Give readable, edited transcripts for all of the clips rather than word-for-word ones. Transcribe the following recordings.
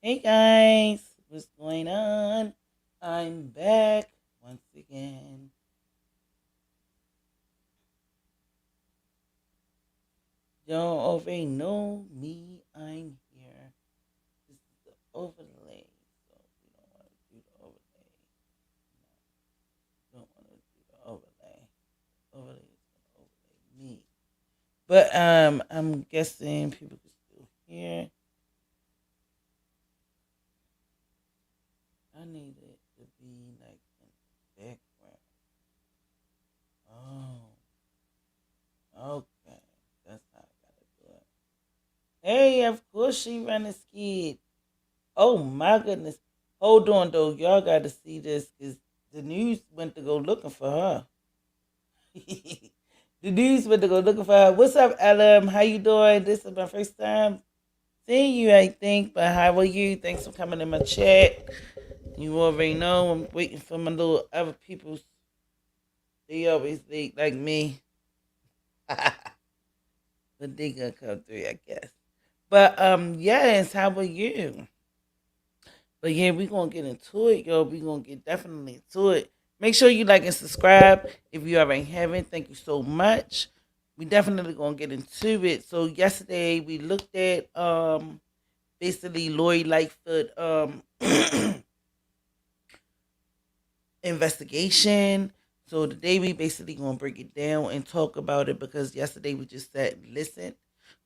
Hey guys, what's going on? I'm back once again. Don't already know me. I'm here. This is the overlay, so we don't want to do the overlay. No, don't want to do the overlay. Overlay is gonna overlay me. But I'm guessing people can still hear. I need it to be like in the background. Oh, okay. That's how I gotta do it. Hey, of course she running skid. Oh my goodness. Hold on though. Y'all gotta see this because the news went to go looking for her. The news went to go looking for her. What's up, LM? How you doing? This is my first time seeing you, I think. But how are you? Thanks for coming in my chat. You already know I'm waiting for my little other people. They always late like me. But they gonna come through, I guess. But yes, how are you? But yeah, we gonna get into it, yo. We gonna get definitely into it. Make sure you like and subscribe if you already haven't. Thank you so much. We definitely gonna get into it. So yesterday we looked at basically Lori Lightfoot investigation. So today we basically gonna break it down and talk about it because yesterday we just sat and listened.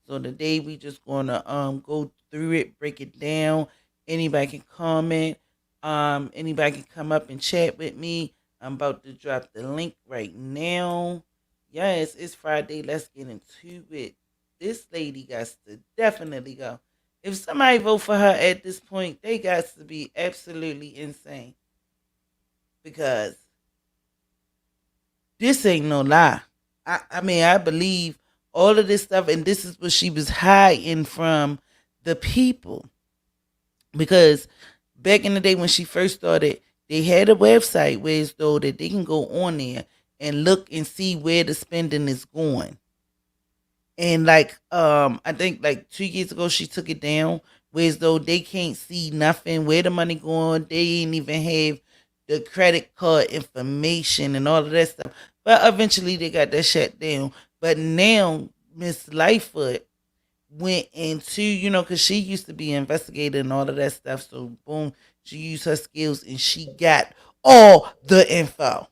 So today we just gonna go through it, break it down. Anybody can comment. Anybody can come up and chat with me. I'm about to drop the link right now. Yes, it's Friday. Let's get into it. This lady got to definitely go. If somebody vote for her at this point, they got to be absolutely insane because this ain't no lie. I mean, I believe all of this stuff, and this is what she was hiding from the people. Because back in the day when she first started, they had a website where it's though that they can go on there and look and see where the spending is going. And like I think like 2 years ago she took it down, whereas though they can't see nothing where the money going. They ain't even have the credit card information and all of that stuff. But eventually they got that shut down. But now Miss Lightfoot went into, because she used to be an investigator and all of that stuff. So boom, she used her skills and she got all the info.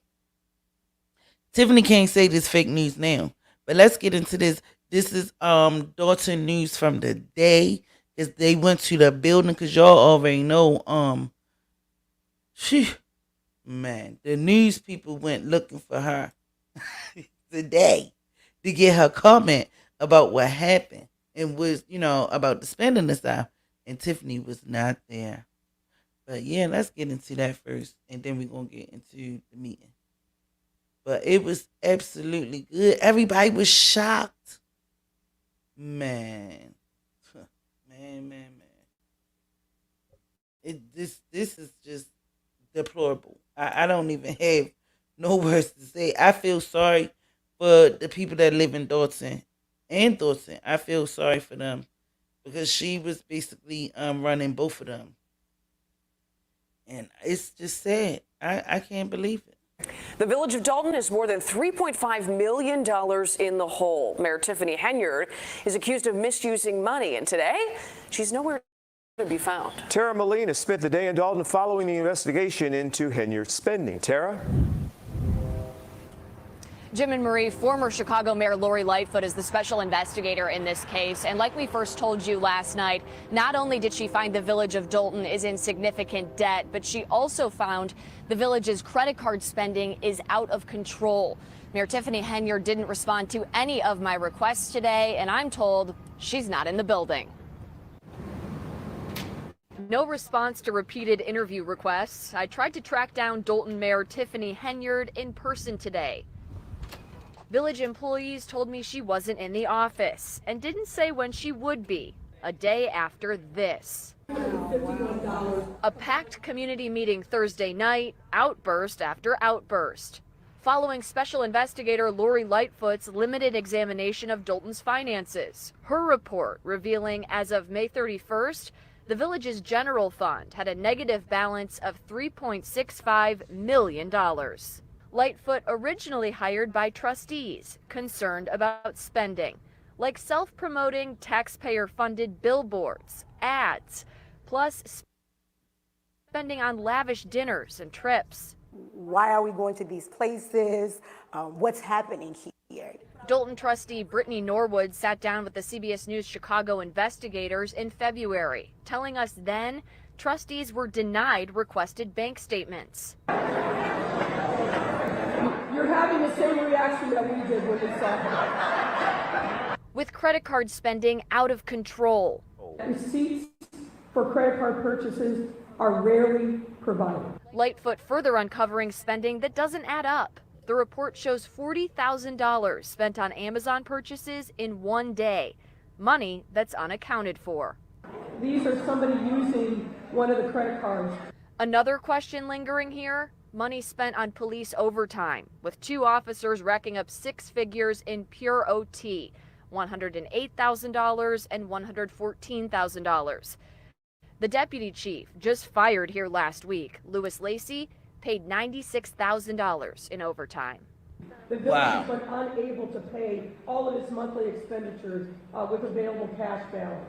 Tiffany can't say this fake news now. But let's get into this. This is Dalton news from the day. Because they went to the building because y'all already know phew, man, the news people went looking for her today to get her comment about what happened and was, about the spending and stuff. And Tiffany was not there. But yeah, let's get into that first and then we're gonna get into the meeting. But it was absolutely good. Everybody was shocked. Man. Man. This is just deplorable. I don't even have no words to say. I feel sorry for the people that live in Dalton and Dalton. I feel sorry for them because she was basically running both of them. And it's just sad. I can't believe it. The village of Dalton is more than $3.5 million in the hole. Mayor Tiffany Henyard is accused of misusing money, and today she's nowhere to be found. Tara Molina spent the day in Dalton following the investigation into Henyard's spending. Tara? Jim and Marie, former Chicago Mayor Lori Lightfoot is the special investigator in this case. And like we first told you last night, not only did she find the village of Dalton is in significant debt, but she also found the village's credit card spending is out of control. Mayor Tiffany Henyard didn't respond to any of my requests today, and I'm told she's not in the building. No response to repeated interview requests. I tried to track down Dalton Mayor Tiffany Henyard in person today. Village employees told me she wasn't in the office and didn't say when she would be, a day after this. A packed community meeting Thursday night, outburst after outburst. Following special investigator Lori Lightfoot's limited examination of Dalton's finances. Her report revealing as of May 31st, The village's general fund had a negative balance of $3.65 million. Lightfoot originally hired by trustees concerned about spending, like self-promoting taxpayer-funded billboards, ads, plus spending on lavish dinners and trips. Why are we going to these places? What's happening here? Dolton trustee Brittany Norwood sat down with the CBS News Chicago investigators in February, telling us then trustees were denied requested bank statements. You're having the same reaction that we did when we saw her. With credit card spending out of control. Receipts for credit card purchases are rarely provided. Lightfoot further uncovering spending that doesn't add up. The report shows $40,000 spent on Amazon purchases in one day, money that's unaccounted for. These are somebody using one of the credit cards. Another question lingering here, money spent on police overtime, with 2 officers racking up 6 figures in pure OT, $108,000 and $114,000. The deputy chief, just fired here last week, Louis Lacey, paid $96,000 in overtime. The village was unable to pay all of its monthly expenditures with available cash balance.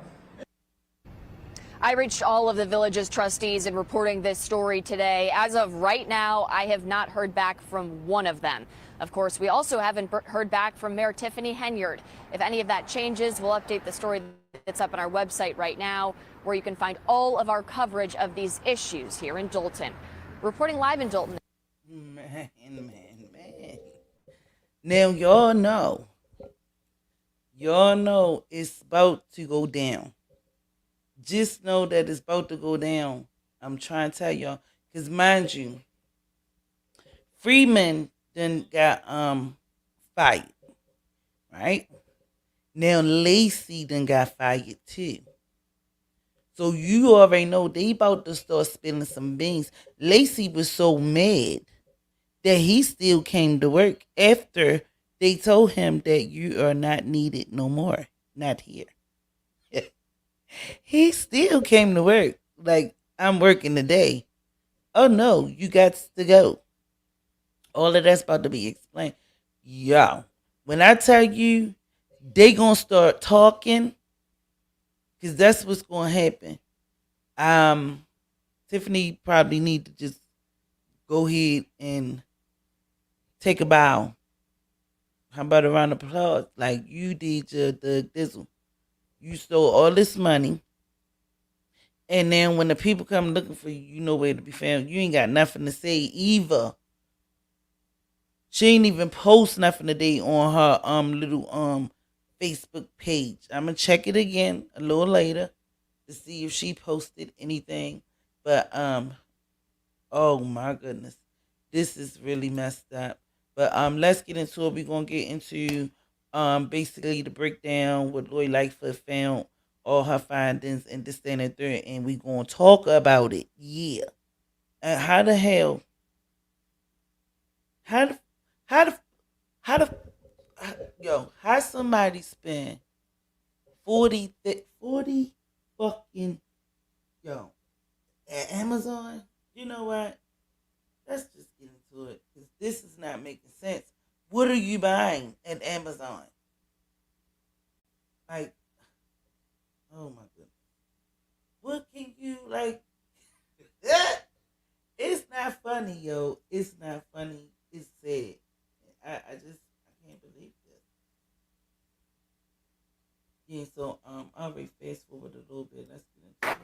I reached all of the village's trustees in reporting this story today. As of right now, I have not heard back from one of them. Of course, we also haven't heard back from Mayor Tiffany Henyard. If any of that changes, we'll update the story that's up on our website right now, where you can find all of our coverage of these issues here in Dolton. Reporting live in Dolton. Man. Now, y'all know it's about to go down. Just know that it's about to go down. I'm trying to tell y'all. Because mind you, Freeman then got fired. Right? Now Lacey then got fired too. So you already know they about to start spilling some beans. Lacey was so mad that he still came to work after they told him that you are not needed no more. Not here. He still came to work. Like, I'm working today. Oh no, you got to go. All of that's about to be explained. Yo, when I tell you they gonna start talking, because that's what's gonna happen. Tiffany probably need to just go ahead and take a bow. How about a round of applause? Like, you did your Doug Dizzle. You stole all this money. And then when the people come looking for you, you know where to be found. You ain't got nothing to say either. She ain't even post nothing today on her little Facebook page. I'm gonna check it again a little later to see if she posted anything. But oh my goodness, this is really messed up. But let's get into it. We're gonna get into basically the breakdown what Lori Lightfoot found, all her findings, and this, that, and the third, and we're gonna talk about it. Yeah. And how the hell? How somebody spend 40 fucking at Amazon? You know what? Let's just get into it, because this is not making sense. What are you buying at Amazon? Like, oh my goodness. What can you, like, it's not funny, yo. It's not funny. It's sad. I can't believe this. Yeah, so I'll fast forward a little bit. Let's get into it.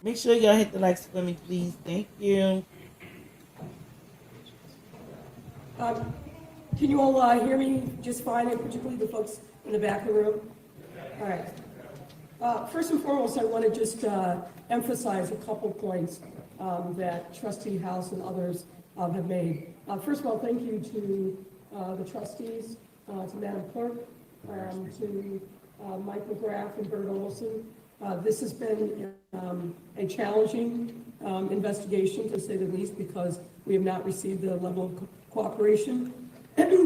Make sure y'all hit the likes for me, please. Thank you. Can you all hear me just fine, and particularly the folks in the back of the room? All right. First and foremost, I want to just emphasize a couple points that Trustee House and others have made. First of all, thank you to the trustees, to Madam Clerk, to Mike McGrath and Bert Olson. This has been a challenging investigation, to say the least, because we have not received the level of cooperation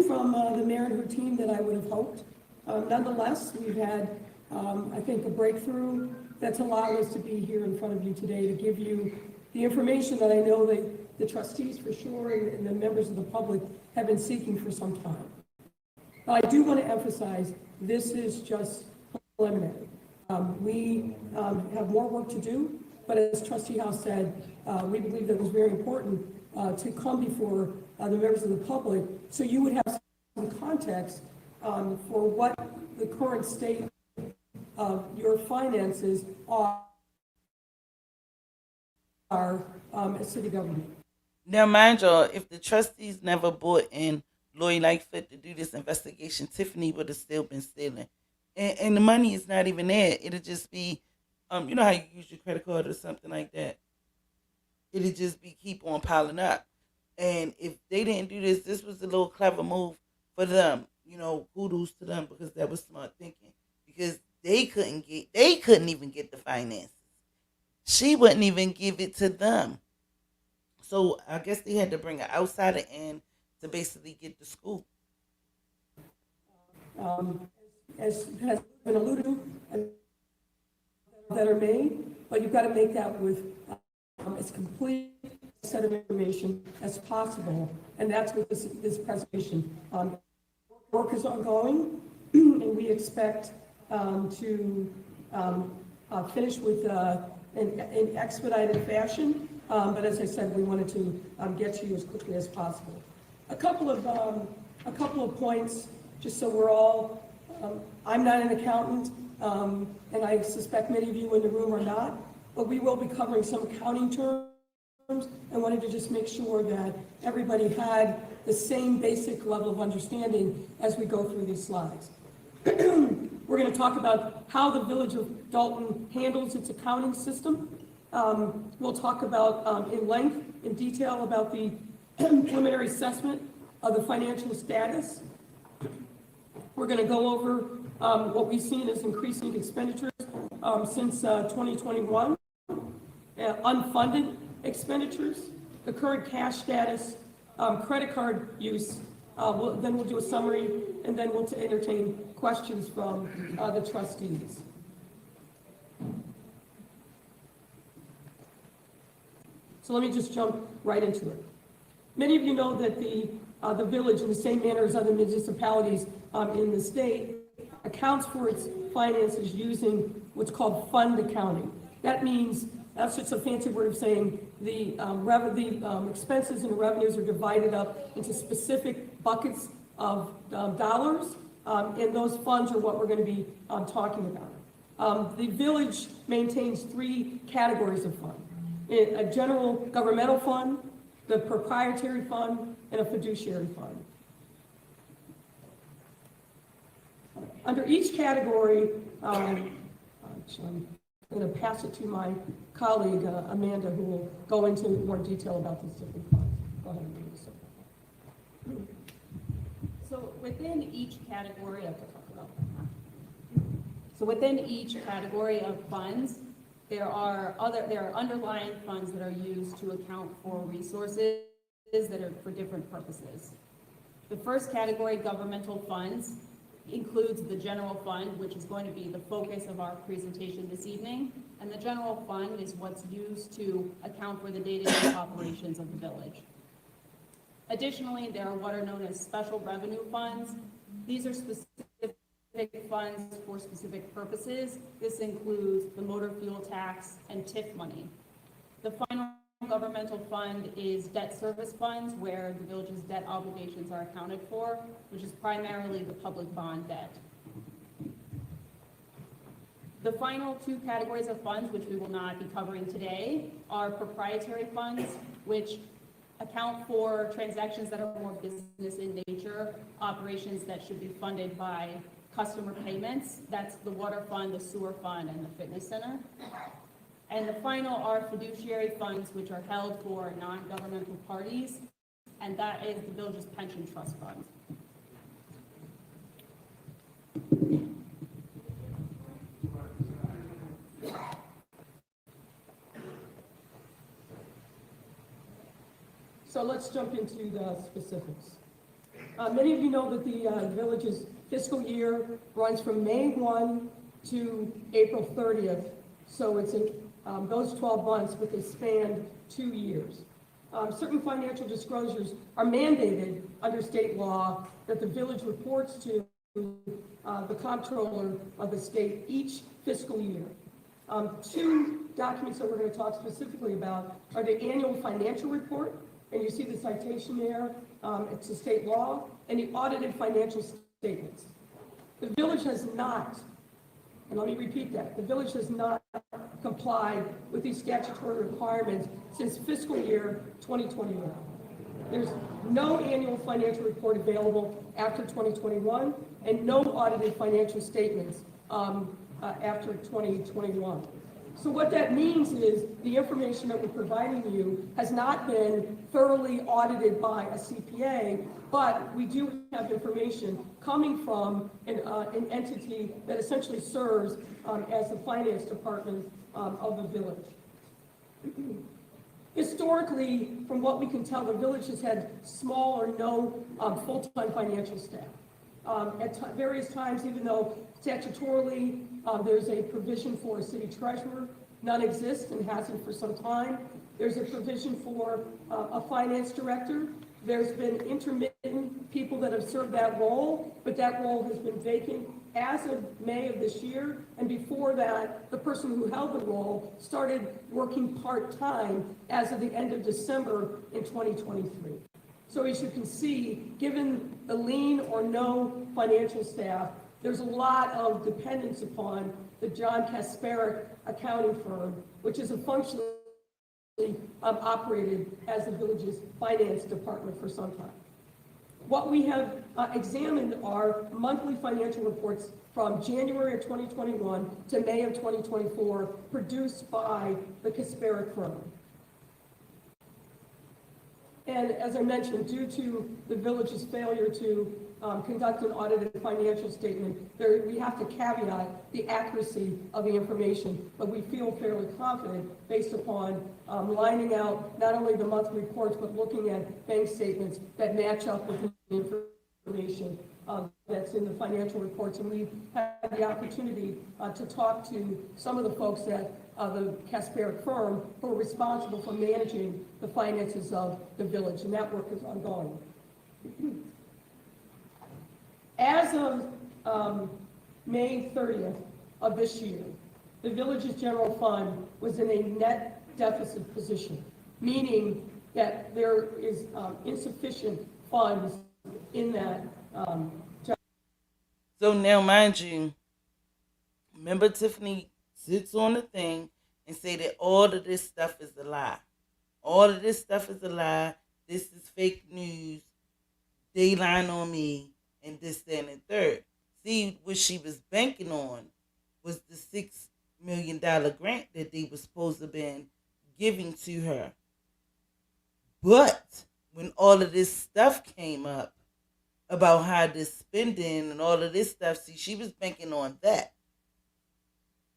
from the mayor and her team that I would have hoped. Nonetheless, we've had, I think, a breakthrough that's allowed us to be here in front of you today to give you the information that I know that the trustees for sure and the members of the public have been seeking for some time. But I do want to emphasize, this is just preliminary. We have more work to do, but as Trustee House said, we believe that it was very important to come before the members of the public so you would have some context for what the current state of your finances are as city government. Now, mind y'all, if the trustees never brought in Lori Lightfoot to do this investigation, Tiffany would have still been stealing. And the money is not even there. It'll just be, you know how you use your credit card or something like that. It'll just be keep on piling up. And if they didn't do this, this was a little clever move for them. You know, kudos to them because that was smart thinking. Because they couldn't even get the finances. She wouldn't even give it to them. So I guess they had to bring an outsider in to basically get the scoop. As has been alluded to, that are made, but you've got to make that with as complete a set of information as possible, and that's what this presentation. Work is ongoing, and we expect to finish with in expedited fashion. But as I said, we wanted to get to you as quickly as possible. A couple of points, just so we're all. I'm not an accountant, and I suspect many of you in the room are not. But we will be covering some accounting terms. I wanted to just make sure that everybody had the same basic level of understanding as we go through these slides. We're going to talk about how the Village of Dalton handles its accounting system. We'll talk about in detail about the preliminary assessment of the financial status. We're going to go over what we've seen as increasing expenditures since 2021, unfunded expenditures, the current cash status, credit card use. Then we'll do a summary, and then we'll entertain questions from the trustees. So let me just jump right into it. Many of you know that the village, in the same manner as other municipalities in the state, accounts for its finances using what's called fund accounting. That means, that's just a fancy word of saying the expenses and the revenues are divided up into specific buckets of dollars, and those funds are what we're going to be talking about. The village maintains three categories of fund: a general governmental fund, the proprietary fund, and a fiduciary fund. Under each category, I'm going to pass it to my colleague, Amanda, who will go into more detail about these different funds. Go ahead, Amanda. So within each category, I have to talk about that. So within each category of funds, there are underlying funds that are used to account for resources that are for different purposes. The first category, governmental funds, includes the general fund, which is going to be the focus of our presentation this evening. And the general fund is what's used to account for the day-to-day operations of the village. Additionally, there are what are known as special revenue funds. These are specific funds for specific purposes. This includes the motor fuel tax and TIF money. The final governmental fund is debt service funds, where the village's debt obligations are accounted for, which is primarily the public bond debt. The final two categories of funds, which we will not be covering today, are proprietary funds, which account for transactions that are more business in nature, operations that should be funded by customer payments. That's the water fund, the sewer fund, and the fitness center. And the final are fiduciary funds, which are held for non-governmental parties, and that is the village's pension trust fund. So let's jump into the specifics. Many of you know that the village's fiscal year runs from May 1 to April 30th. So it's those 12 months, but they span 2 years. Certain financial disclosures are mandated under state law that the village reports to the comptroller of the state each fiscal year. Two documents that we're going to talk specifically about are the annual financial report, and you see the citation there, it's a state law, and the audited financial statements. The village has not, and let me repeat that, the village has not complied with these statutory requirements since fiscal year 2021. There's no annual financial report available after 2021, and no audited financial statements after 2021. So what that means is the information that we're providing you has not been thoroughly audited by a CPA, but we do have information coming from an entity that essentially serves as the finance department of the village. Historically, from what we can tell, the village has had small or no full-time financial staff. At various times, even though statutorily there's a provision for a city treasurer, none exists and hasn't for some time. There's a provision for a finance director. There's been intermittent people that have served that role, but that role has been vacant as of May of this year. And before that, the person who held the role started working part-time as of the end of December in 2023. So as you can see, given the lean or no financial staff, there's a lot of dependence upon the John Kasparic accounting firm, which is a functionally operated as the village's finance department for some time. What we have examined are monthly financial reports from January of 2021 to May of 2024, produced by the Kasparic firm. And as I mentioned, due to the village's failure to conduct an audited financial statement, we have to caveat the accuracy of the information, but we feel fairly confident based upon lining out not only the monthly reports, but looking at bank statements that match up with the information that's in the financial reports. And we've had the opportunity to talk to some of the folks at the Kasparic firm who are responsible for managing the finances of the village, and that work is ongoing. As of May 30th of this year, the village's general fund was in a net deficit position, meaning that there is insufficient funds in that. So now, mind you, remember Tiffany sits on the thing and say that all of this stuff is a lie. All of this stuff is a lie. This is fake news. They lying on me, and this, that, and the third. See, what she was banking on was the $6 million grant that they were supposed to have been giving to her. But when all of this stuff came up about how this spending and all of this stuff, see, she was banking on that.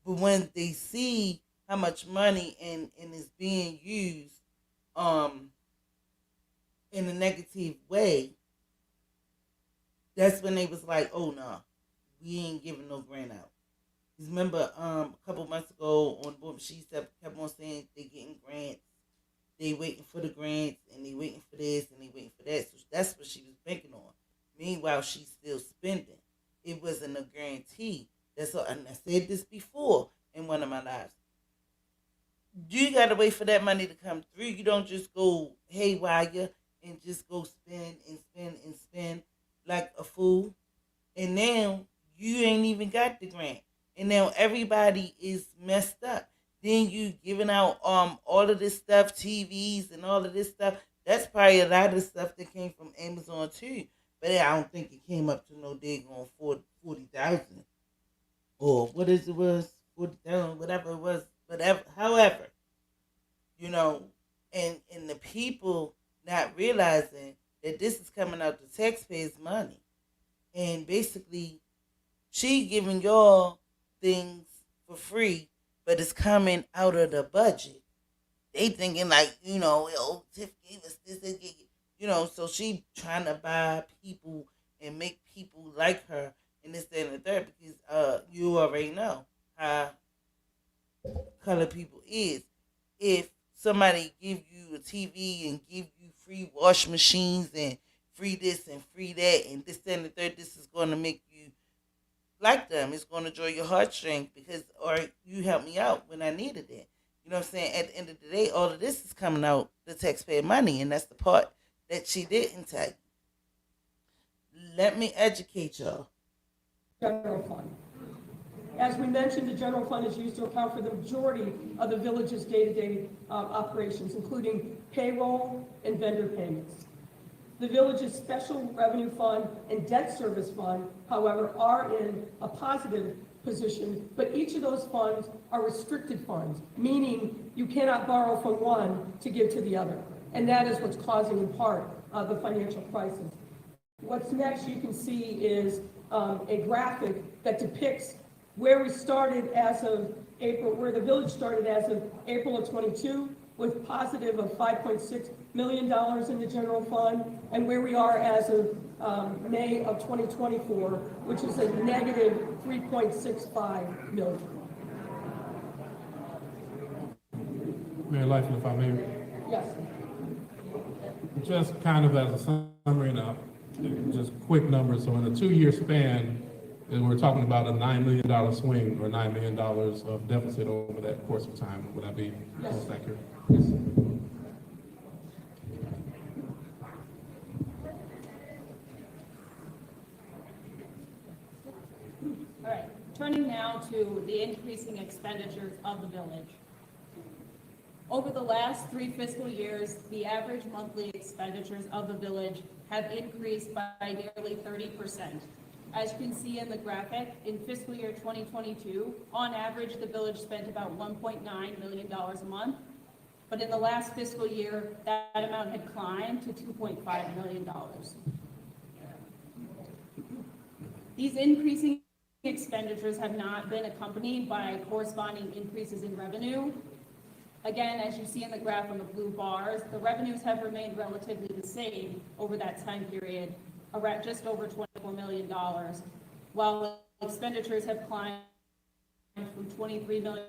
But when they see how much money and is being used in a negative way, that's when they was like, oh no, we ain't giving no grant out. Because remember, a couple months ago on board, she kept on saying they getting grants, they waiting for the grants, and they waiting for this, and they waiting for that. So that's what she was banking on. Meanwhile, she's still spending. It wasn't a guarantee. That's all. And I said this before in one of my lives. You got to wait for that money to come through. You don't just go haywire and just go spend and spend and spend like a fool. And now you ain't even got the grant. And now everybody is messed up. Then you giving out all of this stuff, TVs and all of this stuff. That's probably a lot of stuff that came from Amazon too. But I don't think it came up to no daggone 40,000. Or what is it was? 40,000, whatever it was. Whatever, however, you know, and the people not realizing that this is coming out the taxpayers' money. And basically, she giving y'all things for free, but it's coming out of the budget. They thinking like, you know, oh, Tiff gave us this. So she trying to buy people and make people like her and this, that, and the third because you already know how colored people is. If somebody give you a TV and give you free wash machines and free this and free that and this, that, and the third, this is going to make you like them. It's going to draw your heartstrings because, or you helped me out when I needed it. You know what I'm saying? At the end of the day, all of this is coming out the taxpayer money, and that's the part that she didn't take. Let me educate y'all. General fund. As we mentioned, the general fund is used to account for the majority of the village's day-to-day operations, including payroll and vendor payments. The village's special revenue fund and debt service fund, however, are in a positive position, but each of those funds are restricted funds, meaning you cannot borrow from one to give to the other. And that is what's causing, in part, the financial crisis. What's next you can see is a graphic that depicts where we started as of April, where the village started as of April of 22, with positive of $5.6 million in the general fund, and where we are as of May of 2024, which is a negative $3.65 million. Mayor Lightfoot, if I may, Yes. just kind of as a summary now, just quick numbers. So in a 2-year span, we're talking about a $9 million swing or $9 million of deficit over that course of time. Would that be most accurate? Yes. All right, turning now to the increasing expenditures of the village. Over the last 3 fiscal years, the average monthly expenditures of the village have increased by nearly 30%. As you can see in the graphic, in fiscal year 2022, on average, the village spent about $1.9 million a month. But in the last fiscal year, that amount had climbed to $2.5 million. These increasing expenditures have not been accompanied by corresponding increases in revenue. Again, as you see in the graph on the blue bars, the revenues have remained relatively the same over that time period, around just over $24 million, while expenditures have climbed from $23 million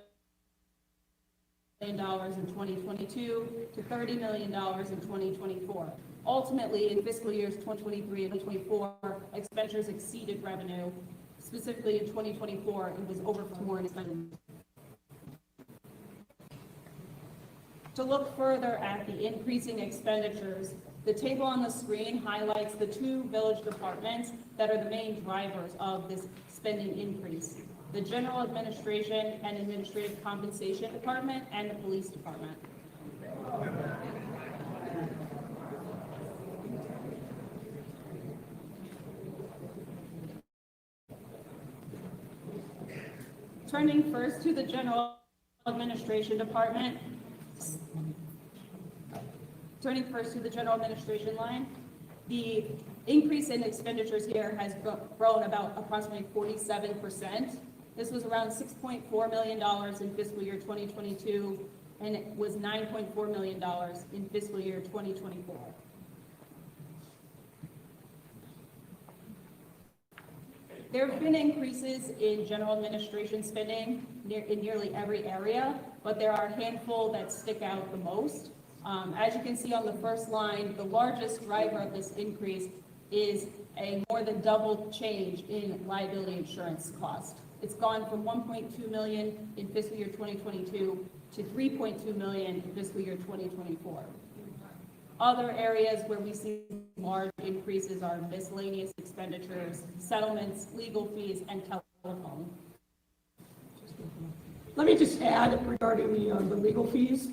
in 2022 to $30 million in 2024. Ultimately, in fiscal years 2023 and 2024, expenditures exceeded revenue. Specifically in 2024, it was over more in expenditures. To look further at the increasing expenditures, the table on the screen highlights the 2 village departments that are the main drivers of this spending increase: the General Administration and Administrative Compensation Department and the Police Department. Turning first to the General Administration Department, Turning first to the general administration line, the increase in expenditures here has grown about approximately 47%. This was around $6.4 million in fiscal year 2022, and it was $9.4 million in fiscal year 2024. There have been increases in general administration spending in nearly every area, but there are a handful that stick out the most. As you can see on the first line, the largest driver of this increase is a more than double change in liability insurance cost. It's gone from $1.2 million in fiscal year 2022 to $3.2 million in fiscal year 2024. Other areas where we see large increases are miscellaneous expenditures, settlements, legal fees, and telephone. Let me just add regarding the legal fees.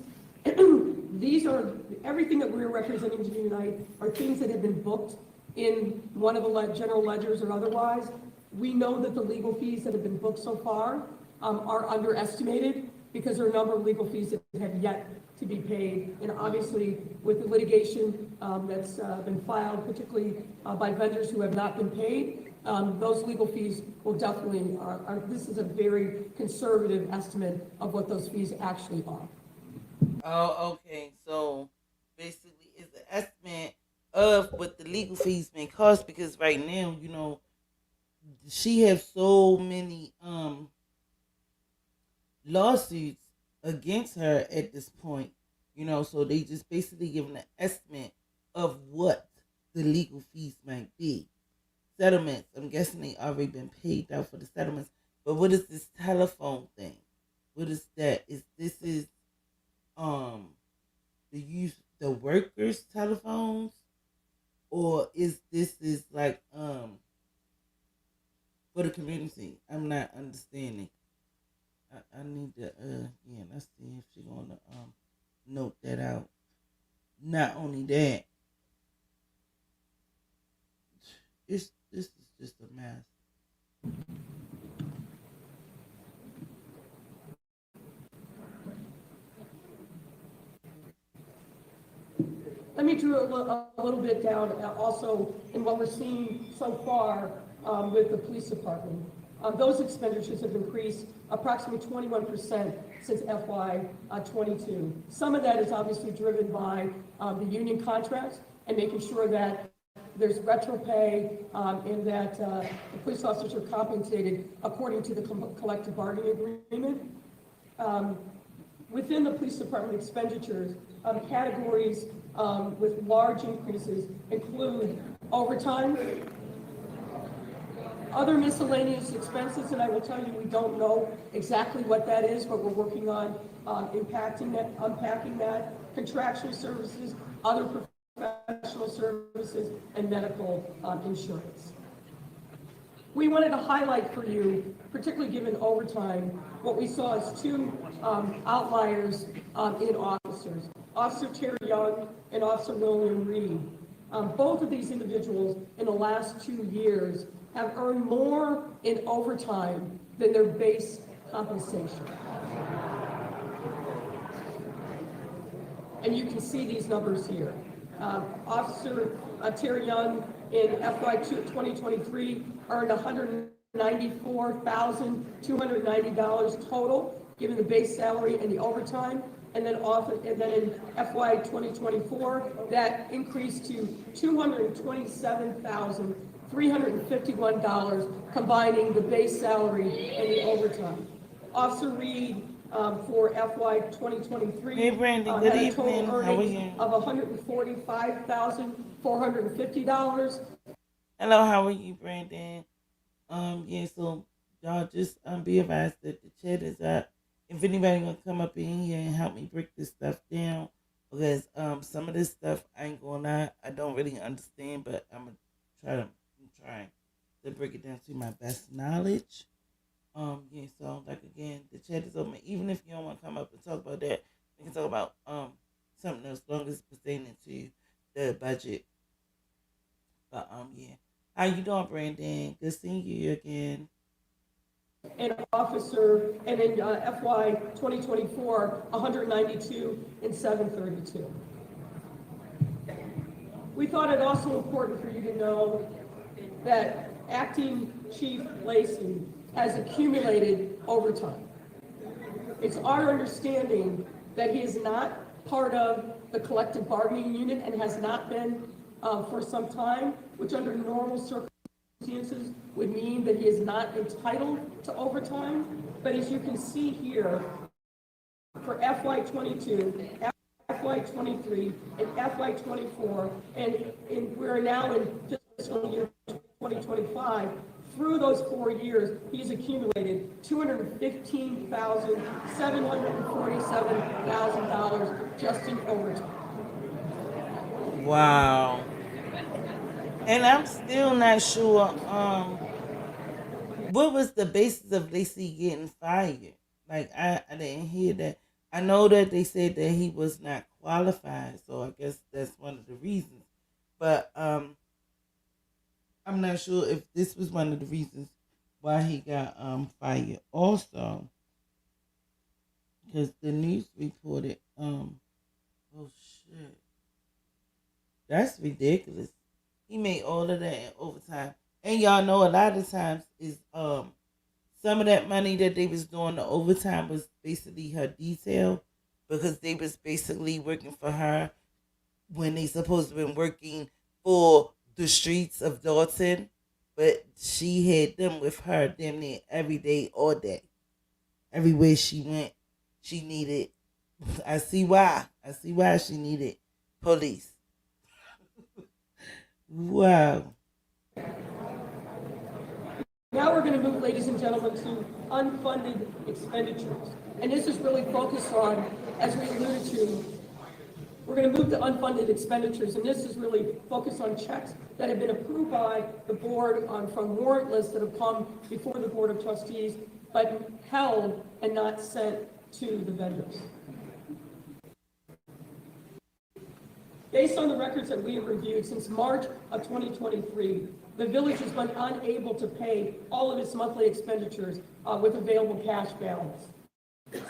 These are, everything that we're representing tonight are things that have been booked in one of the general ledgers or otherwise. We know that the legal fees that have been booked so far are underestimated because there are a number of legal fees that have yet to be paid. And obviously, with the litigation that's been filed, particularly by vendors who have not been paid, those legal fees will definitely, this is a very conservative estimate of what those fees actually are. Oh, okay. So basically, it's an estimate of what the legal fees may cost, because right now, she has so many lawsuits against her at this point, so they just basically giving an estimate of what the legal fees might be. Settlements, I'm guessing they already been paid out for the settlements, but what is this telephone thing? What is that? Is the workers' telephones, or is like for the community? I'm not understanding. I need to let's see if she's gonna note that out. Not only that, this is just a mess. Let me drill a little bit down also in what we're seeing so far with the police department. Those expenditures have increased approximately 21% since FY 22. Some of that is obviously driven by the union contracts and making sure that there's retro pay and that the police officers are compensated according to the collective bargaining agreement. Within the police department expenditures, categories with large increases include overtime, other miscellaneous expenses, and I will tell you we don't know exactly what that is, but we're working on unpacking that, contractual services, other professional services, and medical insurance. We wanted to highlight for you, particularly given overtime, what we saw as two outliers in officers, Officer Terry Young and Officer William Reed. Both of these individuals in the last 2 years have earned more in overtime than their base compensation. And you can see these numbers here. Officer Terry Young in FY 2023 earned $194,290 total, given the base salary and the overtime. And then in FY 2024, that increased to $227,351, combining the base salary and the overtime. Officer Reed for FY 2023 Hey, Brandon, had good a total evening. How are earnings you? of $145,450. Hello, how are you, Brandon? So y'all just be advised that the chat is up. If anybody gonna come up in here and help me break this stuff down, because some of this stuff I ain't gonna lie, I don't really understand, but I'm trying to break it down to my best knowledge. So like again, the chat is open. Even if you don't want to come up and talk about that, we can talk about something else, as long as it's pertaining to the budget. But how you doing, Brandon? Good seeing you again. And officer, and in FY 2024, 192 and 732. We thought it also important for you to know that Acting Chief Lacey has accumulated overtime. It's our understanding that he is not part of the collective bargaining unit and has not been for some time, which under normal circumstances would mean that he is not entitled to overtime. But as you can see here, for FY 22, FY 23, and FY 24, and we're now in fiscal year 2025, through those 4 years, he's accumulated $215,747,000 just in overtime. Wow. And I'm still not sure what was the basis of Lacey getting fired. Like I didn't hear that. I know that they said that he was not qualified, so I guess that's one of the reasons. But I'm not sure if this was one of the reasons why he got fired also. Because the news reported oh shit. That's ridiculous. He made all of that in overtime. And y'all know a lot of times is some of that money that they was doing the overtime was basically her detail, because they was basically working for her when they supposed to been working for the streets of Dalton, but she had them with her damn near every day, all day. Everywhere she went, she needed. I see why. I see why she needed police. Wow. Now we're going to move, ladies and gentlemen, to unfunded expenditures. And this is really focused on, as we alluded to, we're going to move to unfunded expenditures, and this is really focused on checks that have been approved by the board from warrant lists that have come before the Board of Trustees, but held and not sent to the vendors. Based on the records that we have reviewed since March of 2023, the village has been unable to pay all of its monthly expenditures with available cash balance.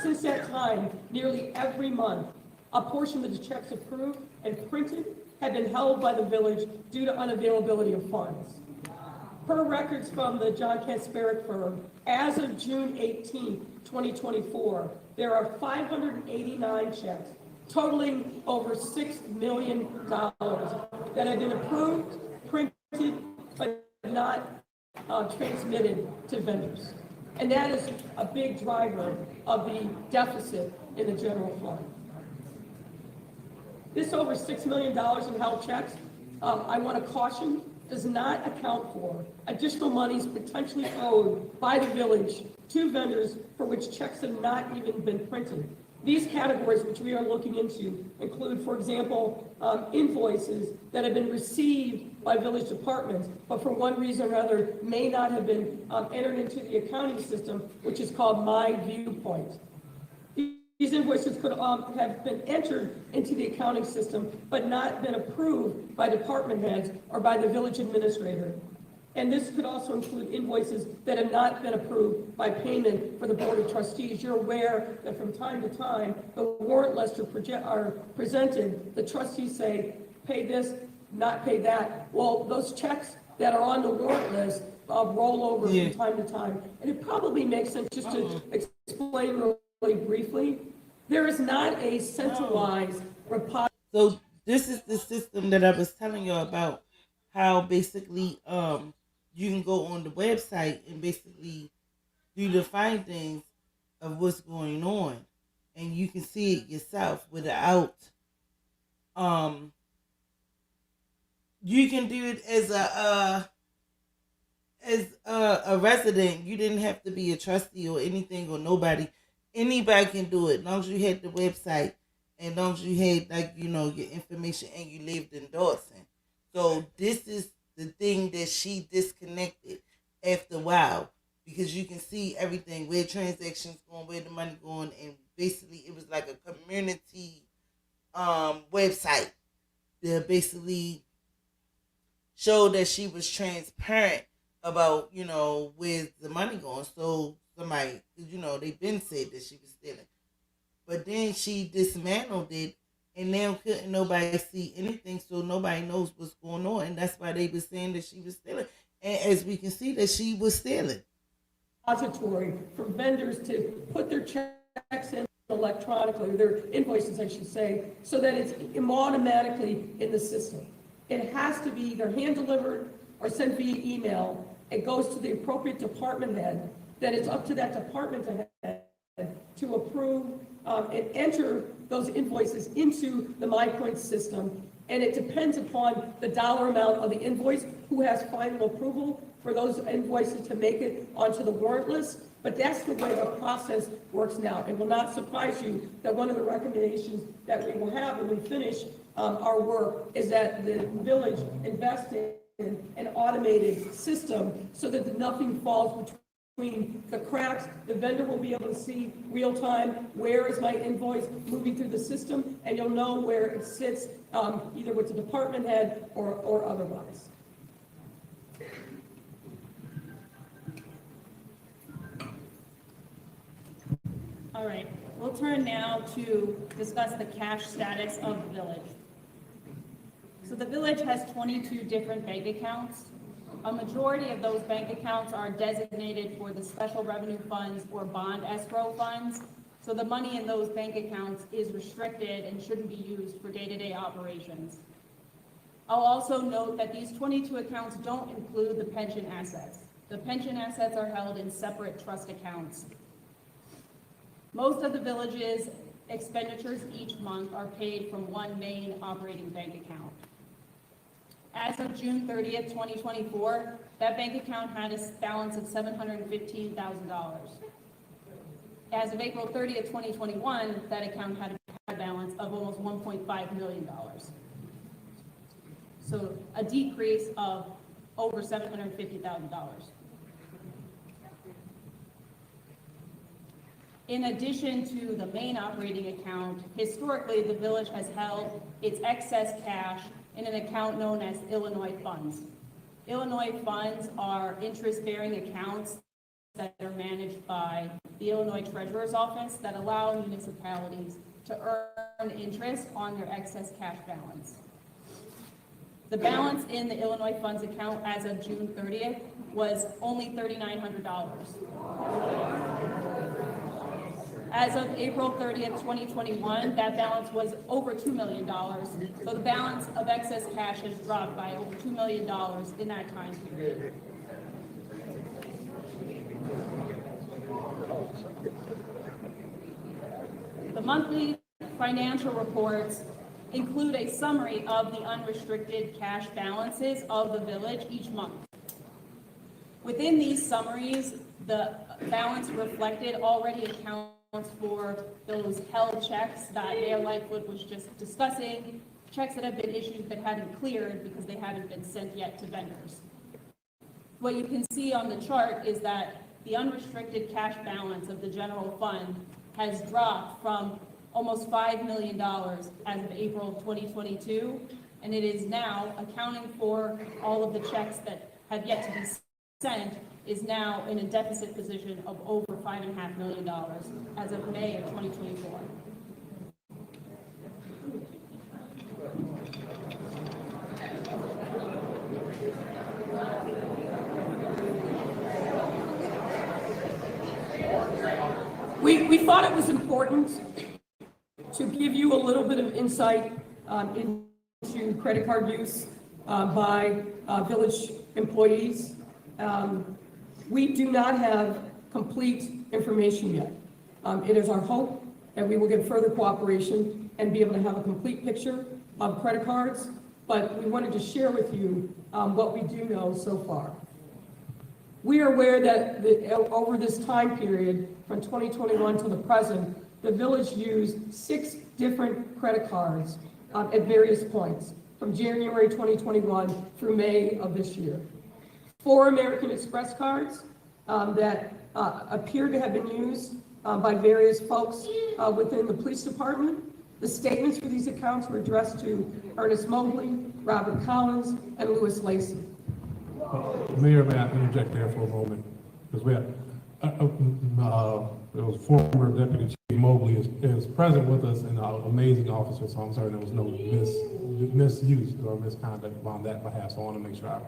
Since that time, nearly every month, a portion of the checks approved and printed have been held by the village due to unavailability of funds. Per records from the John Kasperick firm, as of June 18, 2024, there are 589 checks totaling over $6 million that have been approved, printed, but not transmitted to vendors. And that is a big driver of the deficit in the general fund. This over $6 million in held checks, I want to caution, does not account for additional monies potentially owed by the village to vendors for which checks have not even been printed. These categories, which we are looking into, include, for example, invoices that have been received by village departments, but for one reason or other may not have been entered into the accounting system, which is called My Viewpoint. These invoices could have been entered into the accounting system, but not been approved by department heads or by the village administrator. And this could also include invoices that have not been approved by payment for the Board of Trustees. You're aware that from time to time, the warrant lists are presented. The trustees say, pay this, not pay that. Well, those checks that are on the warrant list roll over from time to time. And it probably makes sense just to explain really briefly. There is not a centralized repository. So this is the system that I was telling you about, how basically you can go on the website and basically do the findings of what's going on, and you can see it yourself without you can do it as a resident. You didn't have to be a trustee or anything or nobody. Anybody can do it, as long as you had the website and as long as you had your information and you lived in Dawson. So this is the thing that she disconnected after a while, because you can see everything, where transactions going, where the money going, and basically it was like a community website that basically showed that she was transparent about where's the money going. So somebody, they've been said that she was stealing, but then she dismantled it. And now couldn't nobody see anything, so nobody knows what's going on. And that's why they were saying that she was stealing. And as we can see, that she was stealing. Repository for vendors to put their checks in electronically, their invoices, I should say, so that it's automatically in the system. It has to be either hand-delivered or sent via email. It goes to the appropriate department head. Then it's up to that department head to approve and enter those invoices into the MyPoint system. And it depends upon the dollar amount of the invoice, who has final approval for those invoices to make it onto the warrant list. But that's the way the process works now. It will not surprise you that one of the recommendations that we will have when we finish our work is that the village invest in an automated system so that nothing falls between the cracks. The vendor will be able to see real time, where is my invoice moving through the system, and you'll know where it sits, either with the department head or otherwise. All right, we'll turn now to discuss the cash status of the village. So the village has 22 different bank accounts. A majority of those bank accounts are designated for the special revenue funds or bond escrow funds. So the money in those bank accounts is restricted and shouldn't be used for day-to-day operations. I'll also note that these 22 accounts don't include the pension assets. The pension assets are held in separate trust accounts. Most of the village's expenditures each month are paid from one main operating bank account. As of June 30th, 2024, that bank account had a balance of $715,000. As of April 30th, 2021, that account had a balance of almost $1.5 million. So a decrease of over $750,000. In addition to the main operating account, historically, the village has held its excess cash in an account known as Illinois funds. Illinois funds are interest-bearing accounts that are managed by the Illinois Treasurer's Office that allow municipalities to earn interest on their excess cash balance. The balance in the Illinois funds account as of June 30th was only $3,900. As of April 30th, 2021, that balance was over $2 million. So the balance of excess cash has dropped by over $2 million in that time period. The monthly financial reports include a summary of the unrestricted cash balances of the village each month. Within these summaries, the balance reflected already accounts for those held checks that Mayor Lightfoot was just discussing, checks that have been issued but haven't cleared because they haven't been sent yet to vendors. What you can see on the chart is that the unrestricted cash balance of the general fund has dropped from almost $5 million as of April 2022, and it is now, accounting for all of the checks that have yet to be sent, is now in a deficit position of over $5.5 million as of May of 2024. We thought it was important to give you a little bit of insight into credit card use by village employees. We do not have complete information yet. It is our hope that we will get further cooperation and be able to have a complete picture of credit cards, but we wanted to share with you what we do know so far. We are aware that over this time period, from 2021 to the present, the village used 6 different credit cards at various points, from January 2021 through May of this year. 4 American Express cards that appear to have been used by various folks within the police department. The statements for these accounts were addressed to Ernest Mobley, Robert Collins, and Louis Lacey. Mayor, may I interject there for a moment? Because we have, there was former Deputy Chief Mobley is present with us, and an amazing officer, so I'm sorry there was no misuse or misconduct on that behalf. So I want to make sure I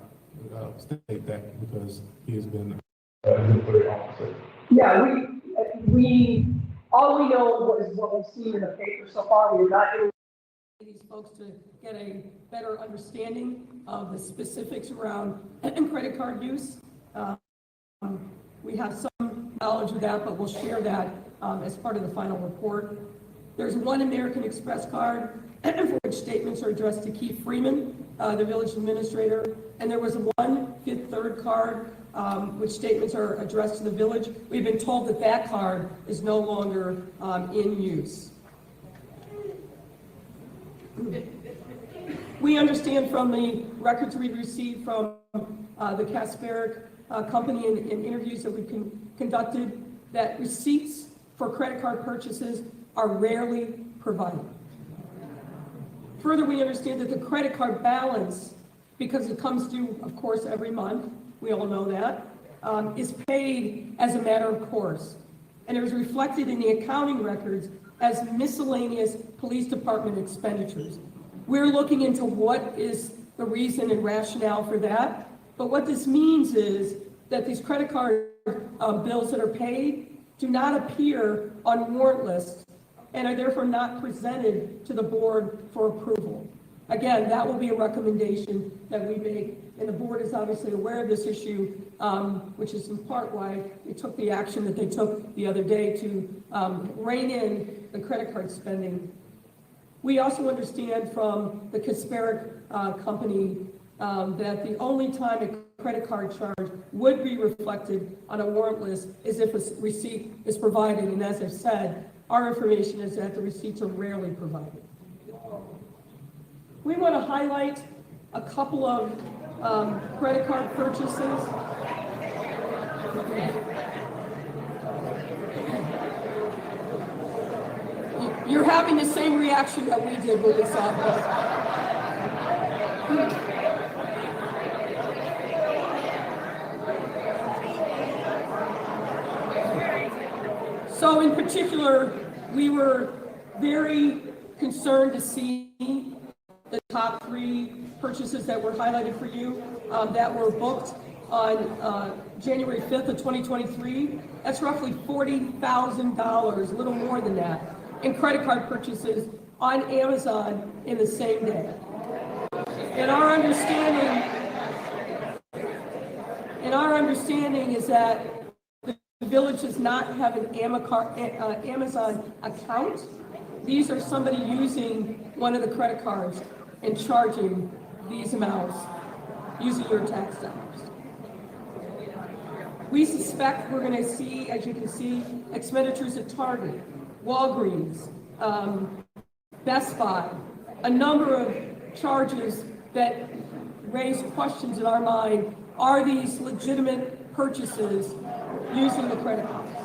state that because he has been a good officer. Yeah, we all we know is what we've seen in the paper so far. We're not able these folks to get a better understanding of the specifics around credit card use. We have some knowledge of that, but we'll share that as part of the final report. There's 1 American Express card for which statements are addressed to Keith Freeman, the village administrator, and there was 1 Fifth Third card which statements are addressed to the village. We've been told that that card is no longer in use. We understand from the records we've received from the Kasperic company in interviews that we've conducted that receipts for credit card purchases are rarely provided. Further, we understand that the credit card balance, because it comes due, of course, every month, we all know that, is paid as a matter of course. And it was reflected in the accounting records as miscellaneous police department expenditures. We're looking into what is the reason and rationale for that. But what this means is that these credit card bills that are paid do not appear on warrant lists and are therefore not presented to the board for approval. Again, that will be a recommendation that we make, and the board is obviously aware of this issue, which is in part why they took the action that they took the other day to rein in the credit card spending. We also understand from the Kasperic company that the only time a credit card charge would be reflected on a warrant list is if a receipt is provided, and as I've said, our information is that the receipts are rarely provided. We want to highlight a couple of credit card purchases. You're having the same reaction that we did when we saw this. So in particular, we were very concerned to see the top 3 purchases that were highlighted for you that were booked on January 5th of 2023. That's roughly $40,000, a little more than that, in credit card purchases on Amazon in the same day. And our understanding is that the village does not have an Amazon account. These are somebody using one of the credit cards and charging these amounts using your tax dollars. We suspect we're going to see, as you can see, expenditures at Target, Walgreens, Best Buy, a number of charges that raise questions in our mind. Are these legitimate purchases using the credit cards?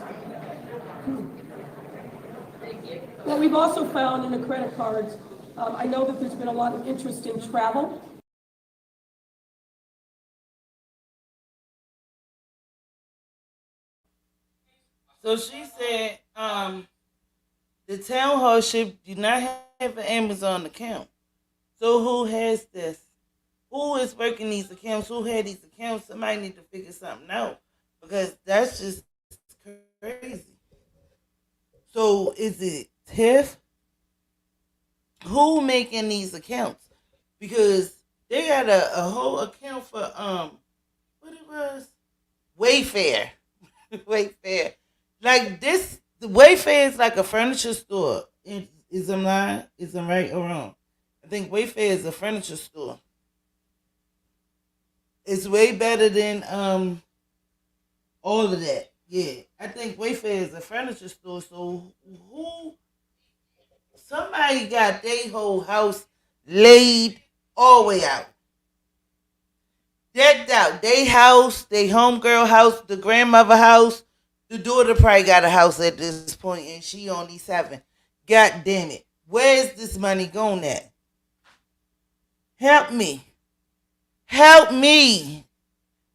What we've also found in the credit cards, I know that there's been a lot of interest in travel. So she said the town hallship do not have an Amazon account. So who has this? Who is working these accounts? Who had these accounts? Somebody need to figure something out, because that's just crazy. So is it Tiff? Who making these accounts? Because they got a whole account for what it was? Wayfair. Wayfair. Like this, the Wayfair is like a furniture store. Is I'm lying? Is I'm right or wrong? I think Wayfair is a furniture store. It's way better than all of that. Yeah, I think Wayfair is a furniture store. So who? Somebody got their whole house laid all the way out. Decked out. They house, they homegirl house, the grandmother house. The daughter probably got a house at this point, and she only 7. God damn it. Where's this money going at? Help me. Help me.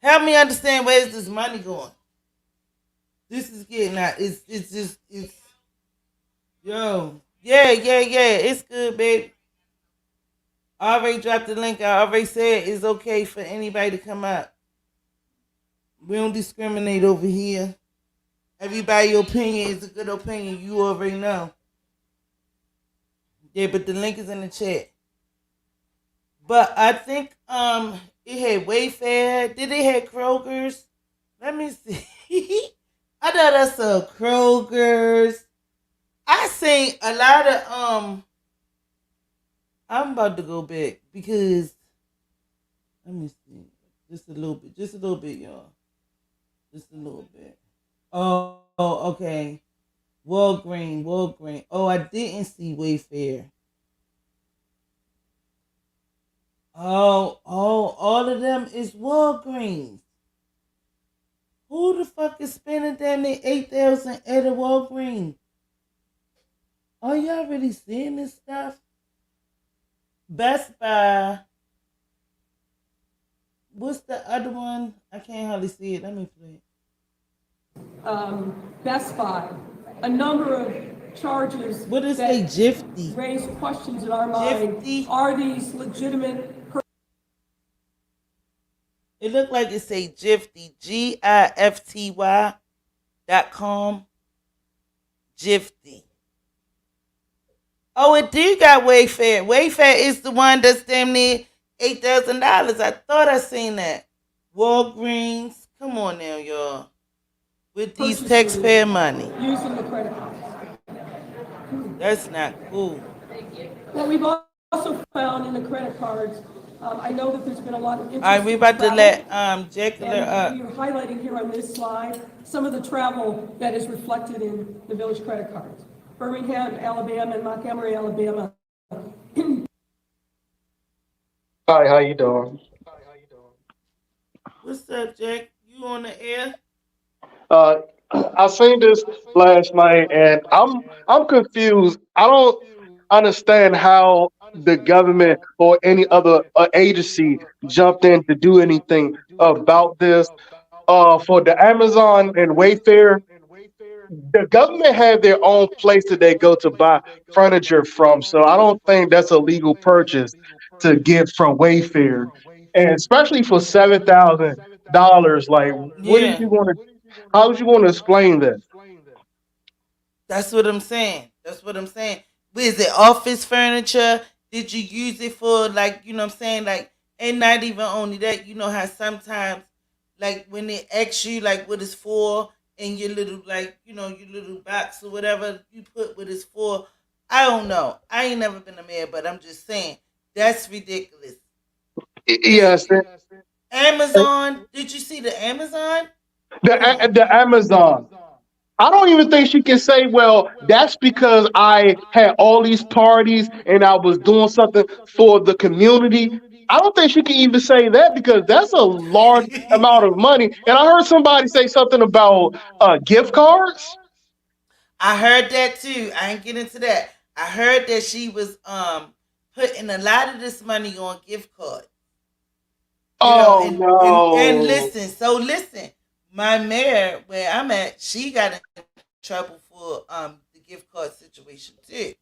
Help me understand where's this money going. This is getting out. It's yo. Yeah. It's good, babe. I already dropped the link. I already said it's okay for anybody to come out. We don't discriminate over here. Everybody's opinion is a good opinion. You already know. Yeah, but the link is in the chat. But I think it had Wayfair. Did it have Kroger's? Let me see. I thought I saw Kroger's. I seen a lot of I'm about to go back because let me see. Just a little bit, y'all. Just a little bit. Oh, okay. Walgreens. Oh, I didn't see Wayfair. Oh, all of them is Walgreens. Who the fuck is spending damn near $8,000 at a Walgreens? Are y'all really seeing this stuff? Best Buy. What's the other one? I can't hardly see it. Let me play it. Best Buy, a number of charges. What does it say, Jifty? Raise questions in our mind. Jifty? Are these legitimate? It looked like it say Jifty, GIFTY.com. Jifty. Oh, it do got Wayfair. Wayfair is the one that's damn near $8,000. I thought I seen that. Walgreens. Come on now, y'all. With these Purchases taxpayer money. using the credit cards. That's not cool. What we've also found in the credit cards, I know that there's been a lot of interest. All right, we in about to travel, let Jekyll and up. you're highlighting here on this slide some of the travel that is reflected in the village credit cards. Birmingham, Alabama, and Montgomery, Alabama. Hi, how you doing? What's up, Jack? You on the air? Uh, I seen this last night, and I'm confused. I don't understand how the government or any other agency jumped in to do anything about this. For the Amazon and Wayfair, the government had their own place that they go to buy furniture from, so I don't think that's a legal purchase to get from Wayfair, and especially for $7,000. Like, what did Yeah. you want to? How would you want to explain that? That's what I'm saying. That's what I'm saying. Is it office furniture? Did you use it for, like, you know what I'm saying? Like, and not even only that, you know how sometimes, like, when they ask you, like, what it's for, and your little, like, you know, your little box or whatever you put what it's for. I don't know. I ain't never been a mayor, but I'm just saying, that's ridiculous. Is Yes, Amazon, did you see the Amazon? Come on. the Amazon. I don't even think she can say, well, that's because I had all these parties and I was doing something for the community. I don't think she can even say that because that's a large amount of money. And I heard somebody say something about gift cards. I heard that too. I ain't get into that. I heard that she was putting a lot of this money on gift cards. You know, Oh and no. listen, so listen, my mayor where I'm at, she got in trouble for the gift card situation too.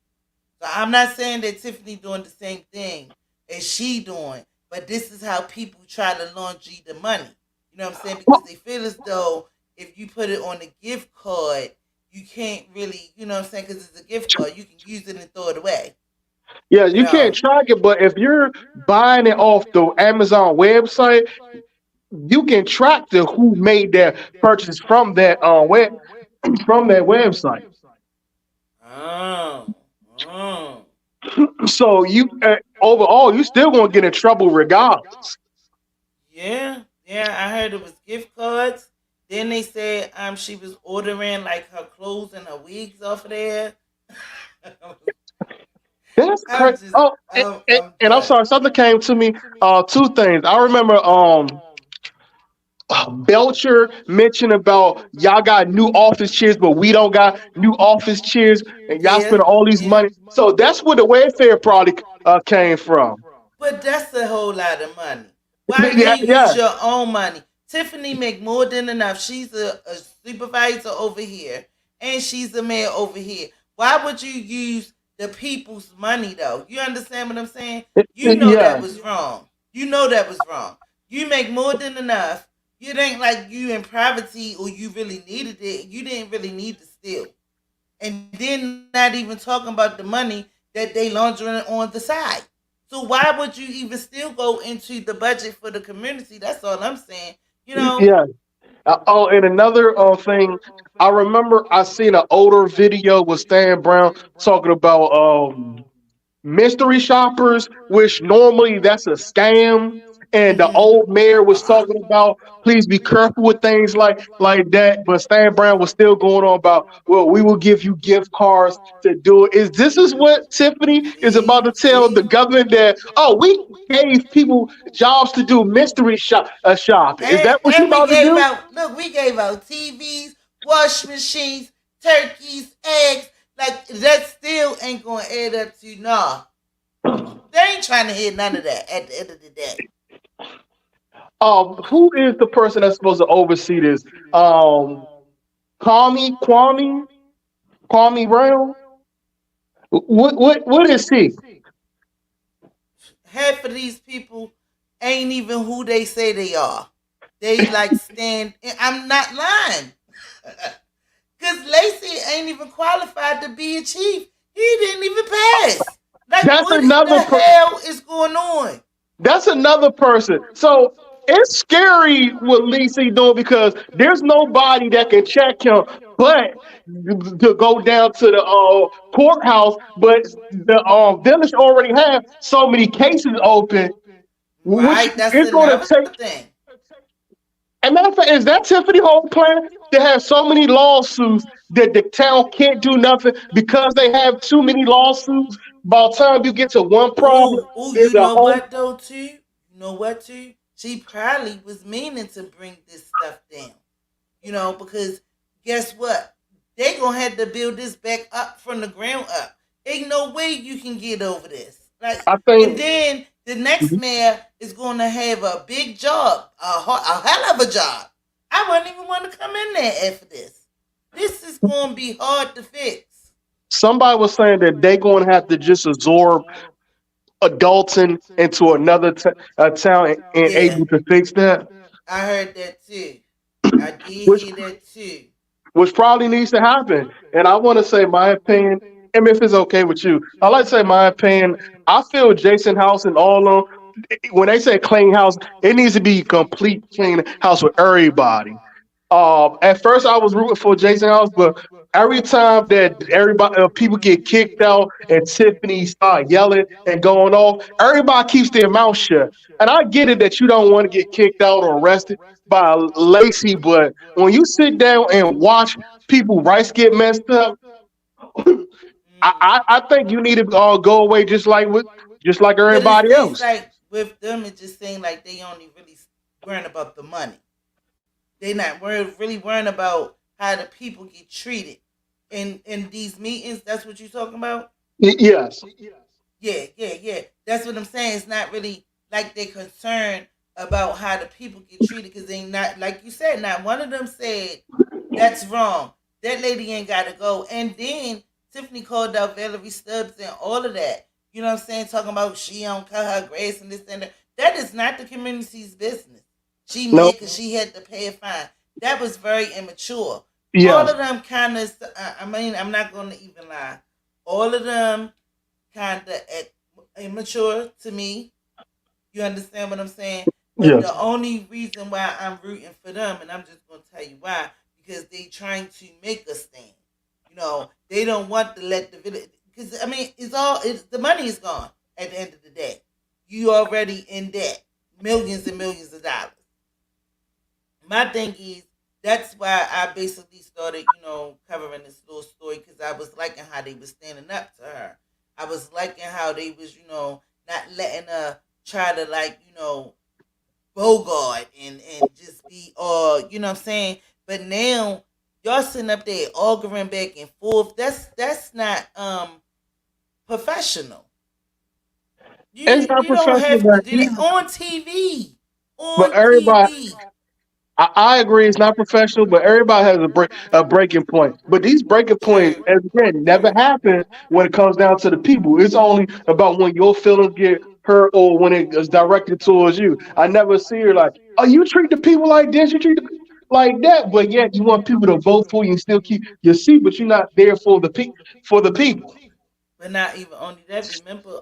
So I'm not saying that Tiffany doing the same thing as she doing, but this is how people try to laundry the money. You know what I'm saying? Because they feel as though if you put it on a gift card, you can't really, you know what I'm saying? Because it's a gift card, you can use it and throw it away. Yeah, You you can't know, track it, but if you're buying it off the Amazon website, you can track the who made that purchase from that from that website. oh, oh. So you overall, you still gonna get in trouble regardless. Yeah, yeah, I heard it was gift cards. Then they said she was ordering like her clothes and her wigs off of there. That's I'm crazy. just Oh, I'm and I'm done. sorry, something came to me. Two things. I remember Belcher mentioned about y'all got new office chairs, but we don't got new office chairs, and y'all Yeah, spend all these yeah. money. So that's where the welfare product came from. But that's a whole lot of money. Why Yeah, can't you yeah. use your own money? Tiffany make more than enough. She's a supervisor over here, and she's a mayor over here. Why would you use the people's money though? You understand what I'm saying? You know that Yeah. was wrong. You know that was wrong. You make more than enough. It ain't like you in poverty or you really needed it. You didn't really need to steal. And then not even talking about the money that they laundering on the side. So why would you even still go into the budget for the community? That's all I'm saying. You know, Yeah. Oh, and another thing, I remember I seen an older video with Stan Brown talking about mystery shoppers, which normally that's a scam. And the old mayor was talking about, please be careful with things like that. But Stan Brown was still going on about, well, we will give you gift cards to do it. Is what Tiffany is about see, to tell the see, government that, oh, we gave people jobs to do mystery shopping? Is that what you and we about to gave do? out. Look, we gave out TVs, wash machines, turkeys, eggs. Like that still ain't gonna add up to nah. They ain't trying to hear none of that at the end of the day. Who is the person that's supposed to oversee this? Kwame Brown. What is he? Half of these people ain't even who they say they are. They like stand. I'm not lying. Because Lacey ain't even qualified to be a chief. He didn't even pass. Like, That's what in another. the hell is going on? That's another person. So it's scary what Lisi doing because there's nobody that can check him, but to go down to the courthouse. But the village already have so many cases open, which Right, that's it's going to another take. thing. And matter of fact, is that Tiffany whole plan to have so many lawsuits that the town can't do nothing because they have too many lawsuits? By the time you get to one problem, there's You a know whole. what though, too? You know what, too? She probably was meaning to bring this stuff down. Because guess what? They gonna have to build this back up from the ground up. Ain't no way you can get over this. Like, I and think. then the next mayor is gonna have a big job, a hell of a job. I wouldn't even want to come in there after this. This is gonna be hard to fix. Somebody was saying that they're going to have to just absorb adulting into another town and Yeah, able to fix that, I heard that too. I did which hear that too. which probably needs to happen. And I want to say my opinion, and if it's okay with you, I like to say my opinion. I feel Jason House and all of them, when they say clean house, it needs to be complete clean house with everybody. At first I was rooting for Jason House, but every time that everybody people get kicked out and Tiffany start yelling and going off, everybody keeps their mouth shut. And I get it that you don't want to get kicked out or arrested by Lacey, but when you sit down and watch people rights get messed up, I think you need to go away just like But everybody it's else. like with them, it just seems like they only really worrying about the money. They not really worrying about how the people get treated in these meetings. That's what you talking about. Yes. Yeah, yeah, yeah. That's what I'm saying. It's not really like they're concerned about how the people get treated because they not, like you said, not one of them said that's wrong. That lady ain't got to go. And then Tiffany called out Valerie Stubbs and all of that. You know what I'm saying? Talking about she don't cut her grace and this and that. That is not the community's business. She No. mad because she had to pay a fine. That was very immature. All Yes. of them kind of, I mean, I'm not going to even lie. All of them kind of immature to me. You understand what I'm saying? But Yes. the only reason why I'm rooting for them, and I'm just going to tell you why, because they trying to make a stand. They don't want to let the village, because I mean, the money is gone at the end of the day. You already in debt, millions and millions of dollars. My thing is, that's why I basically started, covering this little story because I was liking how they was standing up to her. I was liking how they was, not letting her try to bogart and just be you know what I'm saying? But now y'all sitting up there arguing back and forth. That's not professional. It's not You don't professional, have to but do that on TV. but On everybody. TV. I agree it's not professional, but everybody has a breaking point. But these breaking points, True. as again, never True. happen when it comes down to the people. It's only about when your feelings get hurt or when it is directed towards you. I never see her like, oh, you treat the people like this, you treat the people like that, but yet you want people to vote for you and still keep your seat, but you're not there for the people. But not even only that. Remember,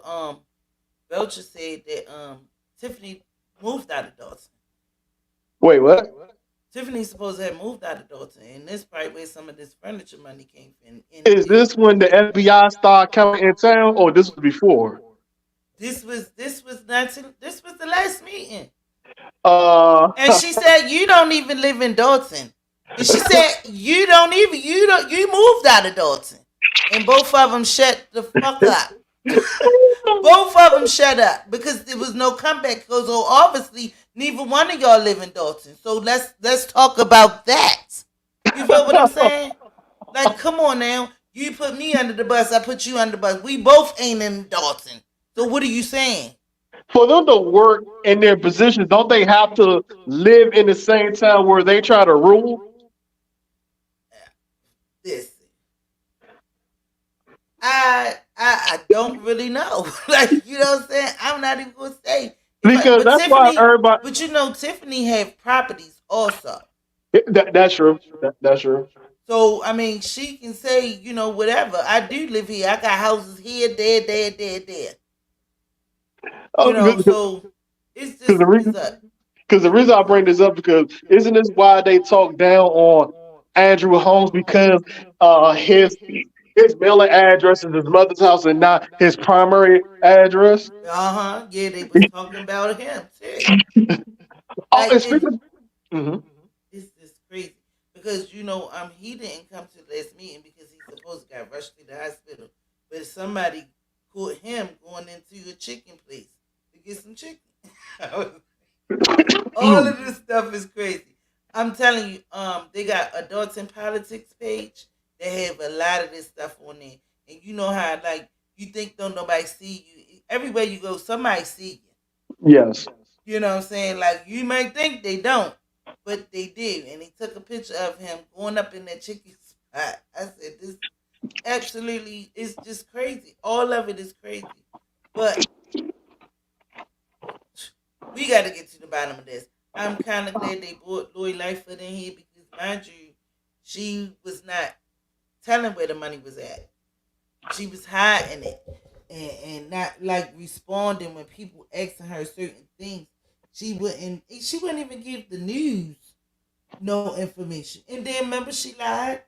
Belcher said that Tiffany moved out of Dawson. Wait, what? Tiffany's supposed to have moved out of Dawson, and this probably where some of this furniture money came from. Is this when the FBI started coming in town, or this was before? This was the last meeting. Uh, And she said, "You don't even live in Dalton." And she said, you moved out of Dalton." And both of them shut the fuck up. Both of them shut up because there was no comeback. Because obviously neither one of y'all live in Dalton. So let's talk about that. You feel what I'm saying? Like, come on now. You put me under the bus. I put you under the bus. We both ain't in Dalton. So what are you saying? for them to work in their positions, don't they have to live in the same town where they try to rule? Listen, I don't really know. Like, you know what I'm saying? I'm not even gonna say. Because But that's why Tiffany, everybody. but Tiffany have properties also. That's true. That's true. So I mean, she can say, whatever. I do live here. I got houses here, there. Because So it's the just reason it's a because the reason I bring this up because isn't this why they talk down on Andrew Holmes because his mailing address is his mother's house and not his primary address. yeah. They was talking about him too. Oh, Like and and speaking. Mhm. it's just crazy because he didn't come to the last meeting because he supposed to got rushed to the hospital, but somebody caught him going into a chicken place to get some chicken. All of this stuff is crazy. I'm telling you, they got adults in politics page. They have a lot of this stuff on there, and you know how like you think don't nobody see you. Everywhere you go, somebody see you. Yes. You know what I'm saying? Like you might think they don't, but they do. And he took a picture of him going up in that chicken spot. I said, this absolutely is just crazy. All of it is crazy. But we got to get to the bottom of this. I'm kind of glad they brought Lori Lightfoot in here because, mind you, she was not telling where the money was at. She was hiding it and not like responding when people asking her certain things. She wouldn't even give the news no information. And then remember she lied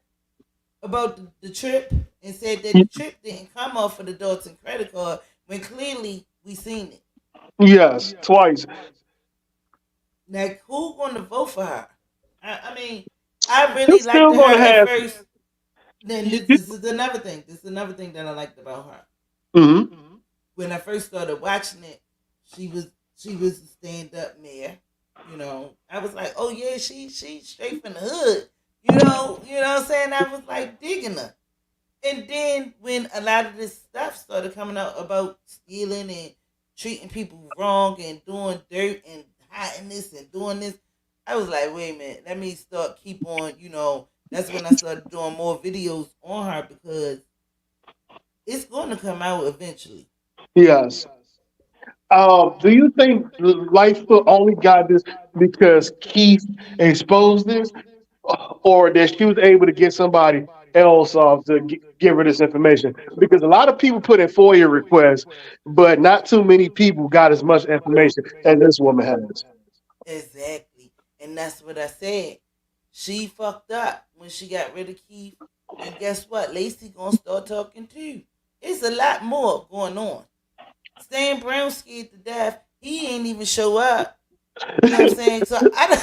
about the trip and said that the trip didn't come off of the Dalton credit card when clearly we seen it. Yes, twice. Like who gonna vote for her? I mean, I really She's liked still her going to at have. first. Then this is another thing. This is another thing that I liked about her. Mhm. When I first started watching it, she was a stand up mayor. I was like, oh yeah, she straight from the hood. You know what I'm saying? I was like digging her. And then when a lot of this stuff started coming out about stealing and treating people wrong and doing dirt and hiding this and doing this, I was like, wait a minute, let me start keep on, that's when I started doing more videos on her because it's going to come out eventually. Yes. Do you think Lightfoot only got this because Keith exposed this, or that she was able to get somebody else to give her this information? Because a lot of people put in FOIA requests, but not too many people got as much information as this woman has. Exactly. And that's what I said. She fucked up when she got rid of Keith. And guess what? Lacey gonna start talking too. It's a lot more going on. Stan Brown scared to death. He ain't even show up. You know what I'm saying? So I don't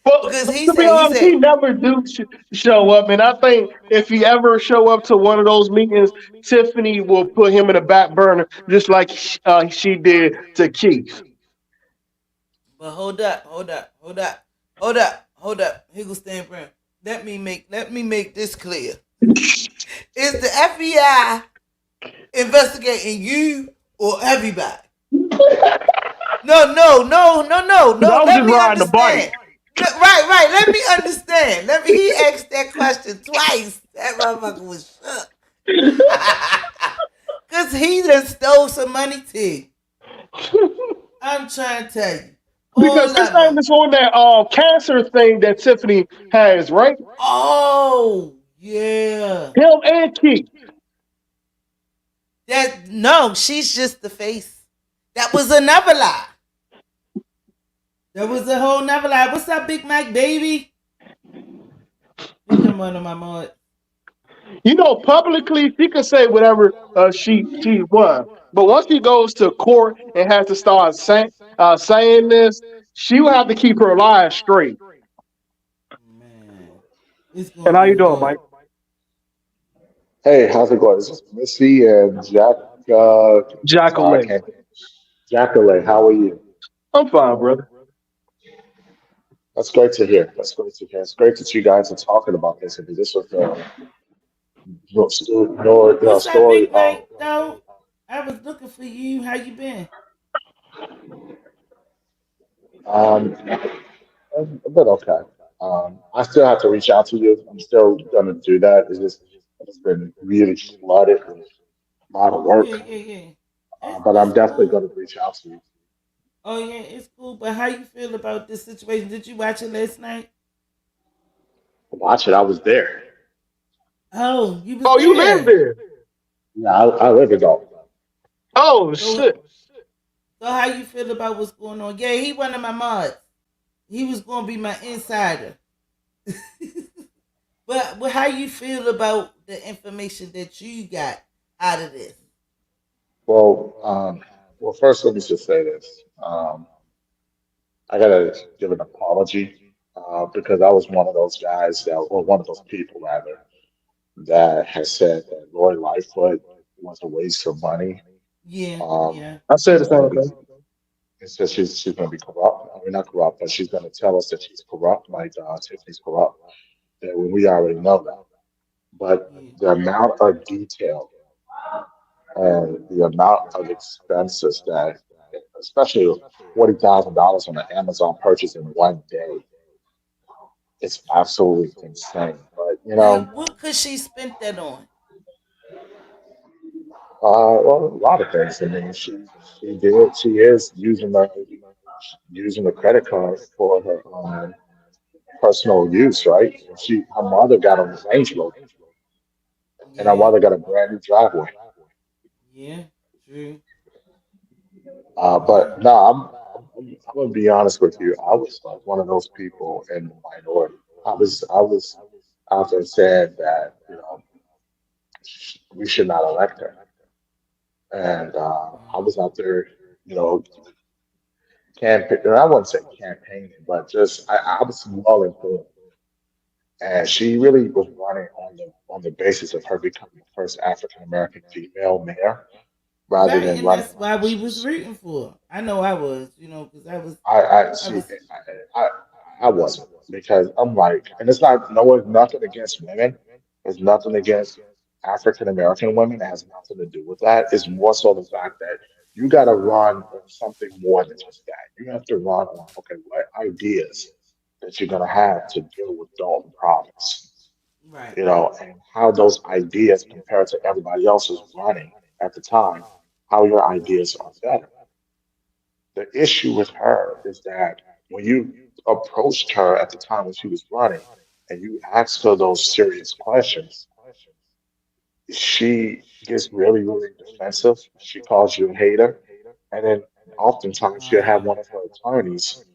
Well, because to be he honest, he said, never do show up, and I think if he ever show up to one of those meetings, Tiffany will put him in the back burner, just like she did to Keith. but hold up. Here goes Stan Brown. Let me make this clear. Is the FBI investigating you or everybody? No. I was Let just me riding the bike. understand. Right. Let me understand. He asked that question twice. That motherfucker was shook. Cause he done stole some money too. I'm trying to tell you. Because All his of name them. is on that cancer thing that Tiffany has, right? Oh, yeah. Him and Keith. That no, she's just the face. That was another lie. That was a whole nother lie. What's up, Big Mike, baby? He come under my mud. You know, publicly she can say whatever she won, but once she goes to court and has to start saying this, she will have to keep her lies straight. Man, it's And gonna how you be doing, hard. Mike? Hey, how's it going? This is Missy and Jack. Sorry, I Jacqueline. can't. Jacqueline, how are you? I'm fine, brother. That's great to hear. That's great to hear. It's great that you guys are talking about this because this was What's up, story Big of. Mike? Though I was looking for you. How you been? A bit okay. I still have to reach out to you. I'm still going to do that. It's been really flooded with a lot of Yeah, work, yeah, yeah. but It's I'm definitely cool. going to reach out to you. Oh yeah, it's cool. But how you feel about this situation? Did you watch it last night? Watch it. I was there. Oh, you was Oh, you live there. there? Yeah, I live in Dalton. Oh So, shit! so how you feel about what's going on? Yeah, he one of my mods. He was gonna be my insider. But how you feel about the information that you got out of this? Well, first let me just say this. I gotta give an apology because I was one of those guys that, or one of those people rather, that has said that Lori Lightfoot was a waste of money. Yeah, Um, yeah, I said the same and thing. it says she's going to be corrupt. I mean, not corrupt, but she's going to tell us that she's corrupt, like Tiffany's corrupt. That we already know that. But yeah. the amount of detail and the amount of expenses that, especially $40,000 on an Amazon purchase in one day, it's absolutely insane. But Now, what could she spend that on? well, a lot of things. I mean, she is using the credit card for her personal use, right? Her mother got a Range Rover, and her Yeah, mother got a brand new driveway. yeah, true. Yeah, But no, I'm gonna be honest with you. I was like one of those people in the minority. I was out there saying that we should not elect her, and I was out there, you know, campaign. I wouldn't say campaigning, but just I was well informed, and she really was running on the basis of her becoming the first African American female mayor, rather right. than And running that's on why we was issues. rooting for her. I know I was, because I I see. was. I, I wasn't because I'm like, and it's not nothing against women. It's nothing against African American women. It has nothing to do with that. It's more so the fact that you got to run on something more than just that. You have to run on okay, what ideas that you're gonna have to deal with Dalton Province, Right. and how those ideas compare to everybody else's running at the time. How your ideas are better. The issue with her is that when you approached her at the time when she was running and you asked her those serious questions, she gets really, really defensive. She calls you a hater. And then oftentimes she'll have one of her attorneys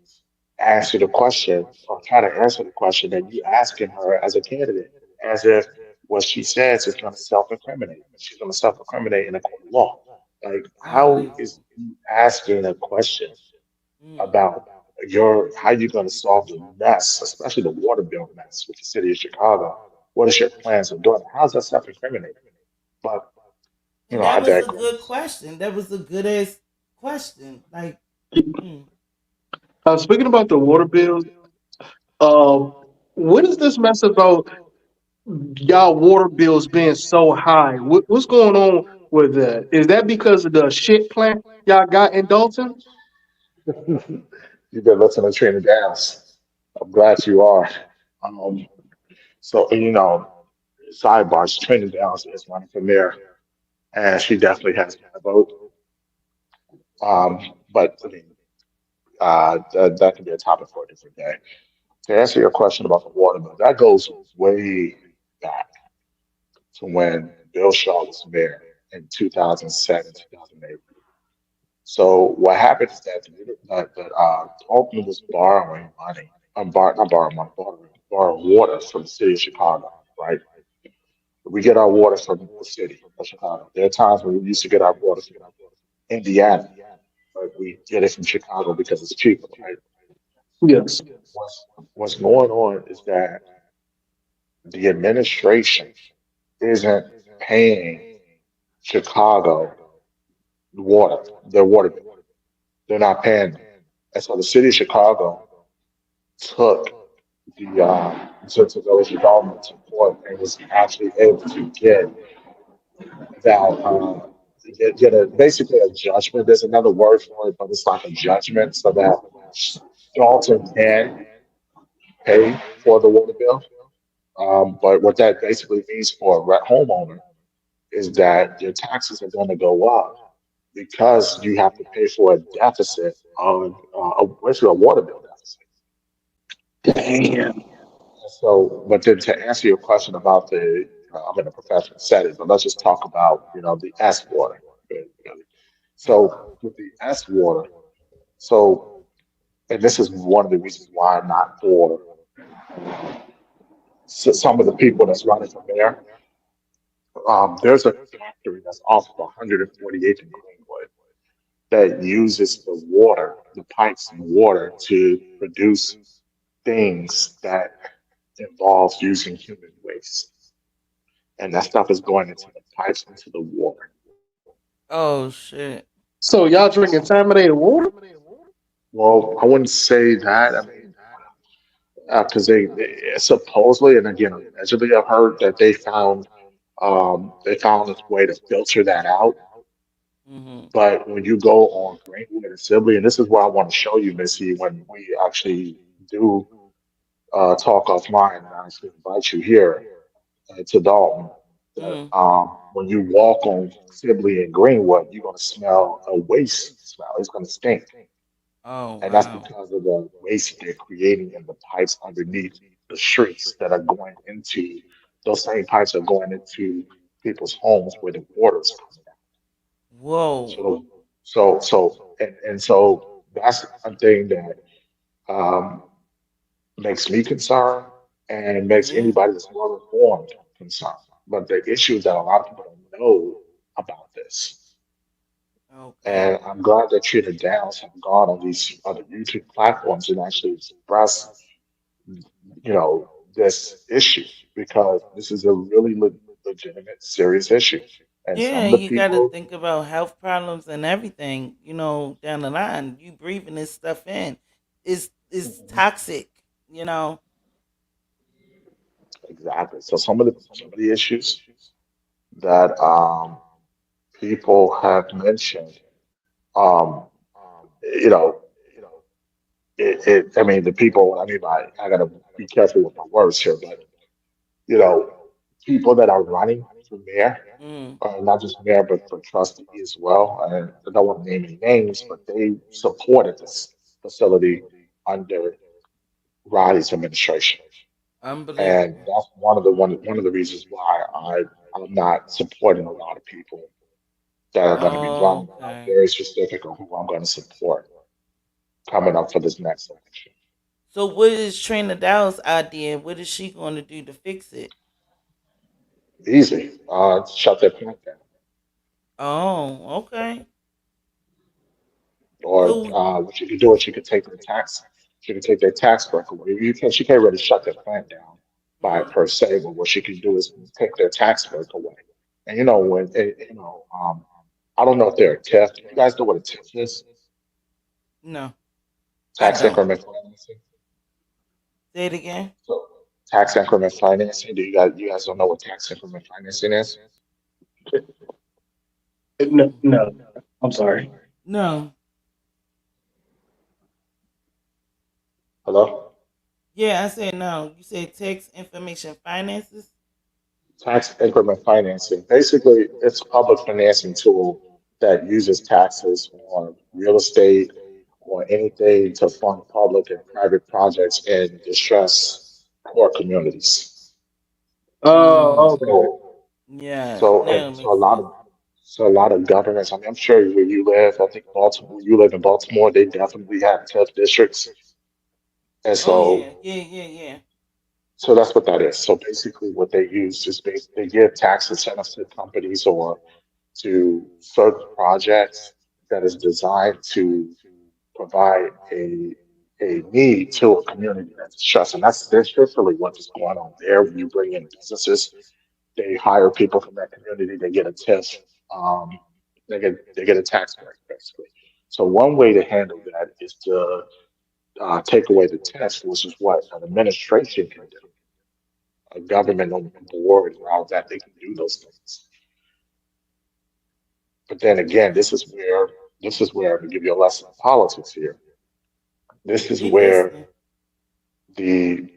ask you the question or try to answer the question that you asking her as a candidate, as if what she says is going to self-incriminate. She's going to self-incriminate in a court of law. Like, how is Unbelievable. you asking a question Mm. about how you're going to solve the mess, especially the water bill mess with the city of Chicago? What is your plans of doing it? How's that self-incriminating? But And I that was a good digress. question. That was a good ass question. Like, mm, Speaking about the water bills, um, what is this mess about y'all water bills being so high? What's going on with that? Is that because of the shit plant y'all got in Dalton? You've been listening to Trina Downs. I'm glad you are. Um, so, sidebar, Trina Downs is running for mayor, and she definitely has my vote. But I mean, that could be a topic for a different day. To answer your question about the water bill, that goes way back to when Bill Shaw was mayor in 2007, 2008. So what happened is that Dalton was borrowing money, not borrowing money, borrowing water from the city of Chicago, right? We get our water from the city of Chicago. There are times when we used to get our water from Indiana, but we get it from Chicago because it's cheaper, right? Yes. What's going on is that the administration isn't paying Chicago their water bill. They're not paying them. And so the city of Chicago took the village government to court and was actually able to get basically a judgment. There's another word for it, but it's like a judgment so that Dalton can pay for the water bill. But what that basically means for a homeowner is that your taxes are going to go up because you have to pay for a deficit on basically a water bill deficit. Damn. So, but then to answer your question about I'm in a professional setting, but let's just talk about, the S water. So with the S water, so, and this is one of the reasons why I'm not for some of the people that's running from there. There's a factory that's off of 148th in Greenwood that uses the water, the pipes and water to produce things that involves using human waste. And that stuff is going into the pipes, into the water. Oh shit. So y'all drink contaminated water? Well, I wouldn't say that. I mean, because they supposedly, and again, allegedly, I've heard that they found this way to filter that out. Hmm. But when you go on Greenwood and Sibley, and this is what I want to show you, Missy, when we actually do talk offline, and I actually invite you here to Dalton. Mm. When you walk on Sibley and Greenwood, you're going to smell a waste smell. It's going to stink. Oh And that's wow. because of the waste they're creating in the pipes underneath the streets that are going into, those same pipes are going into people's homes where the water is coming out. Whoa. So that's a thing that um, makes me concerned and makes Yeah. anybody that's well informed concerned. But the issue is that a lot of people don't know about this. Okay. And I'm glad that Trader Downs have gone on these other YouTube platforms and actually expressed, this issue because this is a really legitimate, serious issue. And some Yeah, of the you got to people, think about health problems and everything. Down the line, you breathing this stuff in, is toxic. You know. exactly. So some of the issues that people have mentioned, um, you know, I mean, the people. I mean, I gotta be careful with my words here, but you know, people that are running for mayor, Mm. not just mayor, but for trustee as well. And I don't want to name any names, but they supported this facility under Riley's administration, and Unbelievable. that's one of the reasons why I'm not supporting a lot of people that are going to be running. And I'm Okay. very specific on who I'm going to support coming up for this next election. So what is Trina Dow's idea? What is she going to do to fix it? Easy, shut their plant down. Oh, okay. Or So what you could do is you could take their tax, she could take their tax break away. She can't really shut their plant down by mhm. per se, but what she can do is take their tax break away. And I don't know if they're a TIF. You guys know what a TIF is? No, I Tax don't. increment financing. Say it again. So tax increment financing. You guys don't know what tax increment financing is? No, Mm. no. I'm sorry. No. Hello? Yeah, I said no. You said text information finances. Tax increment financing. Basically, it's a public financing tool that uses taxes on real estate or anything to fund public and private projects in distress poor communities. Oh, Mm. okay. So, Yeah, so, now and it so a makes lot sense. of governments. I mean, I'm sure where you live. I think Baltimore. You live in Baltimore. They definitely have TIF districts, and Oh yeah, so yeah, yeah, yeah. So that's what that is. So basically, what they use is they give tax incentives to companies or to certain projects that is designed to provide a need to a community that's stressed. And that's literally what is going on there. When you bring in businesses, they hire people from that community. They get a TIF. Um, they get a tax break basically. So one way to handle that is to take away the TIF, which is what an administration can do, a government on board around that they can do those things. But then again, this is where I'm gonna give you a lesson in politics here. This is We where listening. the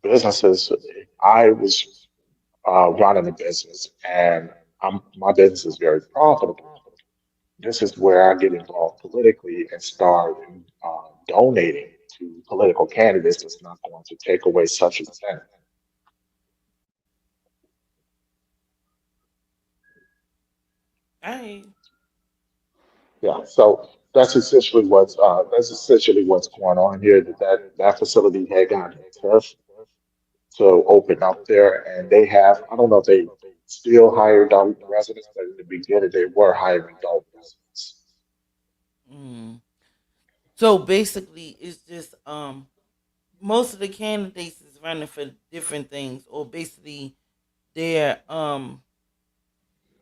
businesses. I was running a business, and my business is very profitable. This is where I get involved politically and start donating to political candidates is not going to take away such incentive. I Yeah, so that's essentially what's going on here. That facility had gotten tough to open up there, and they have, I don't know if they still hire adult residents, but in the beginning they were hiring adult residents. mm. So basically, it's just most of the candidates is running for different things, or basically they're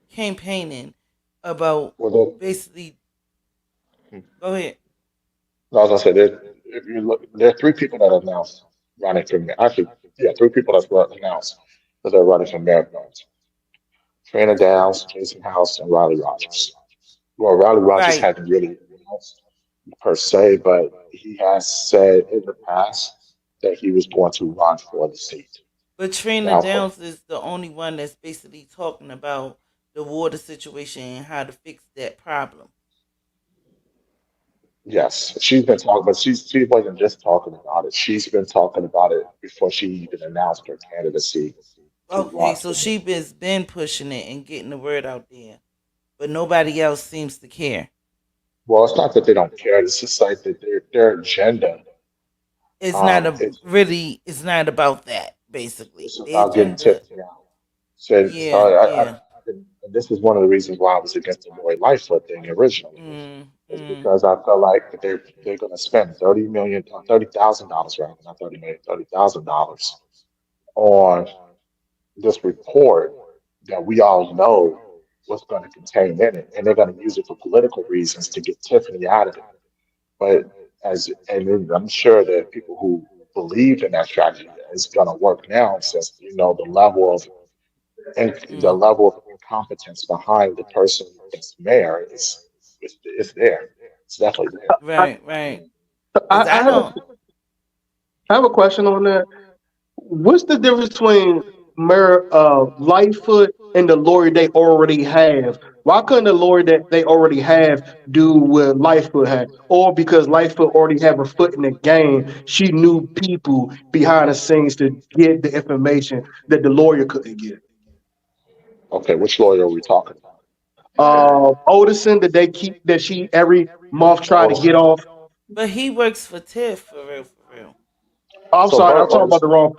campaigning about Well, basically. Go ahead. no, as I said, if you look, there are three people that are announced running for mayor. Actually, yeah, three people that's announced that they're running for mayor. Trina Downs, Jason House, and Riley Rogers. Well, Riley Rogers Right, hadn't really announced per se, but he has said in the past that he was going to run for the seat. but Trina Now, Downs is the only one that's basically talking about the water situation and how to fix that problem. yes, she's been talking, but she wasn't just talking about it. She's been talking about it before she even announced her candidacy to Okay, run so for she mayor. has been pushing it and getting the word out there, but nobody else seems to care. Well, it's not that they don't care. It's just like that their agenda It's not a is really. It's not about that. Basically, it's the about getting agenda. Tiffany out. So Yeah, I yeah. and this is one of the reasons why I was against the Lori Lightfoot thing originally. Mm, Is mm. because I felt like that they're going to spend $30,000 rather, not 30 million, $30,000 on this report that we all know what's going to contain in it, and they're going to use it for political reasons to get Tiffany out of it. But and I'm sure that people who believed in that strategy is going to work now, since the level of and the Mm. level of incompetence behind the person that's mayor is there. It's definitely there. I, Right, right. I, Because I I have a, don't. I have a question on that. What's the difference between Mayor Lightfoot and the lawyer they already have? Why couldn't the lawyer that they already have do what Lightfoot had? Or because Lightfoot already have a foot in the game, she knew people behind the scenes to get the information that the lawyer couldn't get. Okay, which lawyer are we talking about? Odison that they keep that she every month try to get Olson. off. But he works for Tiff for real, for real. I'm So sorry, Bert I'm talking about the Olson, wrong.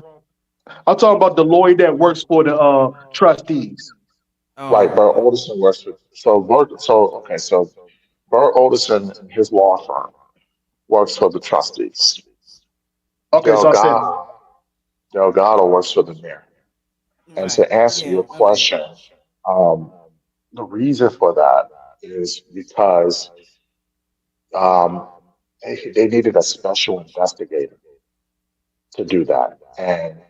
I'm talking about the lawyer that works for the trustees. right? Oh, Bert Olson works with. So Bert Olson and his law firm works for the trustees. Okay, so I said Delgado Delgado works for the mayor. And right. to answer Yeah. your Okay. question, um, the reason for that is because um, they needed a special investigator to do that. And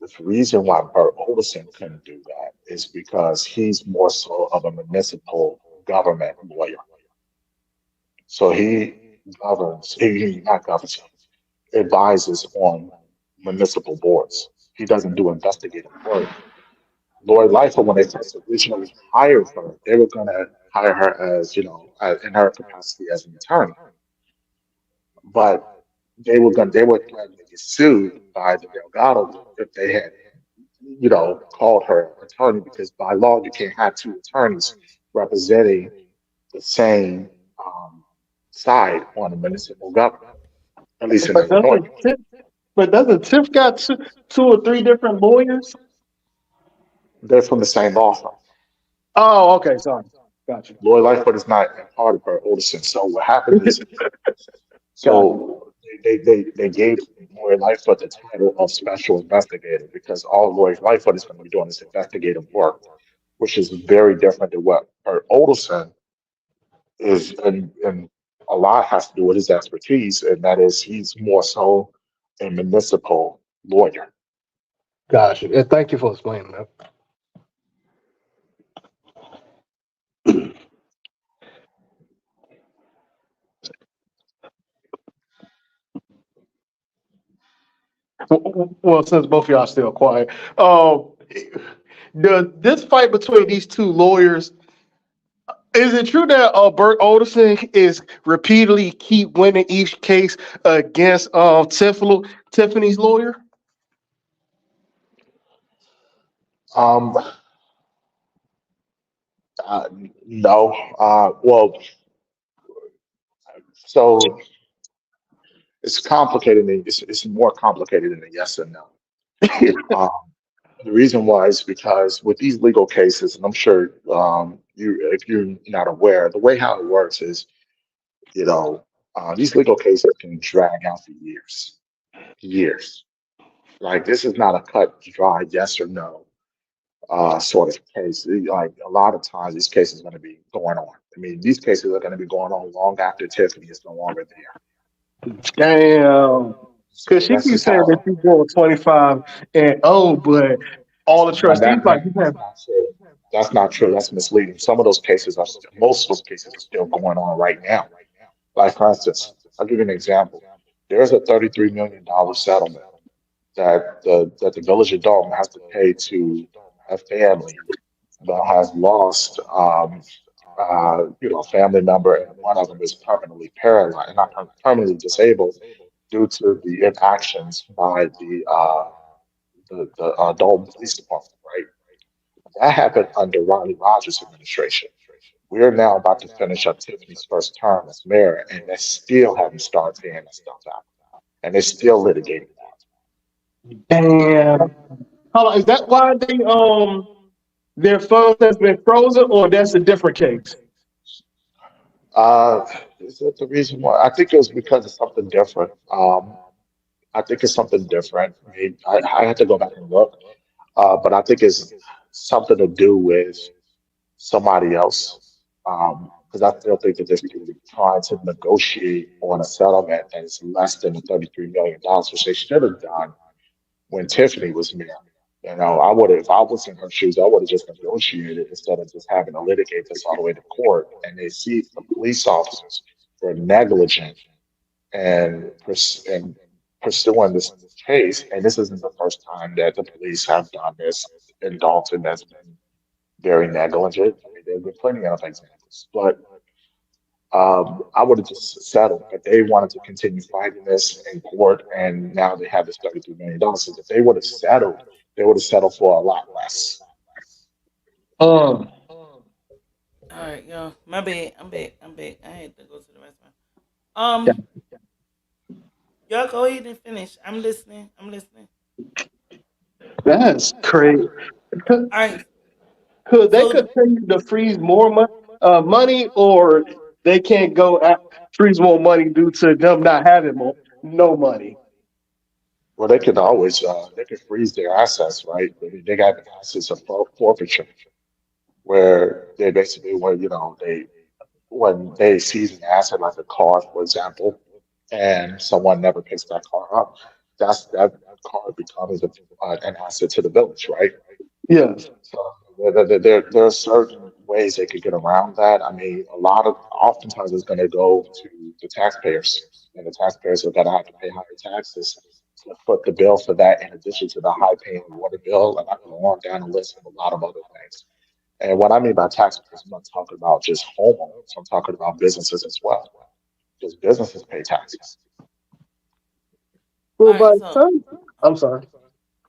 the reason why Bert Olson couldn't do that is because he's more so of a municipal government lawyer. So he not governs, he advises on municipal boards. He doesn't do investigative work. Lori Lightfoot, when they first originally hired her, they were going to hire her as, in her capacity as an attorney. But they were threatening to get sued by the Delgado group if they had, called her attorney, because by law you can't have two attorneys representing the same um, side on the municipal government, at least in but Illinois. doesn't Tiff got two or three different lawyers? They're from the same law firm. Oh, okay, sorry. Gotcha. Lori Lightfoot is not a part of her Olson. So what happened is, Gotcha. so they gave Lori Lightfoot the title of special investigator, because all Lori Lightfoot is going to be doing is investigative work, which is very different than what her Olson is, and a lot has to do with his expertise, and that is he's more so a municipal lawyer. Gotcha. Yeah, thank you for explaining that. Well, since both of y'all still quiet, this fight between these two lawyers, Is it true that Bert Olderson is repeatedly keep winning each case against Tiffany's lawyer? Um, uh, no. Well, so it's complicated. It's more complicated than a yes and no. Um, the reason why is because with these legal cases, and I'm sure if you're not aware, the way how it works is, you know, these legal cases can drag out for years, years. Like this is not a cut dry yes or no sort of case. Like a lot of times, these cases are going to be going on. I mean, these cases are going to be going on long after Tiffany is no longer there. Damn. Because So she that's keeps just saying that how. she's going 25 and oh, but all the Now trustees like you that's have. not true. That's not true. That's misleading. Some of those cases are still, most of those cases are still going on right now. Like for instance, I'll give you an example. There's a $33 million settlement that the village of Dalton has to pay to a family that has lost a family member, and one of them is permanently paralyzed, not permanently disabled due to the inactions by the Dalton Police Department, right? That happened under Ronnie Rogers' administration. We are now about to finish up Tiffany's first term as mayor, and they still haven't started paying that stuff out. And they're still litigating Damn. Hold on, is that why their funds has been frozen, or that's a different case? that. Is that the reason why? I think it was because of something different. I think it's something different. I mean, I had to go back and look, but I think it's something to do with somebody else. Because I still think that they're still trying to negotiate on a settlement that is less than the $33 million, which they should have done when Tiffany was mayor. You know, I would have, if I was in her shoes, I would have just negotiated instead of just having to litigate this all the way to court. And they see the police officers were negligent and pursuing this case. And this isn't the first time that the police have done this in Dalton. That's been very negligent. I mean, there's been plenty of examples, but I would have just settled. But they wanted to continue fighting this in court, and now they have this $33 million. So if they would have settled, they would have settled for a lot less. Um, All right, yo, my bad. I'm back. I'm back. I had to go to the restroom. yeah, Y'all go ahead and finish. I'm listening. I'm listening. that's crazy. Could, All right. they So continue to freeze more money, or they can't freeze more money due to them not having no money? Well, they could always they could freeze their assets, right? I mean, they got assets of forfeiture, where they basically, when they seize an asset like a car, for example, and someone never picks that car up, that car becomes an asset to the village, right? Yes. So there are certain ways they could get around that. I mean, oftentimes it's going to go to the taxpayers, and the taxpayers are going to have to pay higher taxes to foot the bill for that, in addition to the high paying water bill, and I can go on down the list of a lot of other things. And what I mean by taxpayers, I'm not talking about just homeowners. I'm talking about businesses as well, because businesses pay taxes. Well, all right. by So some, I'm sorry.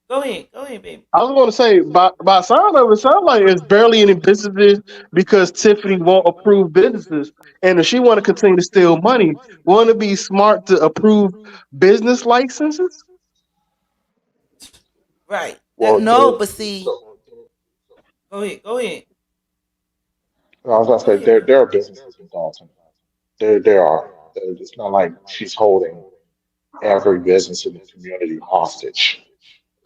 go ahead. Go ahead, baby. I was going to say, by sound of it, sound like it's barely any businesses because Tiffany won't approve businesses, and if she want to continue to steal money, won't it be smart to approve business licenses? Right. That Well, no, but see, so go ahead. Go ahead. I was going to Go say ahead, baby. there are businesses in Dalton. There are. It's not like she's holding every business in the community hostage.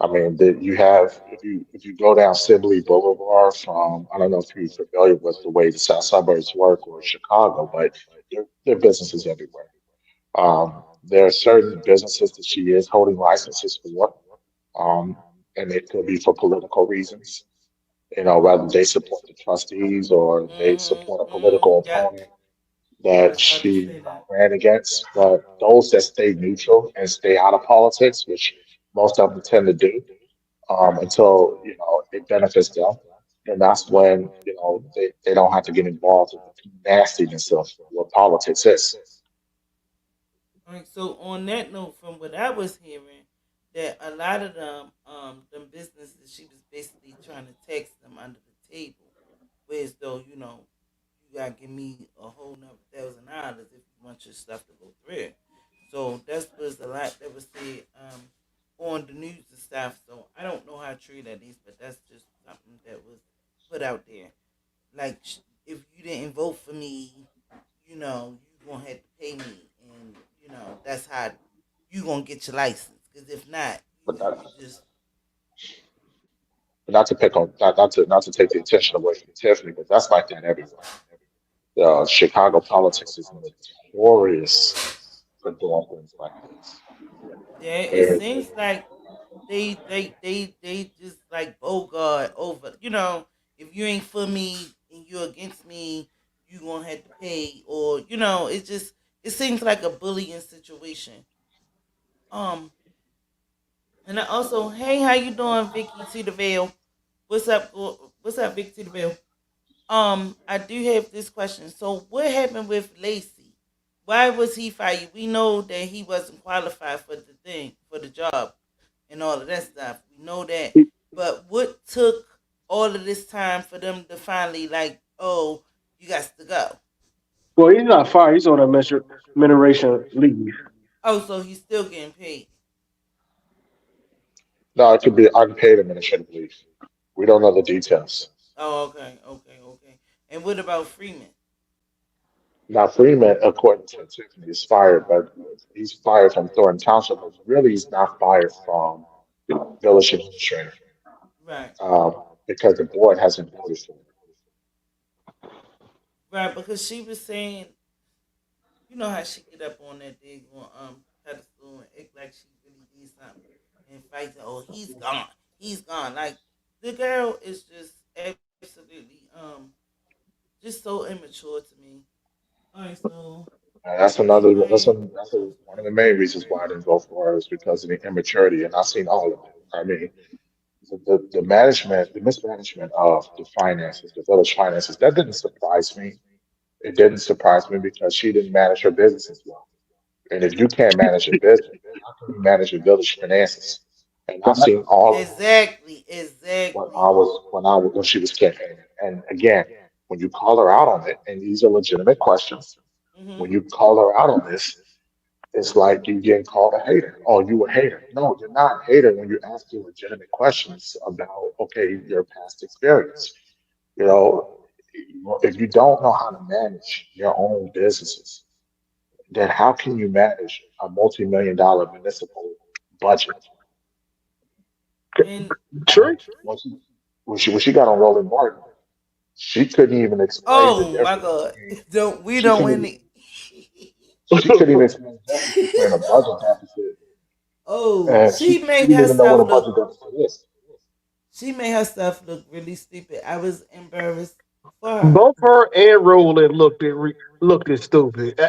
I mean, that you have if you go down Sibley Boulevard from, I don't know if you're familiar with the way the South Suburbs work or Chicago, but there are businesses everywhere. There are certain businesses that she is holding licenses for, um, and it could be for political reasons. You know, whether they support the trustees or they support a political Yeah, opponent I that was about to she say that. ran against. But those that stay neutral and stay out of politics, which most of them tend to do, until it benefits them. And that's when, they don't have to get involved in the nastiness of what politics is. All right, so on that note, from what I was hearing, that a lot of them businesses, she was basically trying to tax them under the table, whereas though you gotta give me a whole nother $1,000 if you want your stuff to go through. So that was a lot that was said on the news and stuff. So I don't know how true that is, but that's just something that was put out there. Like if you didn't vote for me, you gonna have to pay me, and that's how you gonna get your license. Because if not, But that, you just but not to pick on, not to take the attention away from Tiffany, but that's like that everywhere. Chicago politics is notorious for doing things like this. yeah. It And seems like they just like bogart over. If you ain't for me and you're against me, you gonna have to pay, or it seems like a bullying situation. Um, and I also, hey, how you doing, Vicky to the Veil? What's up? What's up, Vicky to the Veil? I do have this question. So, what happened with Lacey? Why was he fired? We know that he wasn't qualified for the job, and all of that stuff. We know that. But what took all of this time for them to finally like, oh, you got to go? Well, he's not fired. He's on a administration leave. Oh, so he's still getting paid. no, it could be unpaid administrative leave. We don't know the details. Oh, okay, okay, okay. And what about Freeman? Now, Freeman, according to Tiffany, is fired, but he's fired from Thornton Township, but really he's not fired from village administrator, Right, because the board hasn't voted for him. right. Because she was saying, how she get up on that big on pedestal and act like she really did something and fight. Oh, he's gone. Like the girl is just absolutely just so immature to me. All right, so And that's another. One of the main reasons why I didn't vote for her is because of the immaturity, and I've seen all of it. I mean, the management, the mismanagement of the finances, the village finances, that didn't surprise me. It didn't surprise me because she didn't manage her business as well. And if you can't manage a business, how can you manage your village finances? And I've seen all of it exactly, I exactly. was when she was campaigning. And again, when you call her out on it, and these are legitimate questions, Hmm. when you call her out on this, it's like you getting called a hater. Oh, you a hater. No, you're not a hater when you ask you legitimate questions about, okay, your past experience. You know, if you don't know how to manage your own businesses, then how can you manage a multi-million-dollar municipal budget? And True. When she, when she got on Rolling Martin, she couldn't even explain the oh my difference God, between don't we she don't couldn't win even, it. she couldn't even explain the difference between a budget deficit, Oh, and she didn't even know what a budget deficit is. she made her stuff look really stupid. I was embarrassed for her. Both her and Roland looked at stupid.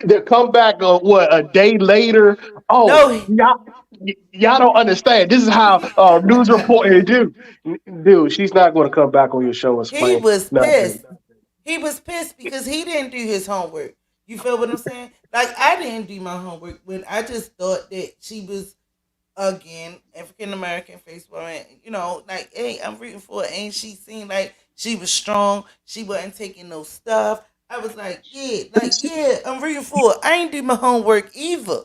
They come back what a day later. Oh, No, y'all don't understand. This is how news reporters do. Dude, she's not going to come back on your show and he explain was nothing. pissed. He was pissed because he didn't do his homework. You feel what I'm saying? Like I didn't do my homework when I just thought that she was again African American face woman. Like hey, I'm rooting for her. Ain't she seemed like she was strong? She wasn't taking no stuff. I was like yeah, I'm rooting for her. I ain't do my homework either.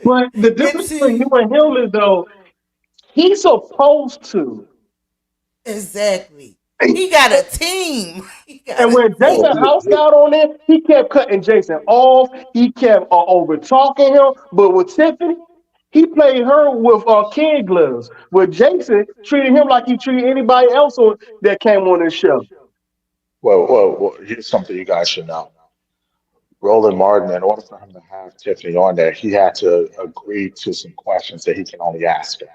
But the And difference between see, you and him is though he's supposed to. exactly. He got a team. He got And a when Well, Jason team. House got on there, he kept cutting Jason off. He kept over talking him. But with Tiffany, he played her with kid gloves. With Jason, treated him like he treated anybody else that came on his show. here's something you guys should know. Roland Martin, in order for him to have Tiffany on there, he had to agree to some questions that he can only ask her.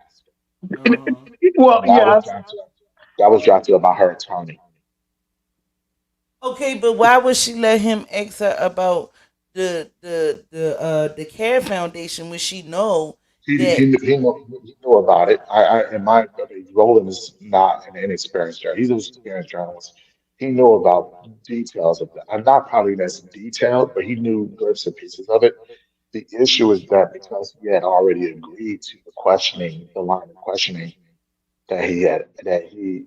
Uh-huh. Well, And yeah, that was drafted by her attorney. Okay, but why would she let him ask her about the care foundation when she know that He knew about it. I mean, Roland is not an inexperienced journalist. He's an experienced journalist. He knew about details of that. I'm not probably as detailed, but he knew bits and pieces of it. The issue is that because he had already agreed to the questioning, the line of questioning that he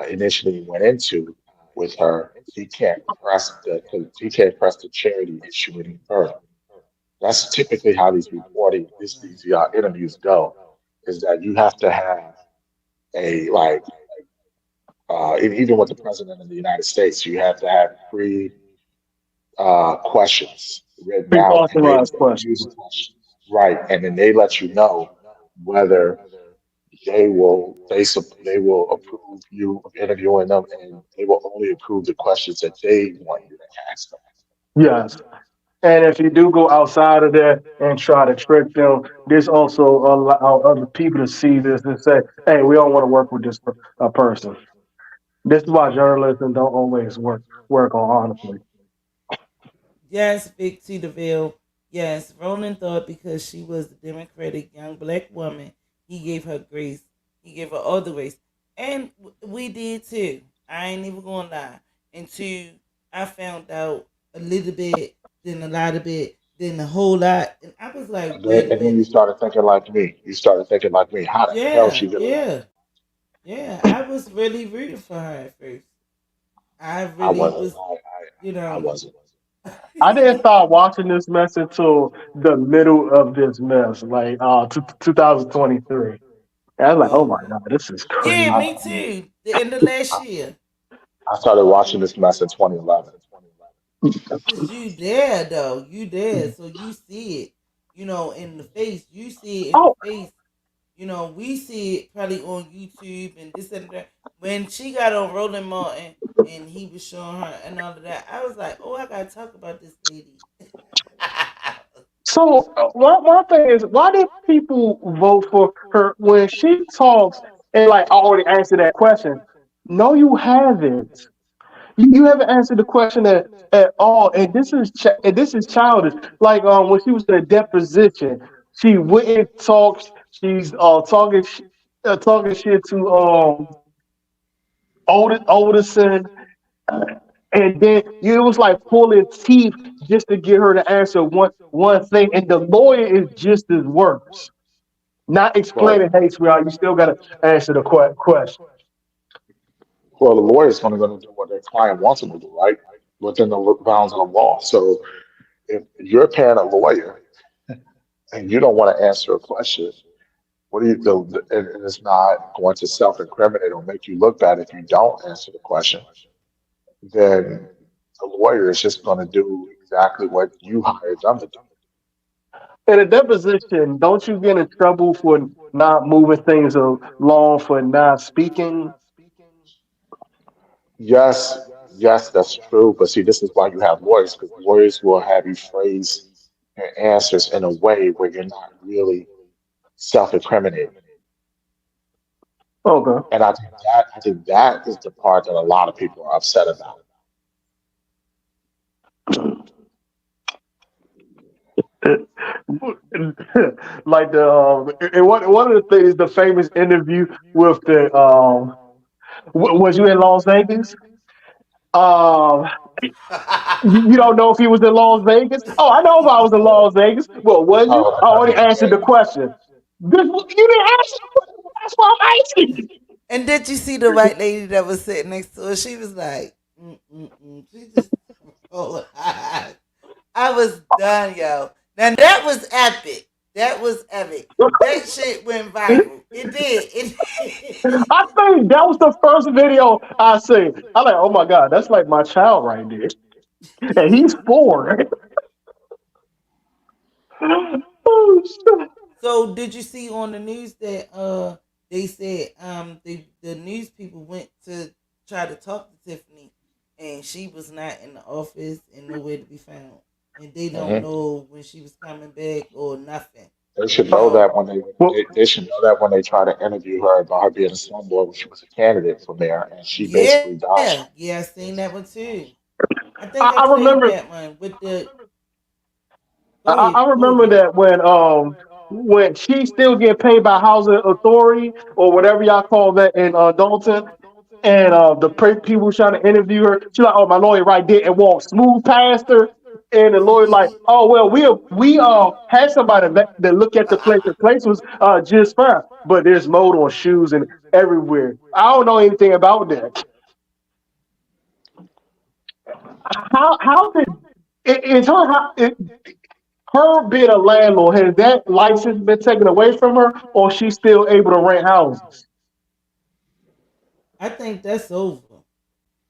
initially went into with her, he can't press the charity issue any further. That's typically how these interviews go, is that you have to have a like even with the president of the United States, you have to have pre questions written out, and they Pre-authorized use questions. the questions right, and then they let you know whether they will approve you of interviewing them, and they will only approve the questions that they want you to ask them. Yes. And if you do go outside of that and try to trick them, this also allow other people to see this and say, "Hey, we don't want to work with this person." This is why journalism don't always work on honestly. yes, Big T DeVille. Yes, Roland thought because she was a Democratic young black woman, he gave her grace. He gave her all the grace. And we did too. I ain't even gonna lie. Until I found out a little bit, then a lot of it, then a whole lot. And I was like, wait a And then you minute. started thinking like me. You started thinking like me. How the hell Yeah, she get away? yeah, yeah. I was really rooting for her at first. I I really wasn't. was, you I know. wasn't. I didn't start watching this mess until the middle of this mess, like 2023. And I was like, "Oh my Okay. god, this is Yeah, crazy." me too. The end of last year. I started watching this mess in 2011. Cause you there though. You there. So you see it, in the face. You see it in the Oh, face. We see it probably on YouTube and this and that. When she got on Roland Martin and he was showing her and all of that, I was like, oh, I gotta talk about this lady. so one thing is, why did people vote for her when she talks and like I already answered that question? No, you haven't. You haven't answered the question at all, and this is childish. Like when she was in a deposition, she wouldn't talk. She's talking shit to Alderson, and then it was like pulling teeth just to get her to answer one thing, and the lawyer is just as worse. Not Well, explaining, hey, sweetheart, you still got to answer the question. well, the lawyer's going to do what their client wants them to do, right? Within the bounds of the law. So if you're paying a lawyer and you don't want to answer a question, what do you do? And it's not going to self-incriminate or make you look bad if you don't answer the question. Then the lawyer is just going to do exactly what you hired them to do. In a deposition, don't you get in trouble for not moving things along, for not speaking? Yes, yes, that's true. But see, this is why you have lawyers, because lawyers will have you phrase your answers in a way where you're not really self-incriminating. Okay. And I think that is the part that a lot of people are upset about. Like and one of the things, the famous interview with the was you in Las Vegas? Um, you don't know if he was in Las Vegas? Oh, I know if I was in Las Vegas. Well, We're was talking you? about I the already answered the WNBA. question. You didn't answer the question. That's why I'm asking. And did you see the white lady that was sitting next to her? She was like, mm-mm-mm. She just, oh, I was done, yo. Now that was epic. That was epic. That shit went viral. It did. It I think that was the first video I seen. I'm like, oh my god, that's like my child right there, and he's 4. Oh shit. So did you see on the news that they said the news people went to try to talk to Tiffany and she was not in the office and nowhere to be found. And they don't Hmm. know when she was coming back or nothing. They should You know know? that when Well, they should know that when they try to interview her about her being a slumlord when she was a candidate for mayor, and she Yeah. basically dodged them. Yeah, I seen that one too. I think I I played remember. that one with the I, go ahead, I go remember ahead. that when when she's still getting paid by housing authority or whatever y'all call that in Dalton, and people trying to interview her, she's like, "Oh, my lawyer right there," and walk smooth past her. And the lawyer like, "Oh well, we had somebody that look at the place. The place was just fine, but there's mold on shoes and everywhere. I don't know anything about that. How did is her being a landlord, has that license been taken away from her, or she's still able to rent houses? I think that's over.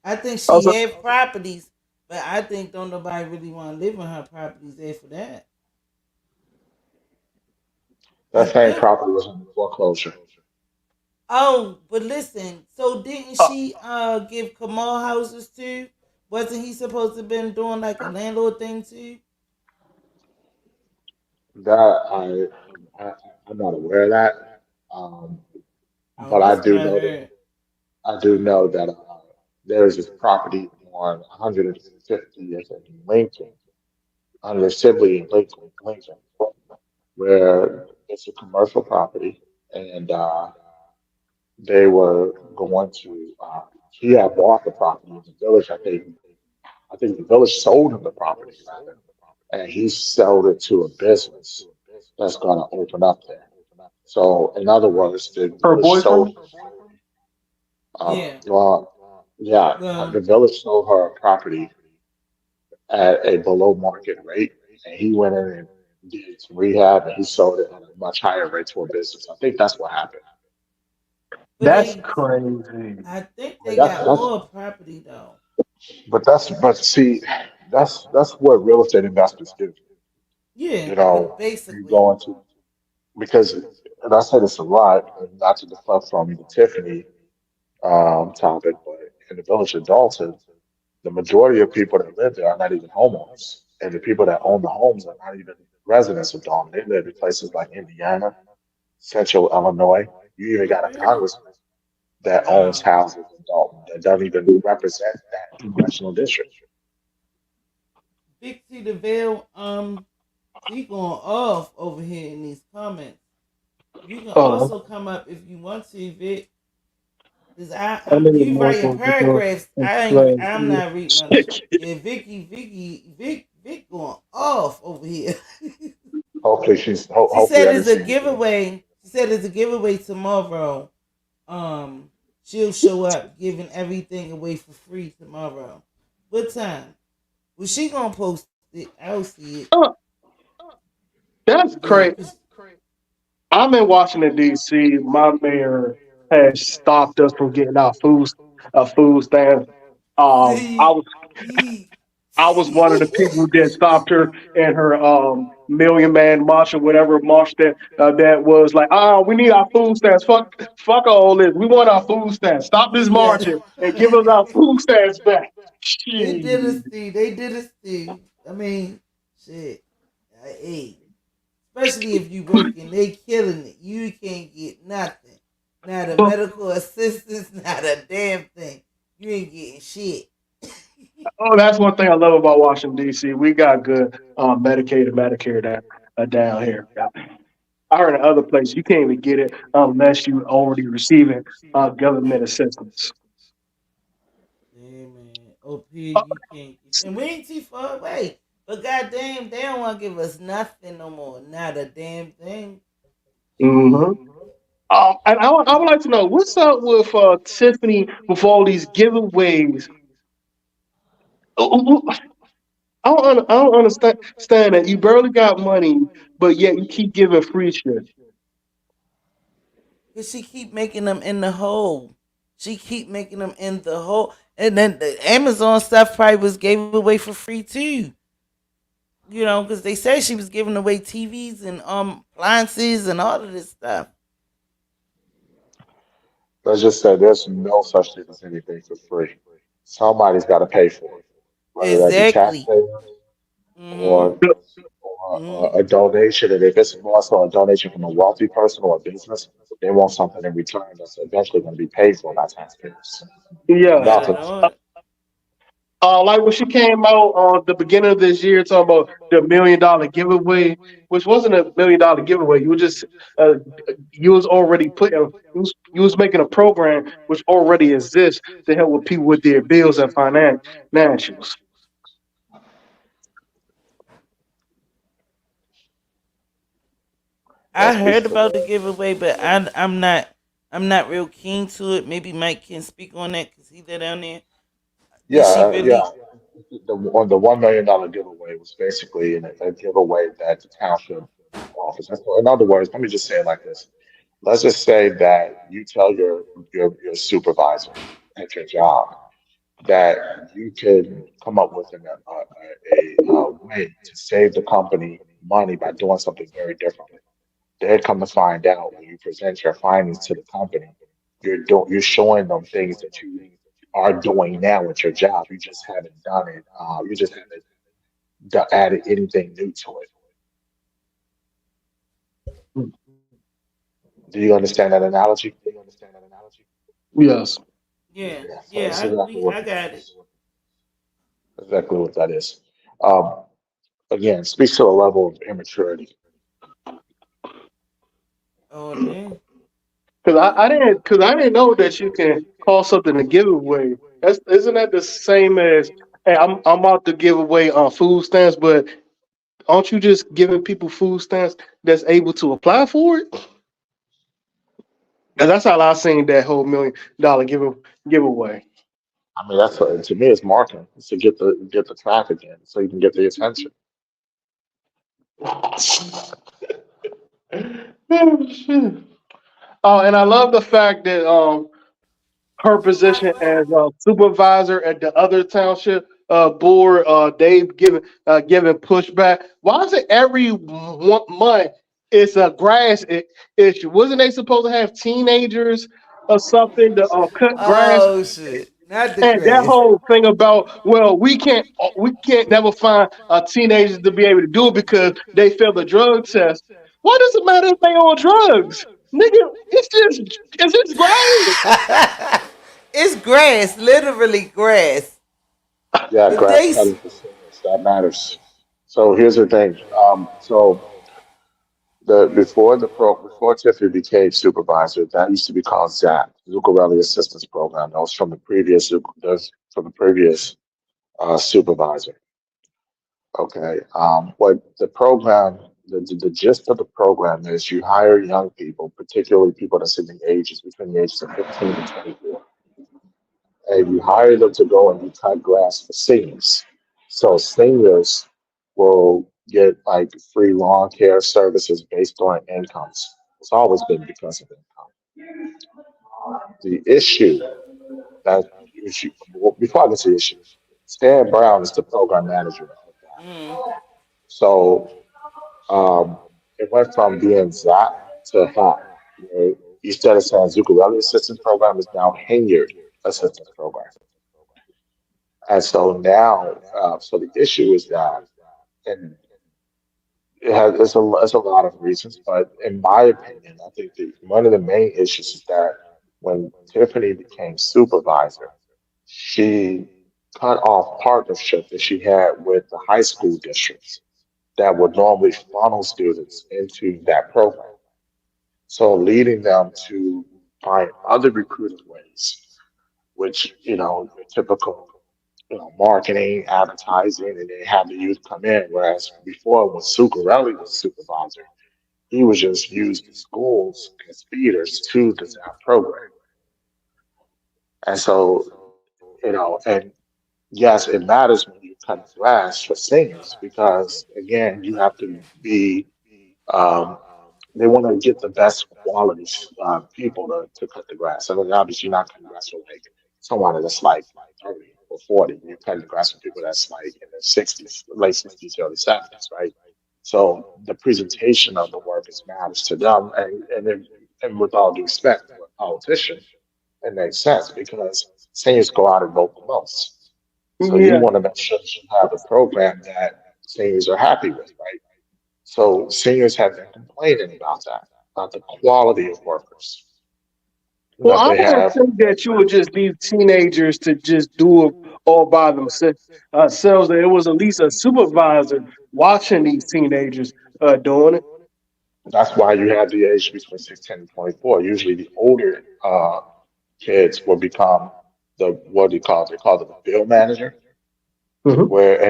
I think she Also, had properties, but I think don't nobody really want to live in her properties there for that. I That same think. property was under foreclosure. Oh, but listen. So didn't uh, she give Kamal houses too? Wasn't he supposed to have been doing like a landlord thing too? That I I'm not aware of that. Um, Oh, but that's what I heard. I do know that there is this property on 150th in Lincoln, under Sibley in Lincoln, where it's a commercial property, and they were going to. He had bought the property in the village. I think the village sold him the property rather, and he sold it to a business that's going to open up there. So, in other words, the her village sold boyfriend. her property. Yeah. Yeah, Well, the village sold her a property at a below market rate, and he went in and did some rehab, and he sold it at a much higher rate to a business. I think that's what happened. but That's they, crazy. I think But they got that's more property though. but see, that's what real estate investors do. Yeah, You know, but you basically, go into because, and I say this a lot, and not to deflect from the Tiffany topic, but in the village of Dalton, the majority of people that live there are not even homeowners, and the people that own the homes are not even residents of Dalton. They live in places like Indiana, Central Illinois. You even for got a real. congressman that owns Wow. houses in Dalton that don't even represent that congressional district. Big T the Veil, he going off over here in these comments. You can Oh, also come up if you want to, Vic. Cause I need you more writing so to go paragraphs. and play. I'm not reading none of. Yeah, Vic going off over here. She Hopefully said I didn't it's a see anything. giveaway. She said it's a giveaway tomorrow. She'll show up giving everything away for free tomorrow. What time? Well, she gonna post it. I'll see it. Oh, that's Yeah, crazy. I'm in Washington D.C. My mayor has stopped us from getting our food stamps. I see, was I was one of the people that stopped her in her Million Man March or whatever march that was like, we need our food stamps. Fuck all this. We want our food stamps. Stop this yeah. marching and give us our food stamps back. They did us, Shit. Steve. They did us, Steve. I mean, shit. Hey, especially if you working, they killing it. You can't get nothing. Not a But medical assistance, not a damn thing. You ain't getting shit. oh, that's one thing I love about Washington D.C. We got good Medicaid and Medicare down here. I heard in other places you can't even get it unless you already receiving government assistance. Yeah, man. Up here, you can't. And we ain't too far away. But goddamn, they don't want to give us nothing no more. Not a damn thing. Hmm. Shit. And I would like to know what's up with Tiffany with all these giveaways. I don't understand that you barely got money, but yet you keep giving free shit. Cause she keep making them in the hole. She keep making them in the hole. And then the Amazon stuff probably was gave away for free too. You know, because they said she was giving away TVs and appliances and all of this stuff. Let's just say there's no such thing as anything for free. Somebody's got to pay for it, whether that be Exactly. taxpayers Mm-hmm. or, Mm-hmm. a donation. And if it's more so a donation from a wealthy person or a business, they want something in return that's eventually going to be paid for by taxpayers. Yeah. Better Nothing. know it. Like when she came out the beginning of this year talking about the $1 million giveaway, which wasn't a $1 million giveaway. You were just uh, you was already you was making a program which already exists to help with people with their bills and financials. I That speaks heard to about the giveaway, but I'm not real keen to it. Maybe Mike can speak on that because he there down there. Did she yeah. really? The $1 million giveaway was basically a giveaway that the township offers. In other words, let me just say it like this. Let's just say that you tell your supervisor at your job that you could come up with a way to save the company money by doing something very differently. They're come to find out when you present your findings to the company, you're showing them things that you are doing now at your job. You just haven't done it. You just haven't added anything new to it. Do you understand that analogy? Yes. Yeah, Yeah. So yeah. that's exactly what I got it. exactly what that is. Um, Again, speaks to a level of immaturity. Oh, yeah. Cause I didn't know that you can call something a giveaway. Isn't that the same as, hey, I'm about to give away food stamps, but aren't you just giving people food stamps that's able to apply for it? 'Cause that's how I seen that whole $1 million giveaway. I mean, that's to me, it's marketing. It's to get the traffic in, so you can get the attention. Oh, shit. And I love the fact that her position as supervisor at the other township board, Dave giving pushback. Why is it every 1 month it's a issue? Wasn't they supposed to have teenagers or something to cut grass? Oh shit! Not the And that grass. whole thing about, well, we can't never find teenagers to be able to do it because they failed the drug test. Why does it matter if they on drugs, nigga? It's just grass. It's grass, literally grass. Yeah, If grass they cutting for seniors, that matters. So here's the thing. So before Tiffany became supervisor, that used to be called ZAP, Zuccarelli Assistance Program. That was from the previous supervisor. Okay. What the program, the gist of the program is you hire young people, particularly people that's in the ages between the ages of 15 and 24, and you hire them to go and you cut grass for seniors. So seniors will get like free lawn care services based on incomes. It's always been because of income. The issue that issue before I get to the issue, Stan Brown is the program manager of that. mm, So it went from being ZAP to HAP. Where instead of saying Zuccarelli Assistance Program is now Henyard Assistance Program. And so now, so the issue is that, and it's a lot of reasons, but in my opinion, I think one of the main issues is that when Tiffany became supervisor, she cut off partnership that she had with the high school districts that would normally funnel students into that program. So leading them to find other recruiting ways, which, your typical, marketing, advertising, and then have the youth come in. Whereas before, when Zuccarelli was supervisor, he was just used the schools as feeders to the ZAP program. And so, and yes, it matters when you cut grass for seniors because, again, you have to be um, they want to get the best quality people to cut the grass. So obviously, you're not cutting grass for like someone that's like 30 or 40. You're cutting the grass for people that's like in their 60s, late 60s, early 70s, right? So the presentation of the work is matters to them, and with all due respect to a politician, it makes sense because seniors go out and vote the most. So you Yeah. want to make sure that you have a program that seniors are happy with, right? So seniors have been complaining about that, about the quality of workers Well, that I they wouldn't have. think that you would just leave teenagers to just do all by themselves. There was at least a supervisor watching these teenagers doing it. That's why you have the age between 16 and 24. Usually the older kids will become what do you call it? They call it the field manager, Mhm. where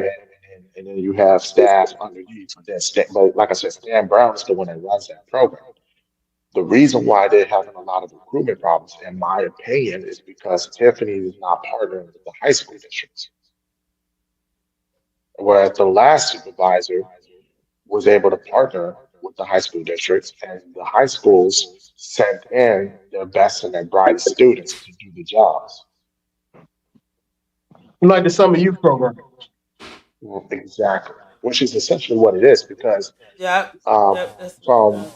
and then you have staff underneath. But like I said, Stan Brown is the one that runs that program. The reason why they're having a lot of recruitment problems, in my opinion, is because Tiffany is not partnering with the high school districts. Whereas the last supervisor was able to partner with the high school districts, and the high schools sent in their best and their brightest students to do the jobs. Like the summer youth program. Well, exactly, which is essentially what it is because Yep, uh, yep, that's what it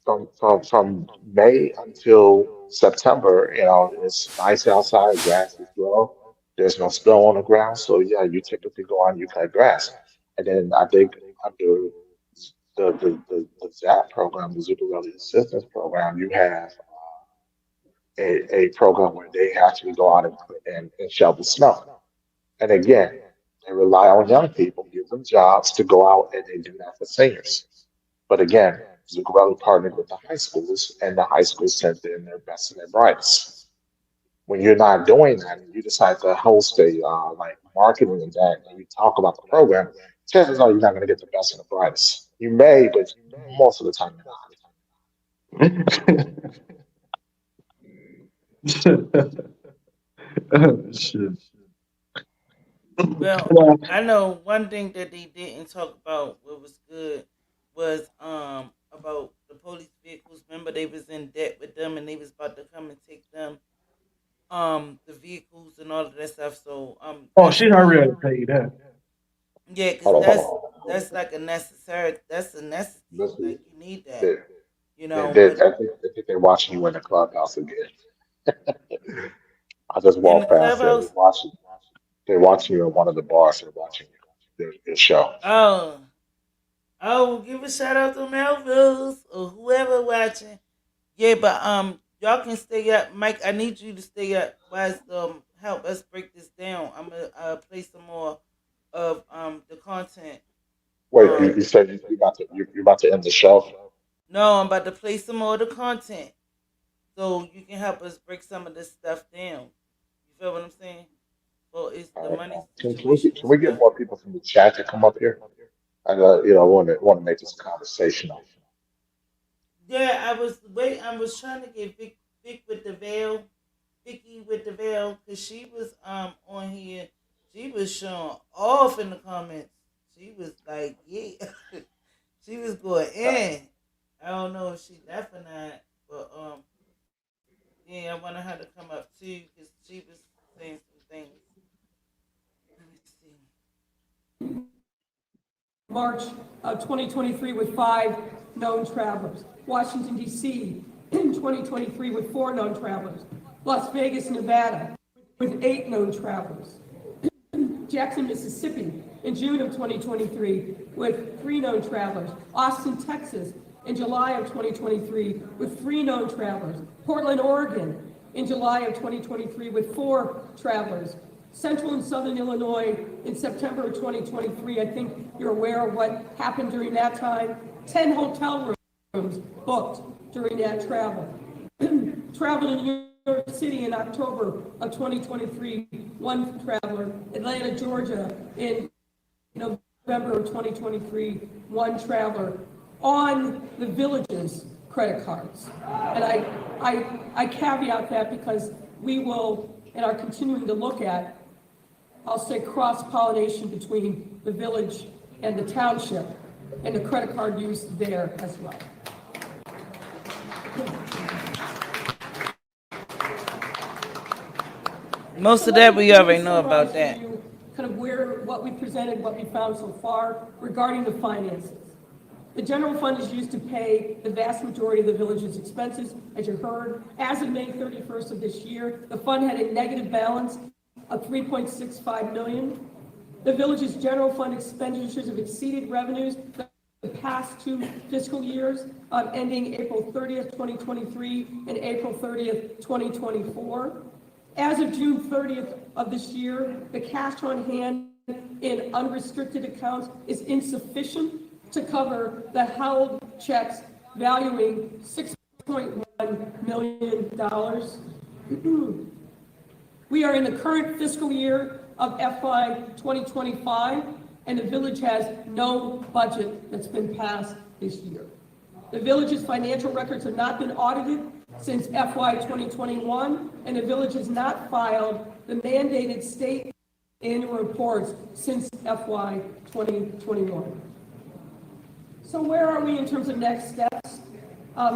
from does. from May until September, it's nice outside, grass is grow. There's no snow on the ground, so yeah, you typically go on, you cut grass, and then I think under the ZAP program, the Zuccarelli Assistance Program, you have a program where they actually go out and shovel snow. And again, they rely on young people, give them jobs to go out and they do that for seniors. But again, Zuccarelli partnered with the high schools, and the high schools sent in their best and their brightest. When you're not doing that, and you decide to host a like marketing event, and you talk about the program, chances are you're not going to get the best and the brightest. You may, but most of the time you're not. Shit. Well, I know one thing that they didn't talk about what was good was about the police vehicles. Remember they was in debt with them and they was about to come and take them the vehicles and all of that stuff. So Oh, that's she already paid that. yeah, cause Hold on, hold on. that's like a necessary that's a necessity. Listen, Like you need that, they, you know. But I think they're watching you in the clubhouse again. I just in the walked past there. clubhouse, They're watching you in one of the bars. They're watching your show. oh oh, give a shout out to Melville's or whoever watching. Yeah, but y'all can stay up, Mike. I need you to stay up. While help us break this down. I'm gonna play some more of the content. Wait, Um, you said you're about to end the show? no, I'm about to play some more of the content so you can help us break some of this stuff down. You feel what I'm saying? Well, it's the All money right. situation and Can we get stuff. more people from the chat to come up here? I want to make this conversational. Yeah, I was wait. I was trying to get Vic with the veil, Vicky with the veil, cause she was on here. She was showing off in the comments. She was like, yeah, she was going in. I don't know if she left or not, but yeah, I wanted her to come up too, cause she was saying some things. Let me see. March of 2023 with 5 known travelers. Washington, D.C. in 2023 with 4 known travelers. Las Vegas, Nevada with 8 known travelers. Jackson, Mississippi in June of 2023 with 3 known travelers. Austin, Texas in July of 2023 with 3 known travelers. Portland, Oregon in July of 2023 with 4 travelers. Central and Southern Illinois in September of 2023. I think you're aware of what happened during that time. 10 hotel rooms booked during that travel. Traveled in New York City in October of 2023, 1 traveler. Atlanta, Georgia in November of 2023, 1 traveler on the Village's credit cards. And I caveat that because we will and are continuing to look at, I'll say, cross-pollination between the Village and the township and the credit card use there as well. Most of that we already know about that. Kind of what we presented, what we found so far regarding the finances. The general fund is used to pay the vast majority of the village's expenses, as you heard. As of May 31st of this year, the fund had a negative balance of $3.65 million. The village's general fund expenditures have exceeded revenues the past 2 fiscal years, ending April 30th, 2023 and April 30th, 2024. As of June 30th of this year, the cash on hand in unrestricted accounts is insufficient to cover the held checks valuing $6.1 million. We are in the current fiscal year of FY 2025, and the village has no budget that's been passed this year. The village's financial records have not been audited since FY 2021, and the village has not filed the mandated state annual reports since FY 2021. So where are we in terms of next steps?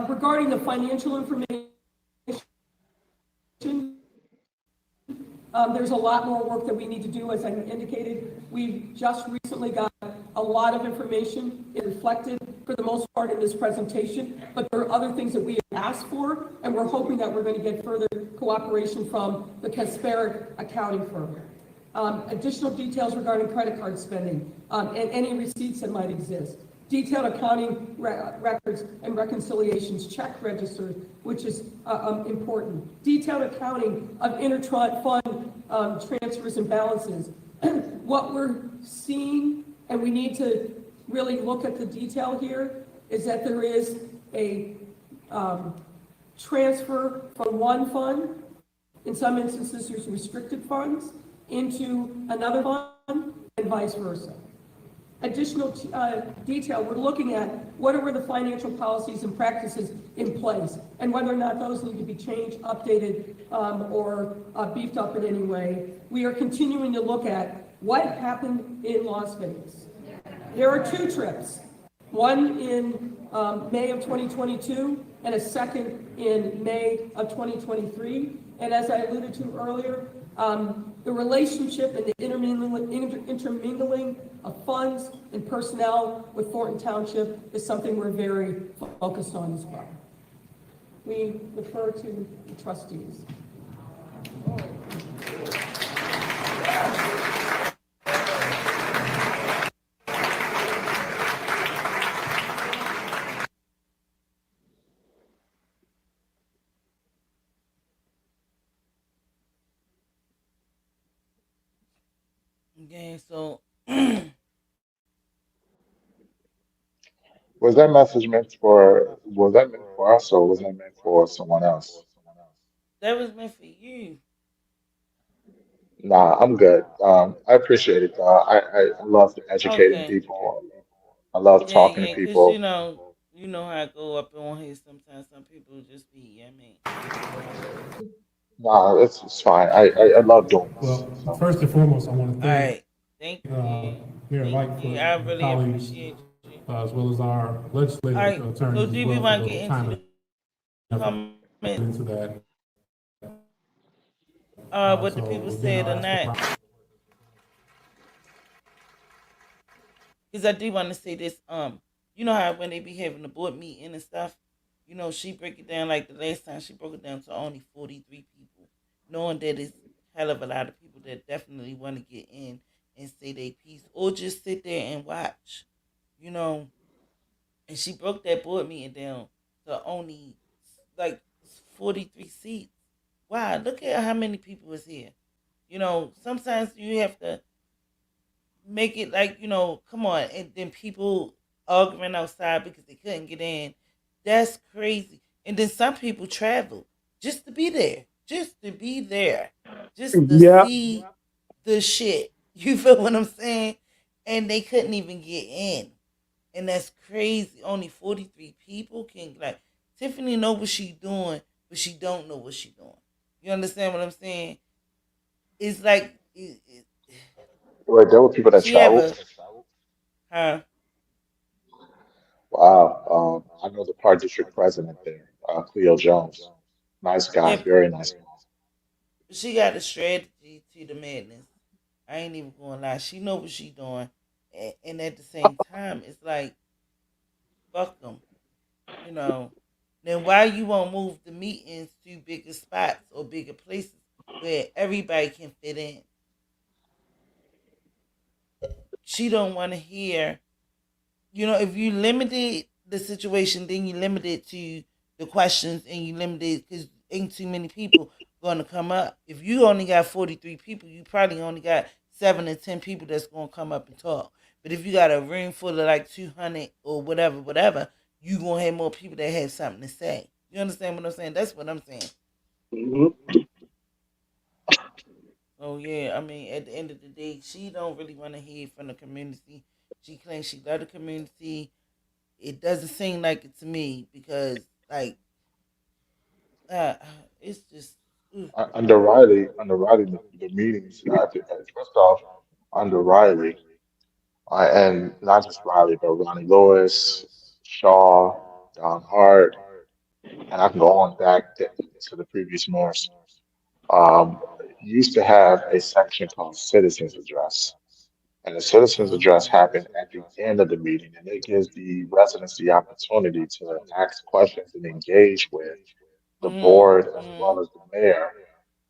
Regarding the financial information, there's a lot more work that we need to do. As I indicated, we've just recently got a lot of information. It reflected for the most part in this presentation, but there are other things that we have asked for, and we're hoping that we're going to get further cooperation from the Kasperic accounting firm. Additional details regarding credit card spending and any receipts that might exist. Detailed accounting records and reconciliations, check registers, which is important. Detailed accounting of inter-fund transfers and balances. What we're seeing, and we need to really look at the detail here, is that there is a transfer from one fund, in some instances there's restricted funds, into another fund, and vice versa. Additional detail, we're looking at what are the financial policies and practices in place, and whether or not those need to be changed, updated, or beefed up in any way. We are continuing to look at what happened in Las Vegas. There are two trips, one in May of 2022 and a second in May of 2023. And as I alluded to earlier, the relationship and the intermingling of funds and personnel with Thornton Township is something we're very focused on as well. We refer to the trustees. Okay, so Was that meant for us or was that meant for someone else? that was meant for you. Nah, I'm good. I appreciate it. I love educating Okay. people. I love Yeah, talking to yeah, cause people. you know how I go up on here sometimes. Some people just be, I mean, Nah, it's fine. I love doing this. Well, So, first and foremost, I want to all thank right. Thank uh, you, Mayor thank Lightfoot you. I and her really colleagues, appreciate you. as well as our All legislative right. So attorneys as do we well for want to the get into time the and effort put comments? into that. What the people So again, said I'll or ask for not? Because I do want to say this. You know how when they be having the board meeting and stuff, she break it down like the last time she broke it down to only 43 people, knowing that it's hell of a lot of people that definitely want to get in and say their piece or just sit there and watch, you know. And she broke that board meeting down to only like 43 seats. Wow, look at how many people is here. Sometimes you have to make it like, come on, and then people arguing outside because they couldn't get in. That's crazy. And then some people travel just to be there, just to be there, just to Yeah, see the shit. You feel what I'm saying? And they couldn't even get in. And that's crazy. Only 43 people can, like, Tiffany know what she doing, but she don't know what she doing. You understand what I'm saying? It's like wait, there were people that she have traveled. a huh. Wow. I know the Park District President there, Cleo Jones. Nice guy, Yeah, very nice guy. she got a strategy to the madness. I ain't even gonna lie. She know what she doing, and at the same time, it's like fuck them. You know. Then why you won't move the meetings to bigger spots or bigger places where everybody can fit in? She don't want to hear. If you limited the situation, then you limit it to the questions and you limit it because ain't too many people. going to come up. If you only got 43 people, you probably only got 7 to 10 people that's going to come up and talk. But if you got a room full of like 200 or whatever, you going to have more people that have something to say. You understand what I'm saying? That's what I'm saying. Mhm. Oh yeah, I mean, at the end of the day, she don't really want to hear from the community. She claims she love the community. It doesn't seem like it to me because, like, uh, it's just, ugh. Under Riley, the meetings, first off, under Riley, and not just Riley, but Ronnie Lewis, Shaw, Don Hart, and I can go on back to the previous mayors. Used to have a section called Citizens Address. And the citizens address happened at the end of the meeting, and it gives the residents the opportunity to ask questions and engage with the board as well as the mayor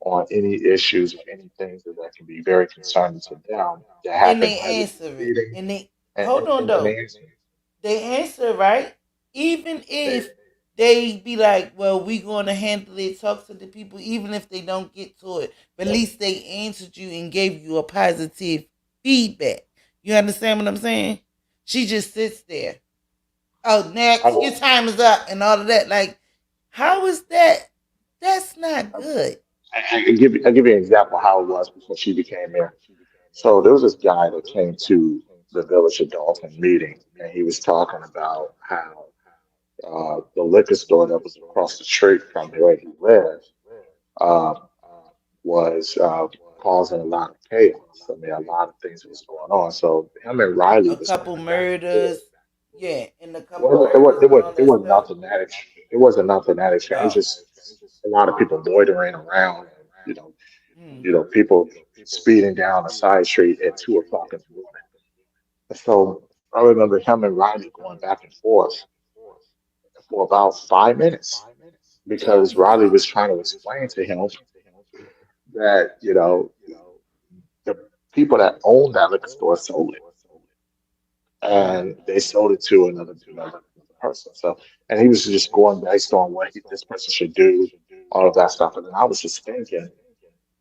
on any issues or any things that can be very concerning to them that And happen they either in answer the it. meeting And they and, hold and, on and, and though. they answer. They answer right. Even They, if they be like, well, we going to handle it, talk to the people, even if they don't get to it. But at least they answered you and gave you a positive feedback. You understand what I'm saying? She just sits there. Oh, I, next, your time is up and all of that. Like, how is that? That's not good. I'll give you an example how it was before she became mayor. So there was this guy that came to the Village of Dalton meeting, and he was talking about how the liquor store that was across the street from where he lived um, was causing a lot of chaos. I mean, a lot of things was going on. So him and Riley A was couple spending back and forth. murders. Yeah, and a couple Well, murders and all it that wasn't stuff. nothing that it wasn't nothing that extreme. It was Oh. just a lot of people loitering around, and Hmm. people speeding down a side street at 2 o'clock in the morning. And so I remember him and Riley going back and forth for about 5 minutes because Riley was trying to explain to him that, the people that own that liquor store sold it and they sold it to another person. So, and he was just going based on what this person should do, all of that stuff. And then I was just thinking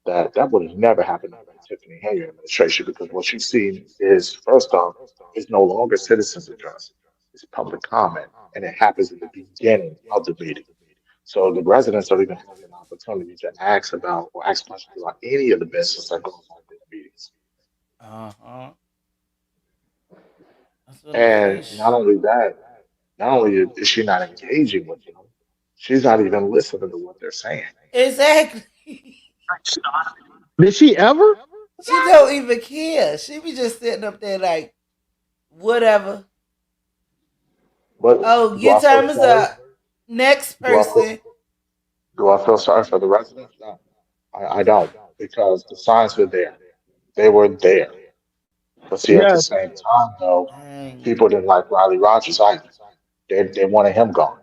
that that would have never happened under the Tiffany Henyard administration because what you've seen is, first off, it's no longer citizens address, it's public comment, and it happens at the beginning of the meeting. So the residents don't even have an opportunity to ask about or ask questions about any of the business that goes on in the meetings. Uh huh. That's what I'm saying. And not only that, not only is she not engaging with them, she's not even listening to what they're saying. Exactly. Did she ever? She don't even care. She be just sitting up there like, whatever. But Oh, do your I feel time is sorry? up. Next Do I feel person. do I feel sorry for the residents? No, I don't, because the signs were there. They were there. But see, at the Yes. same time, though, Dang. people didn't like Riley Rogers either. They wanted him gone.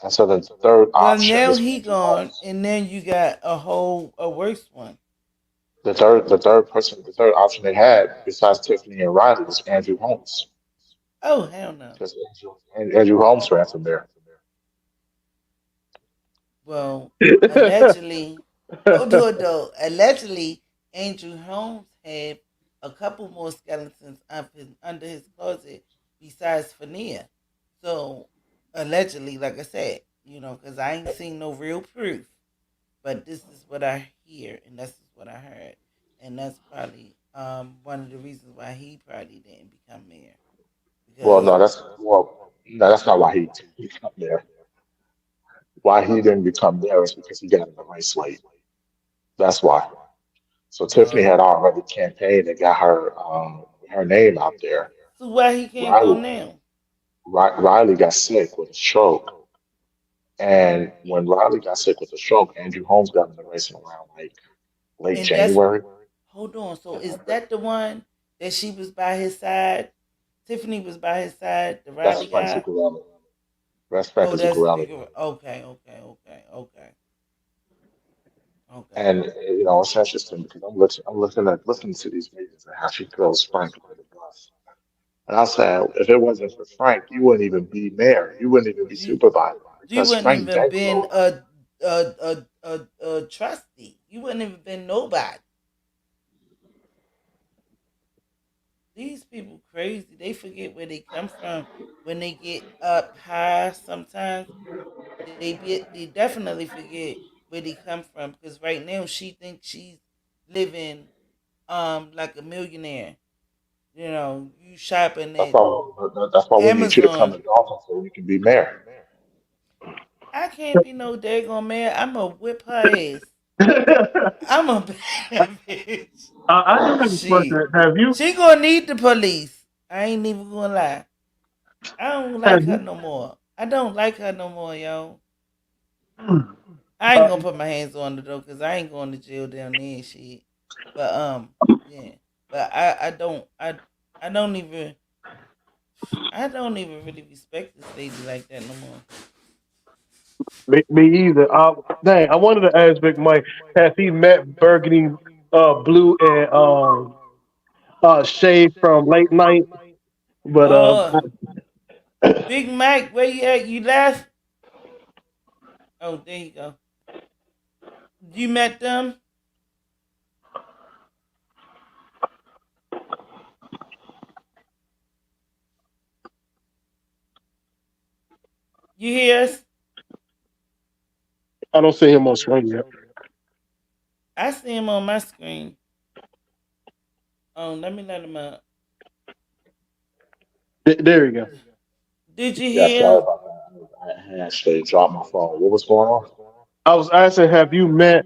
And so the third Well, option now was he Andrew gone, Holmes. and then you got a worse one. The third option they had besides Tiffany and Riley was Andrew Holmes, Oh hell no. because Andrew Holmes ran from there. Well, allegedly, hold on though. Allegedly, Andrew Holmes had a couple more skeletons under his closet besides Fania. So allegedly, like I said, because I ain't seen no real proof, but this is what I hear, and this is what I heard, and that's probably one of the reasons why he probably didn't become mayor Well, because no, that's not why he become there. Why he didn't become there is because he got in the race late. That's why. So Tiffany well, had already campaigned and got her name out there. so why he can't go Riley, now? Riley got sick with a stroke, and when Riley got sick with a stroke, Andrew Holmes got in the race around like late And that's January. hold on. So is that the one that she was by his side? Tiffany was by his side. The That's Riley Frank guy. Zuccarello. That's Frank Oh, that's Zuccarello. okay, okay. And it's interesting because listening to these meetings and how she throws Frank under the bus. And I said, if it wasn't for Frank, you wouldn't even be mayor. You wouldn't even be You supervisor you because wouldn't Frank even been bankrolled. a a trustee. You wouldn't have been nobody. These people crazy. They forget where they come from when they get up high. Sometimes they definitely forget where they come from. Because right now she thinks she's living like a millionaire. You know, you shopping That's at why, that's why we need you to come Amazon. to Dalton so you can be mayor. I can't be no daggone man. I'm a whip her ass. I'm a bad bitch. I do have a She question. Have you she gonna need the police. I ain't even gonna lie. I don't have like her you no more. I don't like her no more, yo. I ain't uh, gonna put my hands on her though, cause I ain't going to jail down there and shit. But yeah. But I don't even really respect this lady like that no more. me either? Dang, I wanted to ask Big Mike, has he met Burgundy Blue and Shay from late night? But Oh, Big Mike, where you at? You left? Oh, there you go. You met them? You hear us? I don't see him on screen yet. I see him on my screen. Oh, let me let him up. There you go. Did you Yeah, sorry hear? about that. I actually dropped my phone. What was going on? I was asking, have you met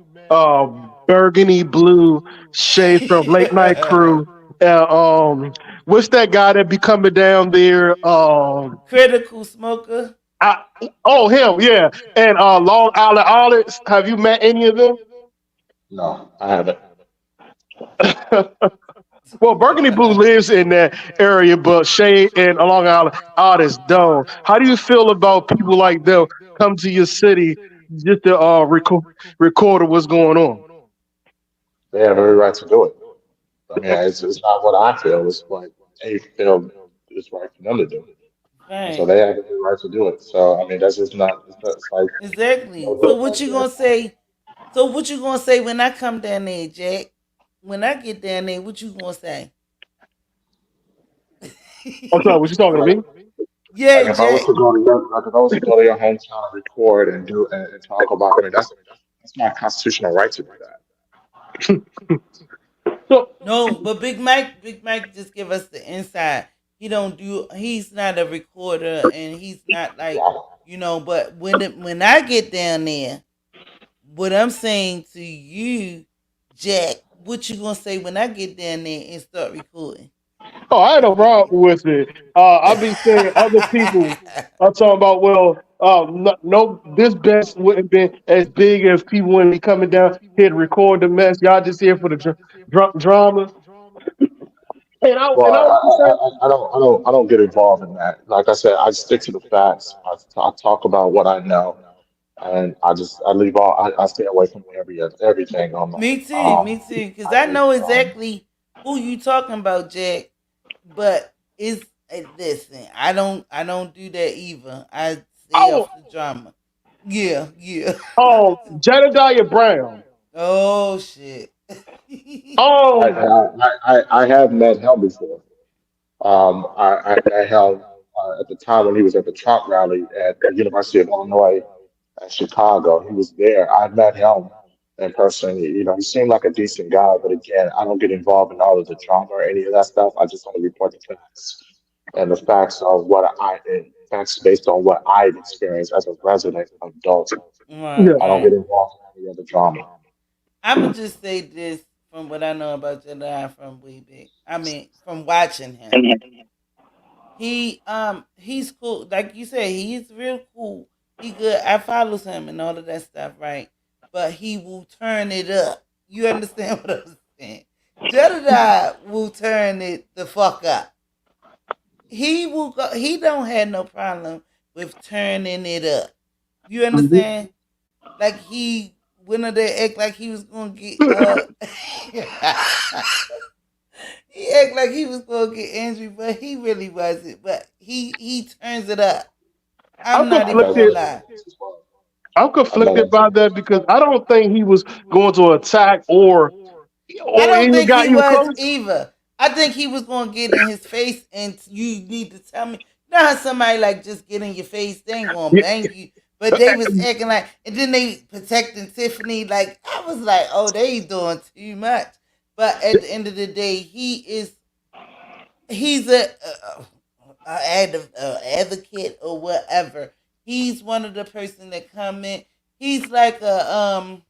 Burgundy Blue Shay from Late Night Crew? What's that guy that be coming down there? Critical smoker. I, oh, him, yeah. And Long Island Audits. Have you met any of them? No, I haven't. Well, Burgundy Blue lives in that area, but Shay and Long Island Audits don't. How do you feel about people like them come to your city just to record what's going on? They have every right to do it. I mean, it's not what I feel. It's what they feel is right for them to do. And so Right. they have every right to do it. So, I mean, that's just not, it's like, Exactly. no So what you different. gonna say? So what you gonna say when I come down there, Jack? When I get down there, what you gonna say? I'm sorry, was you talking to Like, me? Yeah, like if I was Jack. to go to your, like if I was to go to your hometown and record and do and talk about, I mean, that's my constitutional right to do that. So, No, but Big Mike just give us the inside. He don't do. He's not a recorder, and he's not like Yeah. But when I get down there, what I'm saying to you, Jack, what you gonna say when I get down there and start recording? oh, I had no problem with it. I be saying other people are talking about, well, no, this best wouldn't been as big as people when be coming down here to record the mess. Y'all just here for the drama. Well, And I was just saying, I don't get involved in that. Like I said, I stick to the facts. I talk about what I know, and I leave all. I stay away from everything on my. Me too, because I know exactly who you talking about, Jack. But it's listen, I don't do that either. I stay oh, off the drama. Yeah, yeah. Jedediah Brown. Oh shit. Um, I have met him before. I met him at the time when he was at the Trump rally at the University of Illinois at Chicago. He was there. I met him in person. You know, he seemed like a decent guy, but again, I don't get involved in all of the drama or any of that stuff. I just only report the facts and the facts of facts based on what I've experienced as a resident of Dalton. Right, yeah. I don't get right. involved in any of the drama. I'ma just say this from what I know about Jedi from way back. I mean, from watching him. He's cool. Like you said, he's real cool. He good. I follows him and all of that stuff, right? But he will turn it up. You understand what I'm saying? Jedediah will turn it the fuck up. He will go. He don't have no problem with turning it up. You understand? Like he went up there act like he was gonna get he act like he was gonna get injured, but he really wasn't. But he turns it up. I I'm not even That's gonna conflicted. lie. as well. I'm I'm not conflicted into by that because I don't think he was going to attack I or don't even think got he even was close. either. I think he was gonna get in his face, and you need to tell me. You know how somebody like just get in your face, they ain't gonna Yeah, bang you, but they was acting like, and then they protecting Tiffany. Like I was like, oh, they doing too much. But at the end of the day, he's a advocate or whatever. He's one of the person that come in. He's like a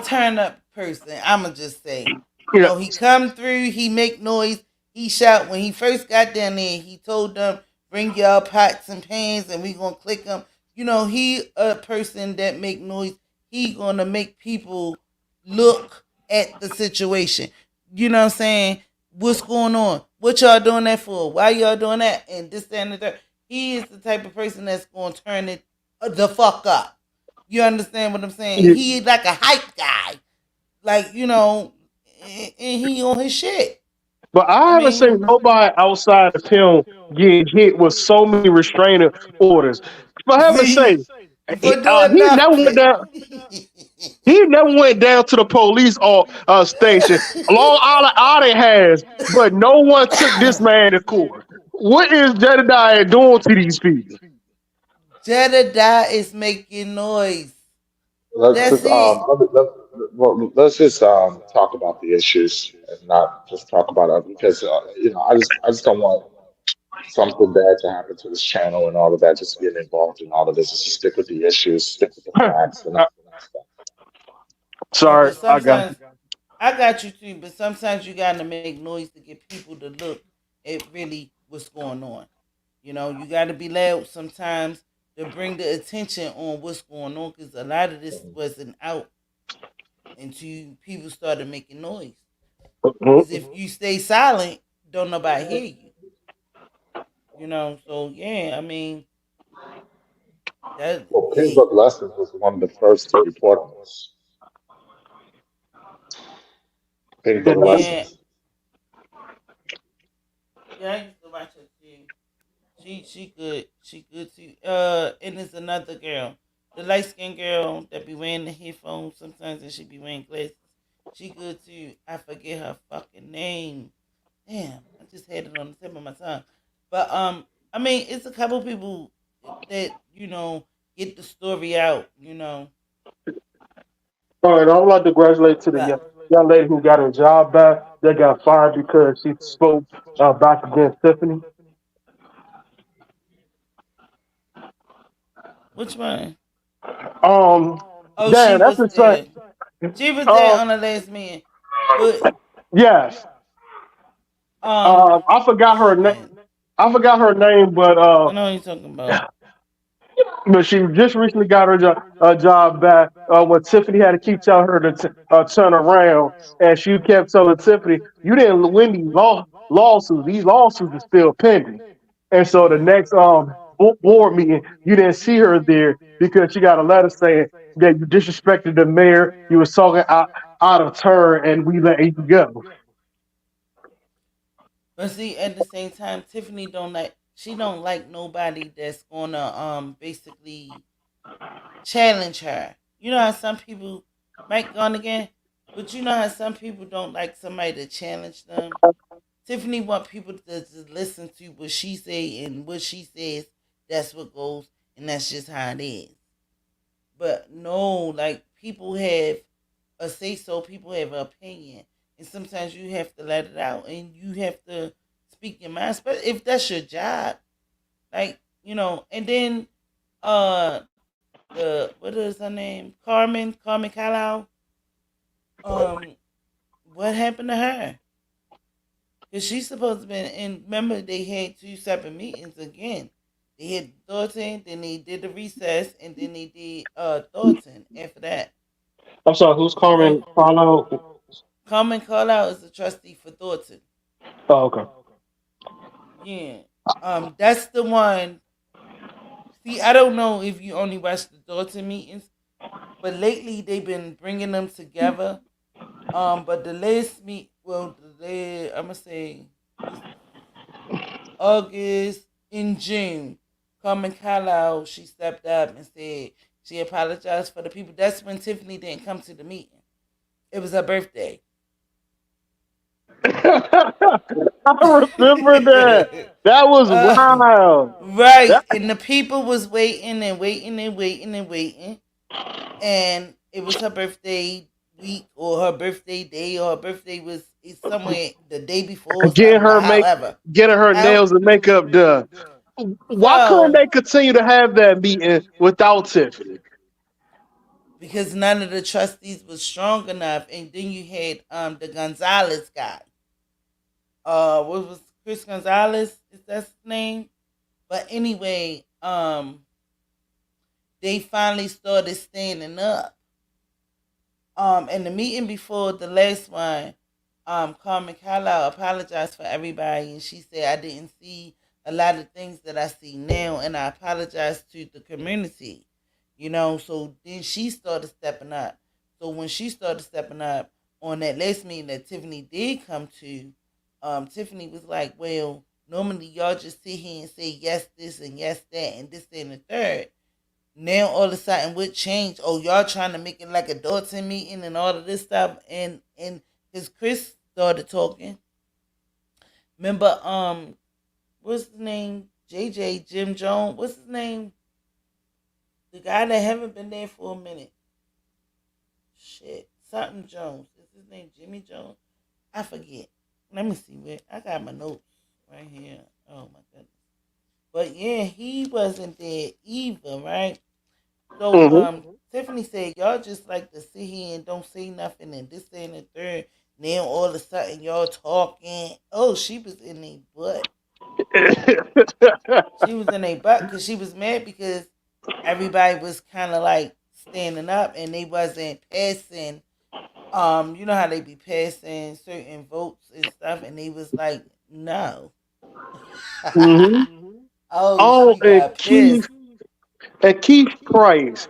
turn up person. I'ma just say, yeah. he come through, he make noise, he shout. When he first got down there, he told them, "Bring y'all pots and pans, and we gonna click them." He a person that make noise. He gonna make people look at the situation. You know what I'm saying? What's going on? What y'all doing that for? Why y'all doing that? And this, that, and the third. He is the type of person that's gonna turn it the fuck up. You understand what I'm saying? Yeah. He like a hype guy. Like, and he on his shit. But I I haven't mean, seen nobody outside of him getting hit with so many restraining orders. For heaven's sake, see, for doing he never went nothing. down. He never went down to the police or station. Long Island has, but no one took this man to court. What is Jedediah doing to these people? Jedediah is making noise. let's That's just it. well, let's just talk about the issues and not just talk about it because I just don't want something bad to happen to this channel and all of that. Just getting involved in all of this. Just stick with the issues, stick with the facts, and that stuff. Yeah, Sorry, but I got sometimes I got you too, but sometimes you gotta make noise to get people to look at really what's going on. You gotta be loud sometimes to bring the attention on what's going on, because a lot of this wasn't out until people started making noise. Because you. if you stay silent, don't nobody hear you. So yeah, I mean that. Well, Hey, Pink Lessons was one of the first to report on this. Pink yeah, Lessons. yeah. I used to watch her too. She good. She good too. And there's another girl, the light skinned girl that be wearing the headphones sometimes, and she be wearing glasses. She good too. I forget her fucking name. Damn, I just had it on the tip of my tongue. But I mean, it's a couple people that get the story out. All right, I would like to congratulate to the But young lady who got her job back. That got fired because she spoke back against Tiffany. which one? Um, Oh, she damn, that's was the there. same. She was there Um, on the last man. But yes. um, I forgot her name. shit. I forgot her name, I know what you're talking about. but she just recently got her job back. When Tiffany had to keep telling her to turn around, and she kept telling Tiffany, "You didn't win these lawsuits. These lawsuits are still pending." And so the next board meeting, you didn't see her there because she got a letter saying that you disrespected the mayor. You was talking out of turn, and we let you go. But see, at the same time, Tiffany don't like nobody that's gonna basically challenge her. You know how some people might gone again, but you know how some people don't like somebody to challenge them. Tiffany want people to listen to what she say, and what she says, that's what goes, and that's just how it is. But no, like, people have a say so, people have an opinion, and sometimes you have to let it out, and you have to speak your mind, but if that's your job, like, and then uh what is her name, Carmen Callow, um what happened to her? Because she's supposed to be, and remember, they had two separate meetings again. They had Thornton, then they did the recess, and then they did Thornton after that. I'm sorry, who's So Carmen Carlo? Carmen Carlisle is the trustee for Thornton. Oh, okay. Yeah. That's the one. See, I don't know if you only watch the Thornton meetings, but lately they've been bringing them together. But the last I'm gonna say this August in June. Carmen Carlisle, she stepped up and said she apologized for the people. That's when Tiffany didn't come to the meeting. It was her birthday. I remember that. That was wild. Right. That, And the people was waiting and waiting and waiting and waiting. And it was her birthday week or her birthday day or her birthday was somewhere the day before or getting something, but her however. getting her nails and makeup done. Why couldn't So they continue to have that meeting without Tiffany? because none of the trustees was strong enough, and then you had the Gonzalez guy. What was Chris Gonzalez? Is that his name? But anyway, they finally started standing up. In the meeting before the last one, Carmen Carlisle apologized for everybody, and she said, "I didn't see a lot of things that I see now, and I apologize to the community." So then she started stepping up. So when she started stepping up on that last meeting that Tiffany did come to, Tiffany was like, "Well, normally y'all just sit here and say yes this and yes that and this and the third. Now all of a sudden what changed? Oh, y'all trying to make it like a Dalton meeting and all of this stuff." And because Chris started talking. Remember, what's his name? JJ Jim Jones. What's his name? The guy that haven't been there for a minute. Shit. Something Jones. Is his name Jimmy Jones? I forget. Let me see where I got my notes right here. Oh my goodness. But yeah, he wasn't there either, right? So Hmm. Tiffany said, "Y'all just like to sit here and don't say nothing and this and the third. Now all of a sudden y'all talking." Oh, she was in a butt. She was in a butt because she was mad because everybody was kind of like standing up and they wasn't passing. You know how they be passing certain votes and stuff, and they was like, "No." Hmm. Oh, Oh, she got pissed. And Keith Price.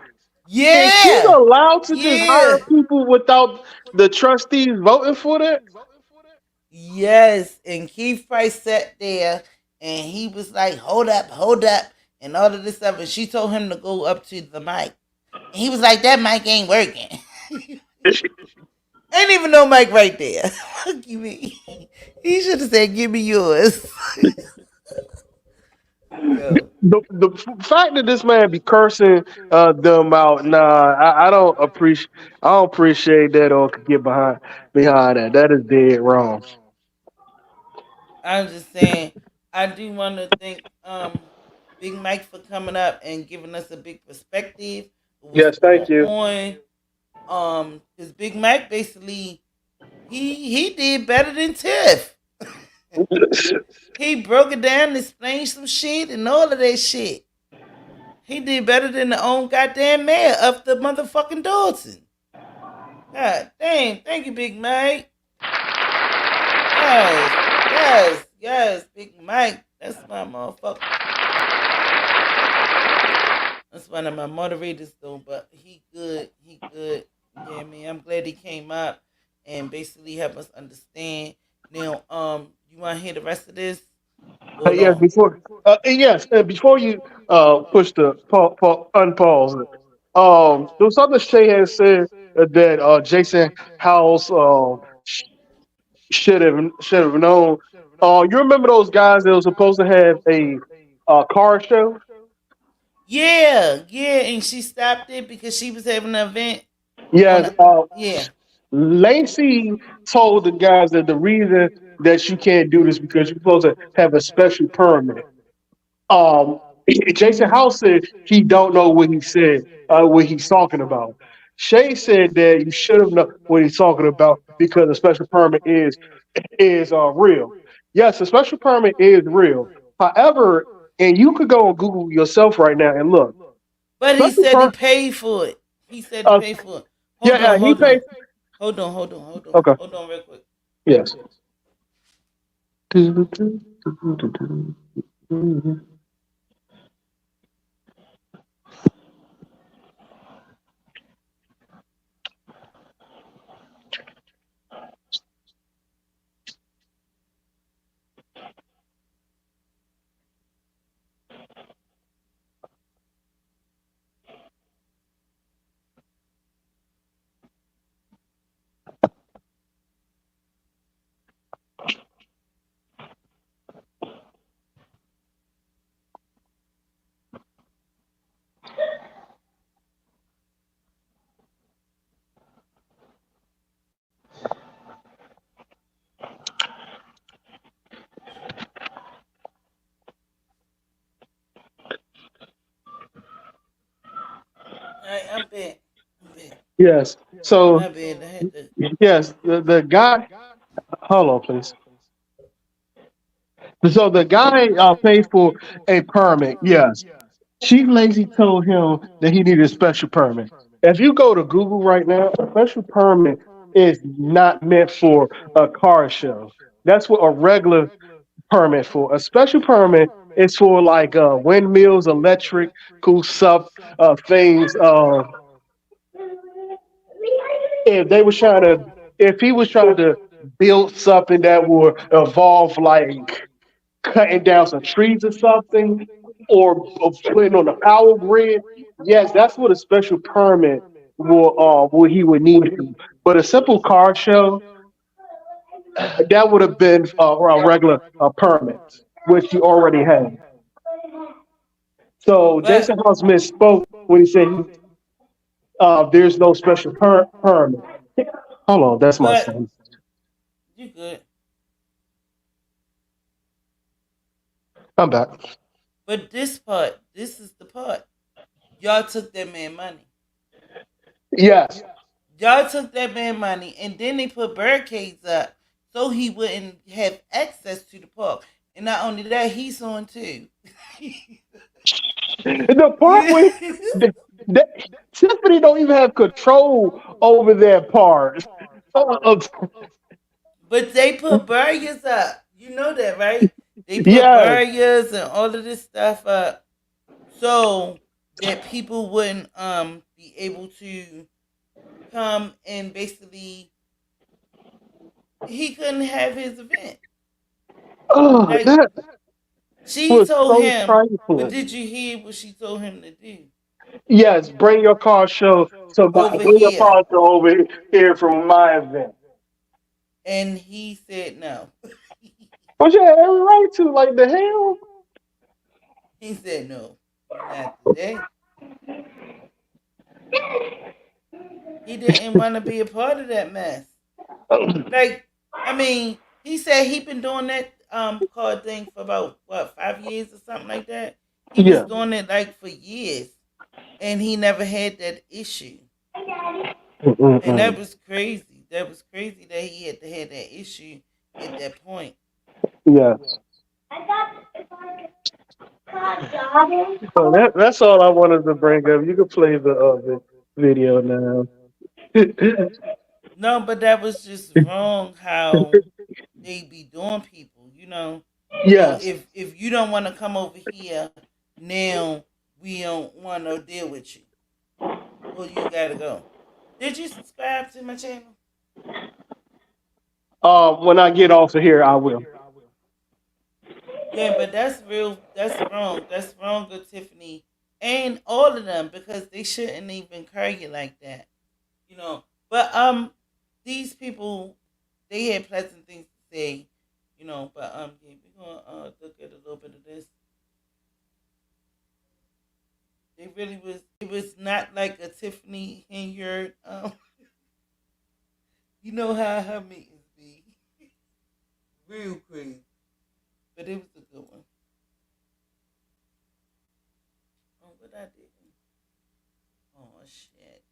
Is he Yeah, allowed to just hire yeah. people without the trustees voting for that? Yes, and Keith Price sat there and he was like, hold up, and all of this stuff. And she told him to go up to the mic. And he was like, that mic ain't working. Ain't even no mic right there. Fuck you, me. He should have said, give me yours. Yo. The fact that this man be cursing them out, nah, I don't appreciate that or could get behind that. That is dead wrong. I'm just saying, I do want to thank Big Mike for coming up and giving us a big perspective of what's Yes, going thank you. on. Because Big Mike basically he did better than Tiff. He broke it down, explained some shit, and all of that shit. He did better than the own goddamn mayor of the motherfucking Dalton. God damn, thank you, Big Mike. Yes, yes, Big Mike. That's my motherfucker. That's one of my moderators though, but he good. He good. Yeah, man. I'm glad he came up and basically help us understand. Now, you want to hear the rest of this? Hold Yes, on. before you push the unpause it. There was something Shay had said that Jason House should have known. You remember those guys that were supposed to have a car show? Yeah, yeah, and she stopped it because she was having an event on Yes. a yeah. Lacey told the guys that the reason that you can't do this because you're supposed to have a special permit. Um, Jason House said he don't know what he said, what he's talking about. Shay said that you should have known what he's talking about because a special permit is real. Yes, a special permit is real. However, and you could go on Google yourself right now and look. But he Special said he permit. paid for it. He said he paid for it. Hold Yeah, on, he hold paid. on. Hold on. Okay. Hold on real quick. Yes. right, I'm back. Yes. So My bad. I had to. yes, the guy. Hold on, please. So the guy paid for a permit. Yes. Chief Lacy told him that he needed a special permit. If you go to Google right now, a special permit is not meant for a car show. That's what a regular permit for. A special permit is for like windmills, electric, cool stuff, things. If they was trying to, if he was trying to build something that would involve like cutting down some trees or something, or putting on the power grid, yes, that's what a special permit will he would need. But a simple car show, that would have been a regular permit, which he already had. So But Jason House misspoke when he said there's no special permit. Hold on, that's my but son. you good. I'm back. But this is the part. Y'all took that man money. Yes. Y'all took that man money, and then they put barricades up so he wouldn't have access to the park. And not only that, he's on too. The part where the, Tiffany don't even have control over that part. But they put barriers up. You know that, right? They put Yes. barriers and all of this stuff up so that people wouldn't be able to come and basically he couldn't have his event. Oh, Like that she was told so him, but trifling. did you hear what she told him to do? Yes, bring your car show Over bring your here. car show over here from my event. And he said no. But you had every right to, like the hell. He said no. Not today. He didn't want to be a part of that mess. Like, I mean, he said he been doing that card thing for about what 5 years or something like that. He was Yeah. doing it like for years, and he never had that issue. And that Mm-mm-mm. was crazy. That was crazy that he had to have that issue at that point. Yes. So that's all I wanted to bring up. You can play the video now. No, but that was just wrong how they be doing people. Yes. If you don't want to come over here now, we don't want to deal with you. Well, you gotta go. Did you subscribe to my channel? When I get off of here, I will. Yeah, but that's real. That's wrong. That's wrong with Tiffany and all of them because they shouldn't even carry you like that. But these people they had pleasant things to say. But yeah, we're gonna look at a little bit of this. They really was. It was not like a Tiffany Henyard. You know how her meetings be, real crazy. But it was a good one. Oh, what I did. Oh shit.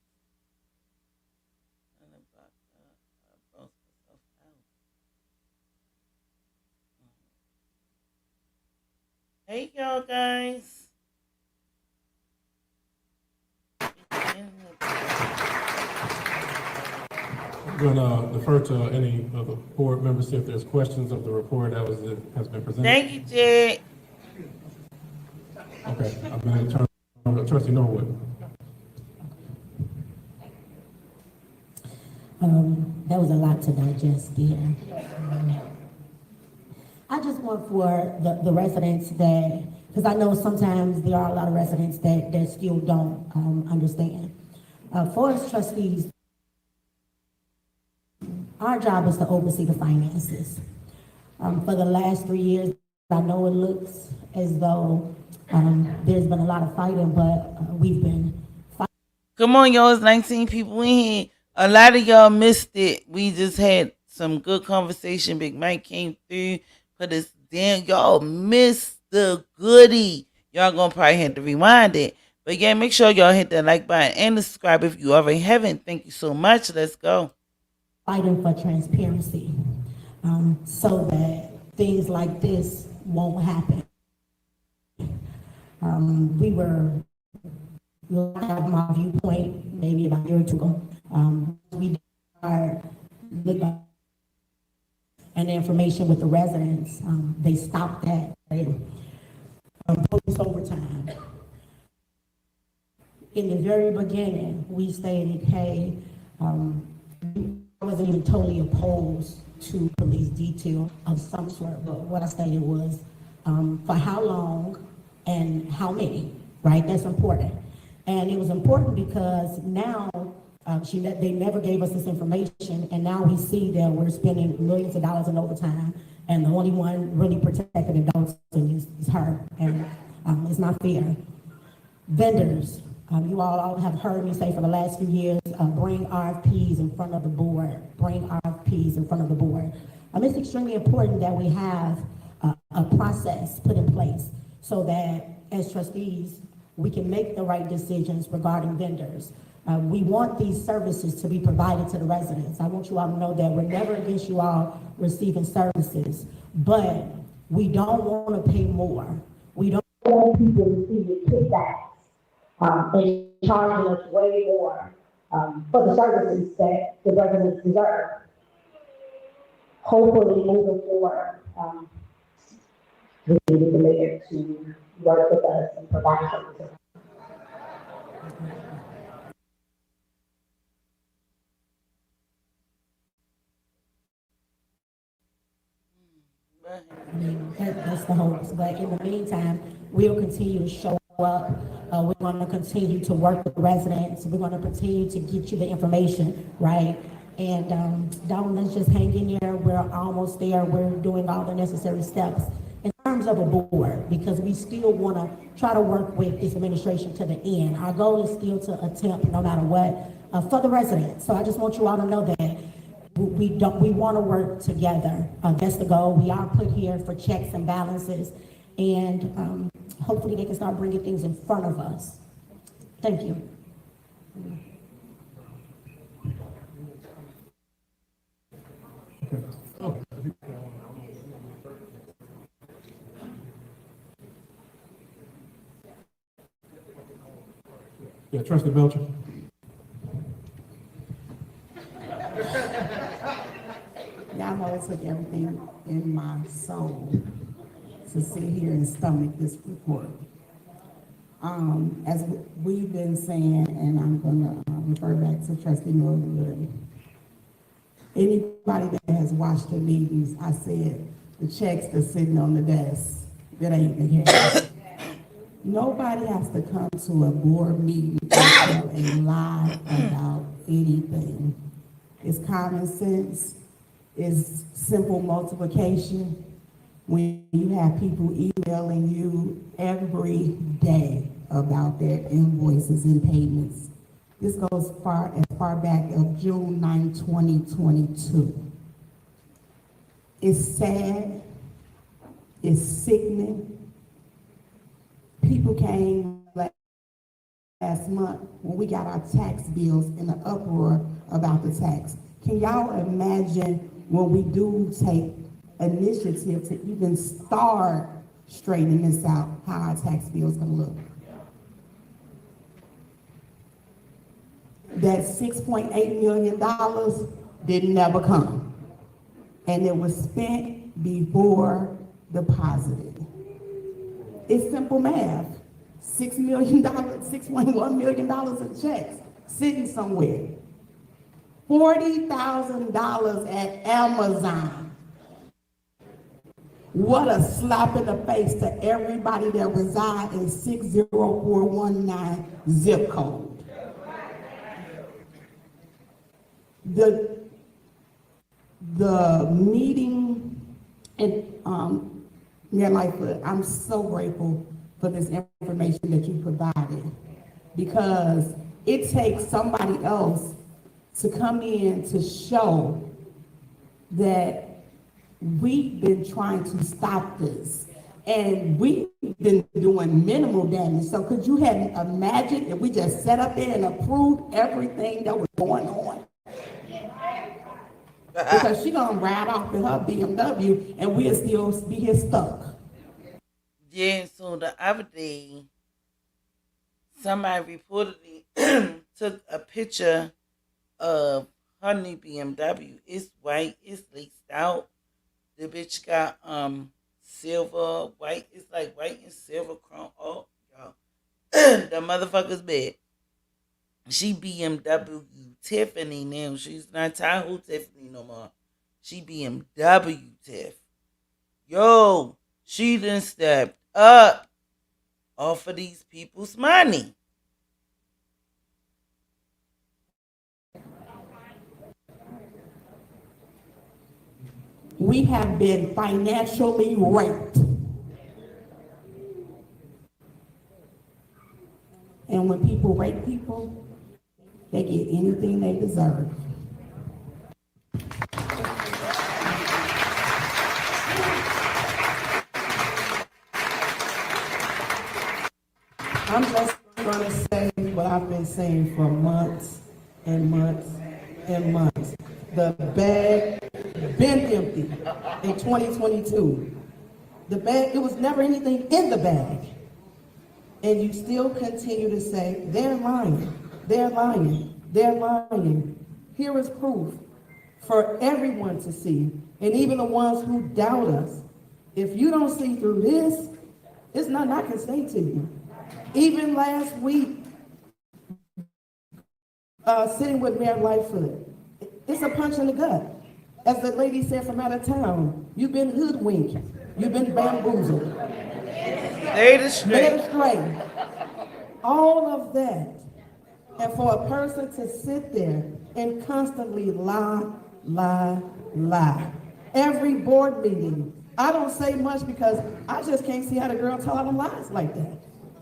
I'm about to bust myself out. Hey y'all guys. I'm going to defer to any of the board members if there's questions of the report has been presented. Thank you, Jed. Okay, I'm going to turn over to Trustee Norwood. That was a lot to digest there. I just want for the residents that, because I know sometimes there are a lot of residents that still don't understand. For us trustees, our job is to oversee the finances. For the last 3 years, I know it looks as though there's been a lot of fighting, but we've been fighting. Come on, y'all. It's 19 people in here. A lot of y'all missed it. We just had some good conversation. Big Mike came through, put us down. Y'all missed the goodie. Y'all gonna probably have to rewind it. But yeah, make sure y'all hit that like button and subscribe if you already haven't. Thank you so much. Let's go. Fighting for transparency, so that things like this won't happen. We were, have my viewpoint maybe about a year or two ago. We are looking and the information with the residents. They stopped that. Police overtime. In the very beginning, we stated, hey, I wasn't even totally opposed to police detail of some sort, but what I stated was, for how long and how many, right? That's important. And it was important because now, they never gave us this information, and now we see that we're spending millions of dollars in overtime, and the only one really protected adults is her, and it's not fair. Vendors, you all have heard me say for the last few years, bring RFPs in front of the board, bring RFPs in front of the board. It's extremely important that we have a process put in place so that as trustees, we can make the right decisions regarding vendors. We want these services to be provided to the residents. I want you all to know that we're never against you all receiving services, but we don't want to pay more. We don't want people receiving kickbacks and charging us way more for the services that the residents deserve. Hopefully, moving forward, we need the mayor to work with us and provide services. That's the hopes. But in the meantime, we'll continue to show up. We're going to continue to work with residents. We're going to continue to get you the information, right? And let's just hang in there. We're almost there. We're doing all the necessary steps in terms of a board, because we still want to try to work with this administration to the end. Our goal is still to attempt, no matter what, for the residents. So I just want you all to know that we want to work together. That's the goal. We are put here for checks and balances, and hopefully they can start bringing things in front of us. Thank you. Yeah, Trustee Belcher. Y'all know it took everything in my soul to sit here and stomach this report. As we've been saying, and I'm gonna refer back to Trustee Norwood, anybody that has watched the meetings, I said, the checks that's sitting on the desk, that ain't the here. Nobody has to come to a board meeting and tell a lie about anything. It's common sense. It's simple multiplication. When you have people emailing you every day about their invoices and payments. This goes as far back as June 9, 2022. It's sad. It's sickening. People came last month when we got our tax bills in an uproar about the tax. Can y'all imagine when we do take initiative to even start straightening this out, how our tax bill is going to look? That $6.8 million didn't never come. And it was spent before deposited. It's simple math. $6 million, $6.1 million in checks sitting somewhere. $40,000 at Amazon. What a slap in the face to everybody that reside in 60419 zip code. The meeting and Mayor Lightfoot, I'm so grateful for this information that you provided, because it takes somebody else to come in to show that we've been trying to stop this. And we been doing minimal damage. So could you have imagined if we just sat up there and approved everything that was going on? Because she gonna ride off in her BMW and we'll still be here stuck. Yeah, so the other day, somebody reportedly took a picture of her new BMW. It's white, it's laced out. The bitch got silver, white, it's like white and silver chrome. Oh, y'all. The motherfucker's bad. She BMW Tiffany now. She's not Tahoe Tiffany no more. She BMW Tiff. Yo, she done stepped up off of these people's money. We have been financially raped. And when people rape people, they get anything they deserve. I'm just going to say what I've been saying for months and months and months. The bag been empty in 2022. The bag, it was never anything in the bag. And you still continue to say, they're lying, they're lying, they're lying. Here is proof for everyone to see, and even the ones who doubt us. If you don't see through this, it's nothing I can say to you. Even last week, sitting with Mayor Lightfoot, it's a punch in the gut. As the lady said from out of town, you've been hoodwinked, you've been bamboozled. Led astray. All of that. And for a person to sit there and constantly lie. Every board meeting, I don't say much because I just can't see how the girl tell them lies like that.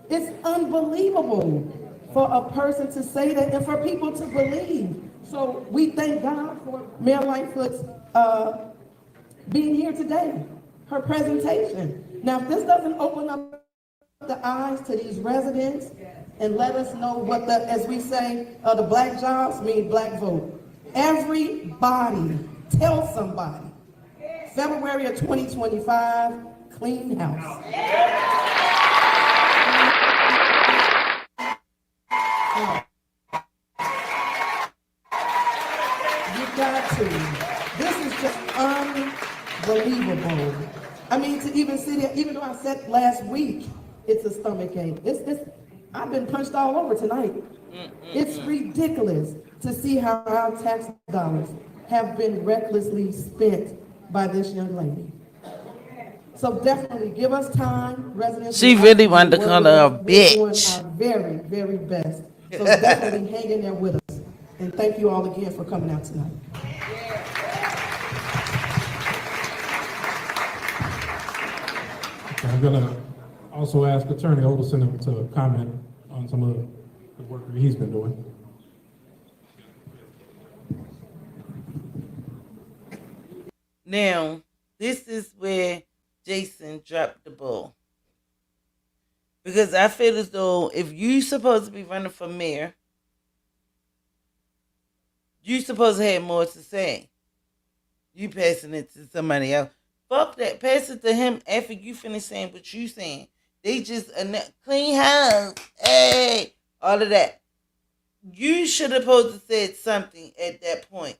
It's unbelievable for a person to say that and for people to believe. So we thank God for Mayor Lightfoot's being here today, her presentation. Now, if this doesn't open up the eyes to these residents and let us know what the, as we say, the black jobs mean black vote. Everybody, tell somebody. February of 2025, clean house. You got to. This is just unbelievable. I mean, to even sit here, even though I said last week, it's a stomach ache. I've been punched all over tonight. It's ridiculous to see how our tax dollars have been recklessly spent by this young lady. So definitely give us time, residents. She really wanted to call her a bitch. We're doing our very, very best. So definitely hang in there with us. And thank you all again for coming out tonight. I'm going to also ask Attorney Olson to comment on some of the work that he's been doing. Now, this is where Jason dropped the ball. Because I feel as though if you supposed to be running for mayor, you supposed to have more to say. You passing it to somebody else. Fuck that. Pass it to him after you finish saying what you saying. They just clean house. Hey, all of that. You should have supposed to said something at that point.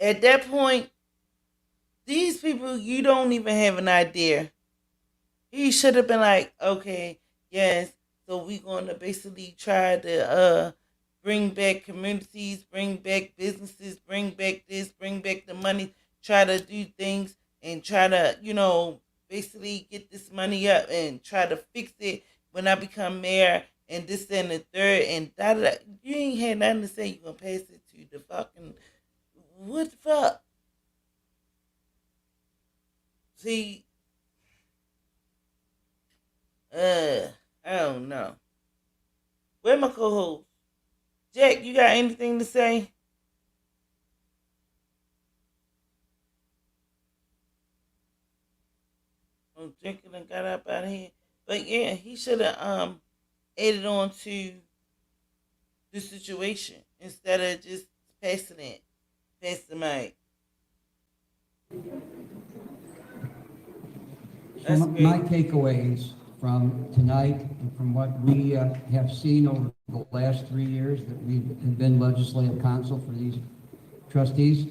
At that point, these people, you don't even have an idea. He should have been like, okay, yes, so we're going to basically try to bring back communities, bring back businesses, bring back this, bring back the money, try to do things and try to, basically get this money up and try to fix it when I become mayor and this and the third and da. You ain't had nothing to say. You're going to pass it to the fucking, what the fuck? See, I don't know. Where my co-host? Jack, you got anything to say? Oh, drinking and got up out of here. But yeah, he should have added on to the situation instead of just passing it, pass the mic. So my takeaways from tonight and from what we have seen over the last 3 years that we have been legislative counsel for these trustees.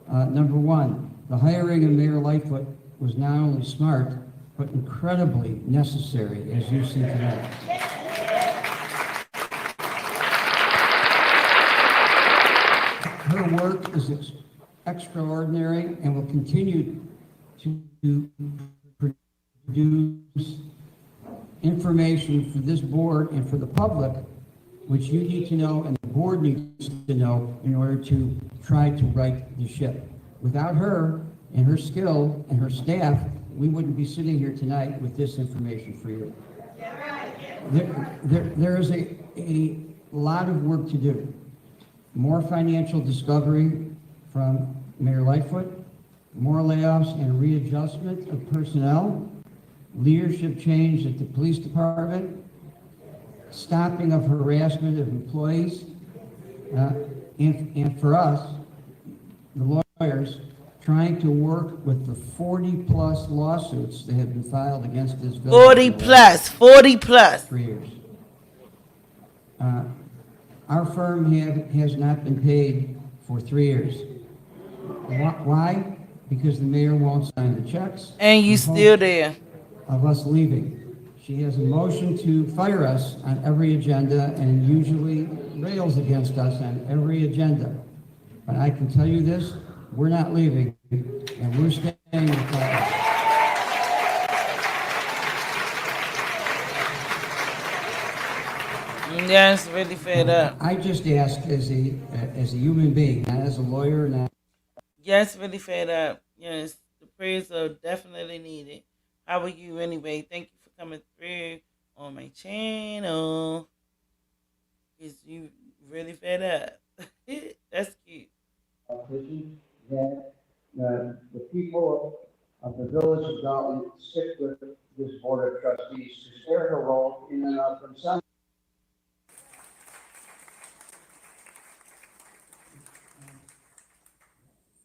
Number one, the hiring of Mayor Lightfoot was not only smart, but incredibly necessary, as you've seen tonight. Her work is extraordinary and will continue to produce information for this board and for the public, which you need to know and the board needs to know in order to try to right the ship. Without her and her skill and her staff, we wouldn't be sitting here tonight with this information for you. There is a lot of work to do. More financial discovery from Mayor Lightfoot, more layoffs and readjustment of personnel, leadership change at the police department, stopping of harassment of employees, and for us, the lawyers, trying to work with the 40-plus lawsuits that have been filed against this village. 40 plus. 3 years. Our firm has not been paid for 3 years. Why? Because the mayor won't sign the checks. And you still there. Of us leaving. She has a motion to fire us on every agenda and usually rails against us on every agenda. But I can tell you this, we're not leaving and we're staying in the class. Yes, really fed up. I just ask as a human being, not as a lawyer, not. Yes, really fed up. Yes, the prayers are definitely needed. How are you anyway? Thank you for coming through on my channel. Is you really fed up? That's cute. That the people of the village of Dalton stick with this board of trustees to share the role in and of themselves.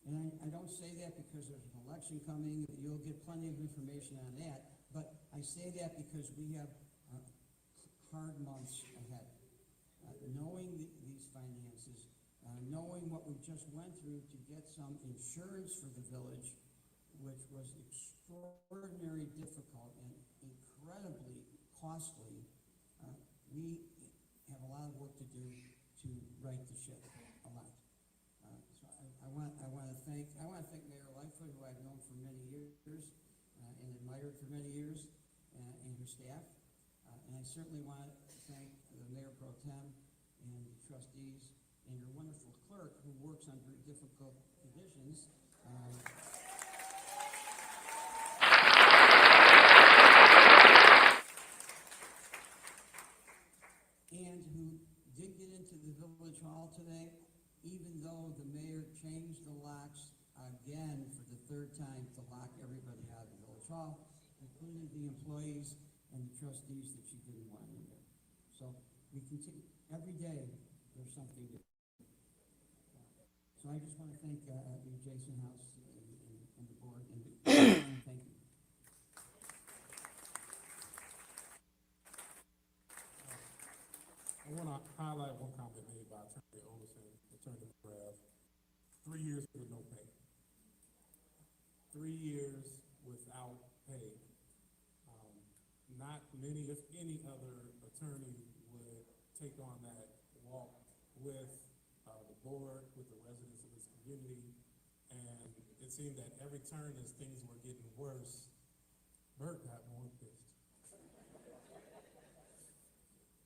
And I don't say that because there's an election coming. You'll get plenty of information on that. But I say that because we have hard months ahead. Knowing these finances, knowing what we just went through to get some insurance for the village, which was extraordinarily difficult and incredibly costly, we have a lot of work to do to right the ship. A lot. I want to thank Mayor Lightfoot, who I've known for many years and admired for many years, and her staff. And I certainly want to thank the Mayor Pro Tem and the trustees and your wonderful clerk who works under difficult conditions. And who did get into the village hall today, even though the mayor changed the locks again for the third time to lock everybody out of the village hall, including the employees and the trustees that she didn't want in there. So we continue, every day there's something new. So I just want to thank you, Jason House, and the board, and thank you. I want to highlight one comment made by Attorney Olson, Attorney McGrath. 3 years with no pay. 3 years without pay. Not many, if any, other attorney would take on that walk with the board, with the residents of this community, and it seemed that every turn as things were getting worse, Bert got more pissed.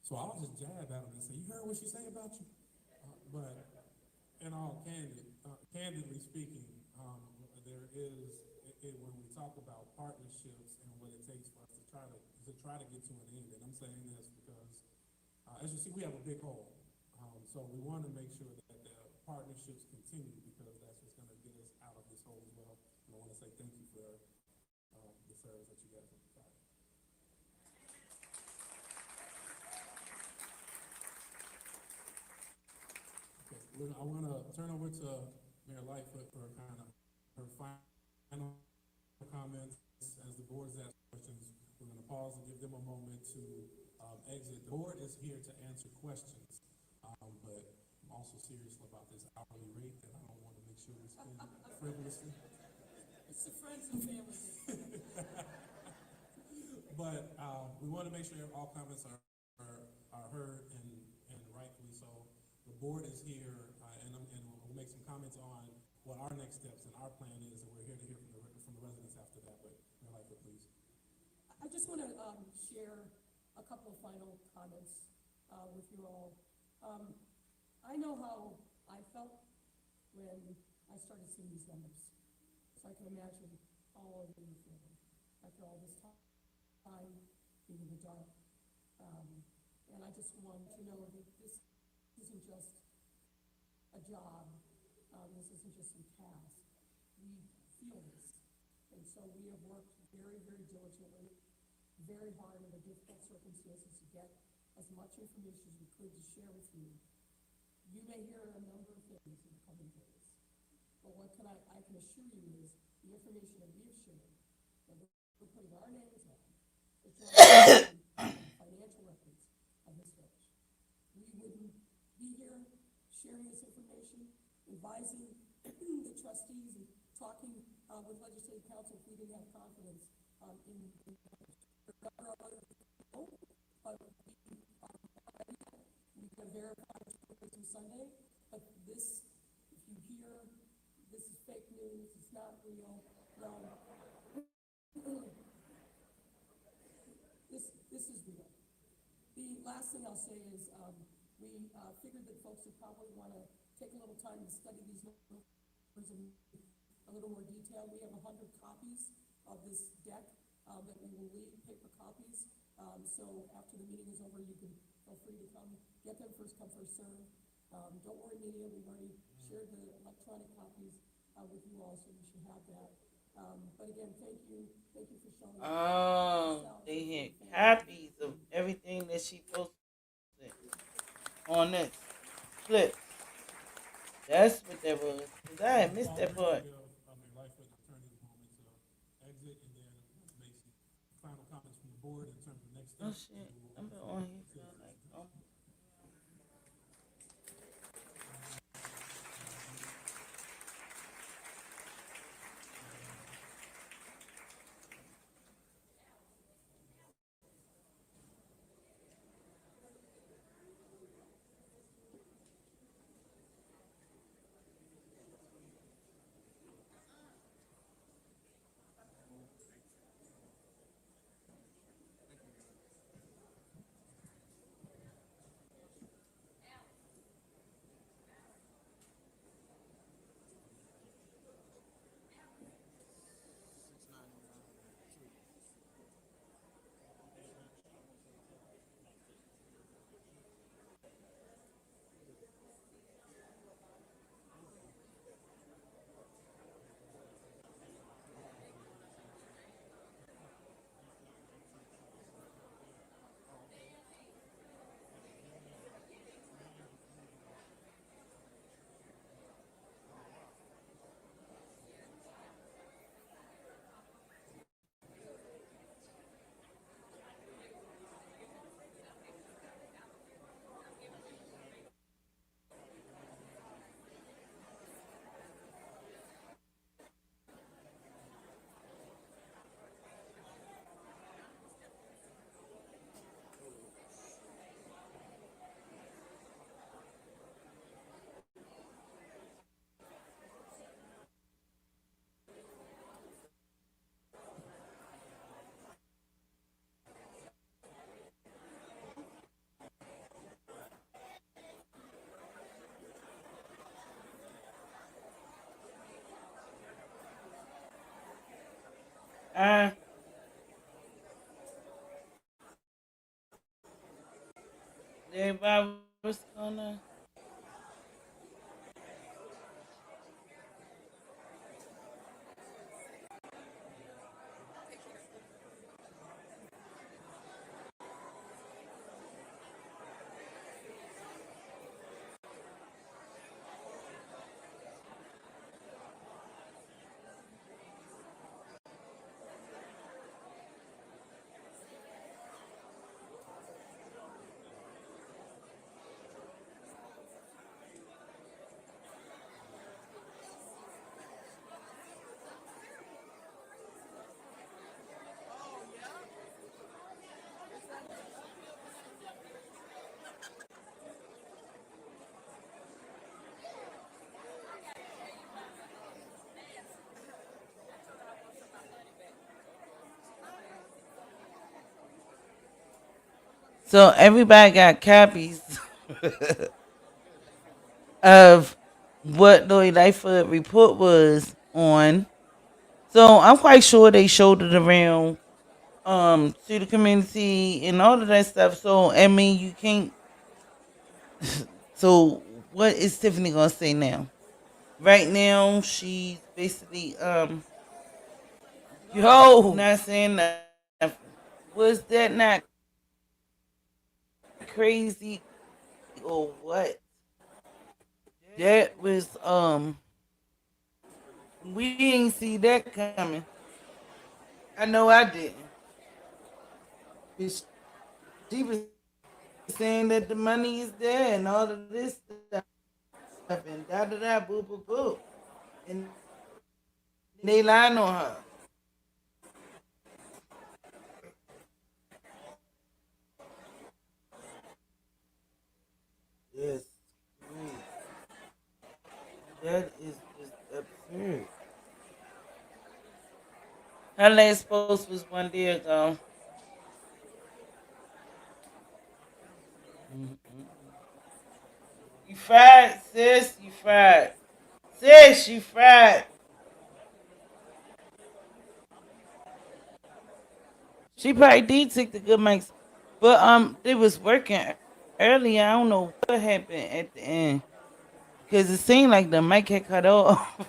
So I was just jab at him and say, "You heard what she say about you?" But in all candidly speaking, there is, when we talk about partnerships and what it takes for us to try to get to an end. And I'm saying this because, as you see, we have a big hole. So we want to make sure that the partnerships continue because that's what's going to get us out of this hole as well. And I want to say thank you for the service that you guys have provided. Okay, I want to turn over to Mayor Lightfoot for kind of her final comments. As the board is asking questions, we're going to pause and give them a moment to exit. The board is here to answer questions, but I'm also serious about this hourly rate that I don't want to make sure we spend frivolously. It's the friends and family. But we want to make sure all comments are heard and rightfully so. The board is here, and we'll make some comments on what our next steps and our plan is, and we're here to hear from the residents after that. But Mayor Lightfoot, please. I just want to share a couple of final comments with you all. I know how I felt when I started seeing these numbers, so I can imagine all of you feeling after all this time being in the dark. And I just want to know that this isn't just a job, this isn't just some task. We feel this, and so we have worked very, very diligently, very hard under difficult circumstances to get as much information as we could to share with you. You may hear a number of things in the coming days, but what I can assure you is the information that we have shared, that we're putting our names on, is financial records of this village. We wouldn't be here sharing this information, advising the trustees and talking with legislative council if we didn't have confidence in but we can verify on Sunday, but this, if you hear this is fake news, it's not real, this is real. The last thing I'll say is we figured that folks would probably want to take a little time to study these numbers in a little more detail. We have 100 copies of this deck that we will leave, paper copies. So after the meeting is over, you can feel free to come get them, first come, first serve. Don't worry, media, we've already shared the electronic copies with you all, so you should have that. But again, thank you for showing up. Oh, they had copies of everything that she posted on this clip. That's what that was. Cause I had missed that part. Final comments from the board in terms of next steps. Oh shit, I've been on here for like everybody was gonna. So everybody got copies of what Lori Lightfoot report was on. So I'm quite sure they showed it around to the community and all of that stuff. So I mean you can't so what is Tiffany gonna say now? Right now she's basically not saying that. Was that not crazy or what? That was we didn't see that coming. I know I didn't. She was saying that the money is there and all of this stuff and da da da boo boo boo. And they lying on her. Yes. That is just absurd. Her last post was 1 day ago. You fried, sis. You fried. Sis, you fried. She probably did take the good mics. But they was working earlier. I don't know what happened at the end. Because it seemed like the mic had cut off.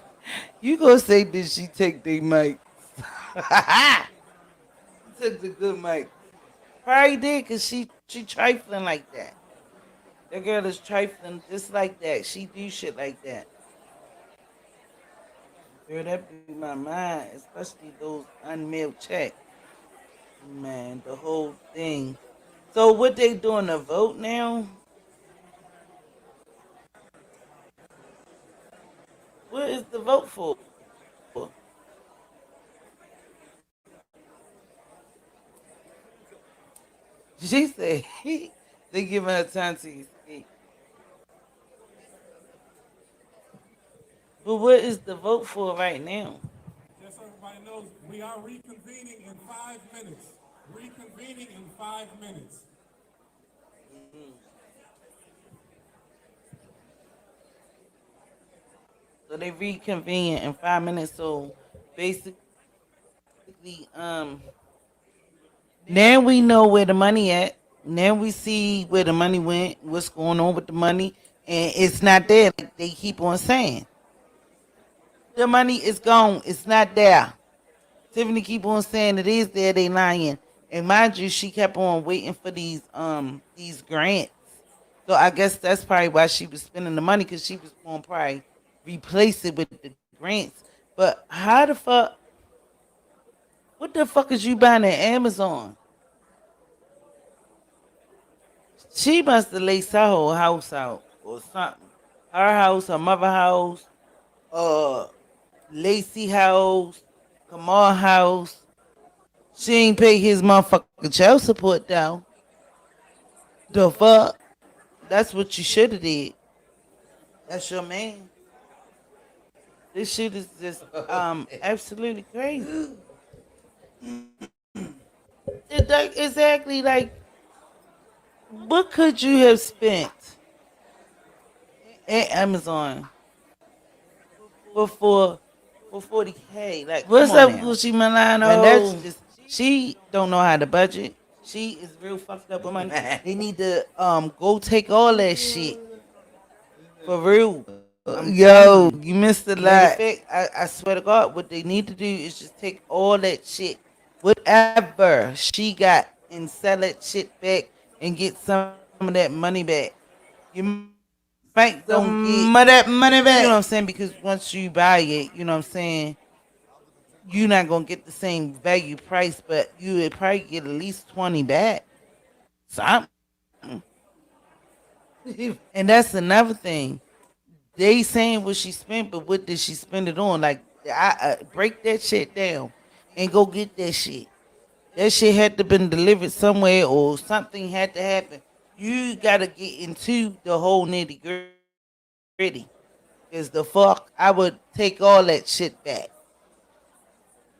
You gonna say, did she take the mic? Took the good mic. Probably did because she trifling like that. That girl is trifling just like that. She do shit like that. Girl, that blew my mind, especially those unmailed checks. Man, the whole thing. So what they doing, a vote now? What is the vote for? She said they giving her time to escape. But what is the vote for right now? Just so everybody knows, we are reconvening in 5 minutes. Reconvening in 5 minutes. So they reconvene in 5 minutes. So basically, now we know where the money at. Now we see where the money went, what's going on with the money, and it's not there. Like they keep on saying, the money is gone. It's not there. Tiffany keep on saying it is there. They lying, and mind you, she kept on waiting for these grants. So I guess that's probably why she was spending the money because she was going to probably replace it with the grants. But how the fuck? What the fuck is you buying at Amazon? She must have laced her whole house out or something. Her house, her mother house, uh, Lacey house, Kamal house. She ain't pay his motherfucking child support down. The fuck? That's what you should have did. That's your man. This shit is just absolutely crazy. Exactly like what could you have spent at Amazon for 40K? Like what's up, Gucci Milano? And that's just she don't know how to budget. She is real fucked up with money. They need to go take all that shit. For real. Yo, you missed a lot. I swear to God, what they need to do is just take all that shit, whatever she got, and sell that shit back and get some of that money back. You might don't get that money back. You know what I'm saying? Because once you buy it, you know what I'm saying, you're not gonna get the same value price, but you would probably get at least 20 back. Something. And that's another thing. They saying what she spent, but what did she spend it on? Like, I break that shit down and go get that shit. That shit had to been delivered somewhere or something had to happen. You gotta get into the whole nitty gritty. Cause the fuck, I would take all that shit back.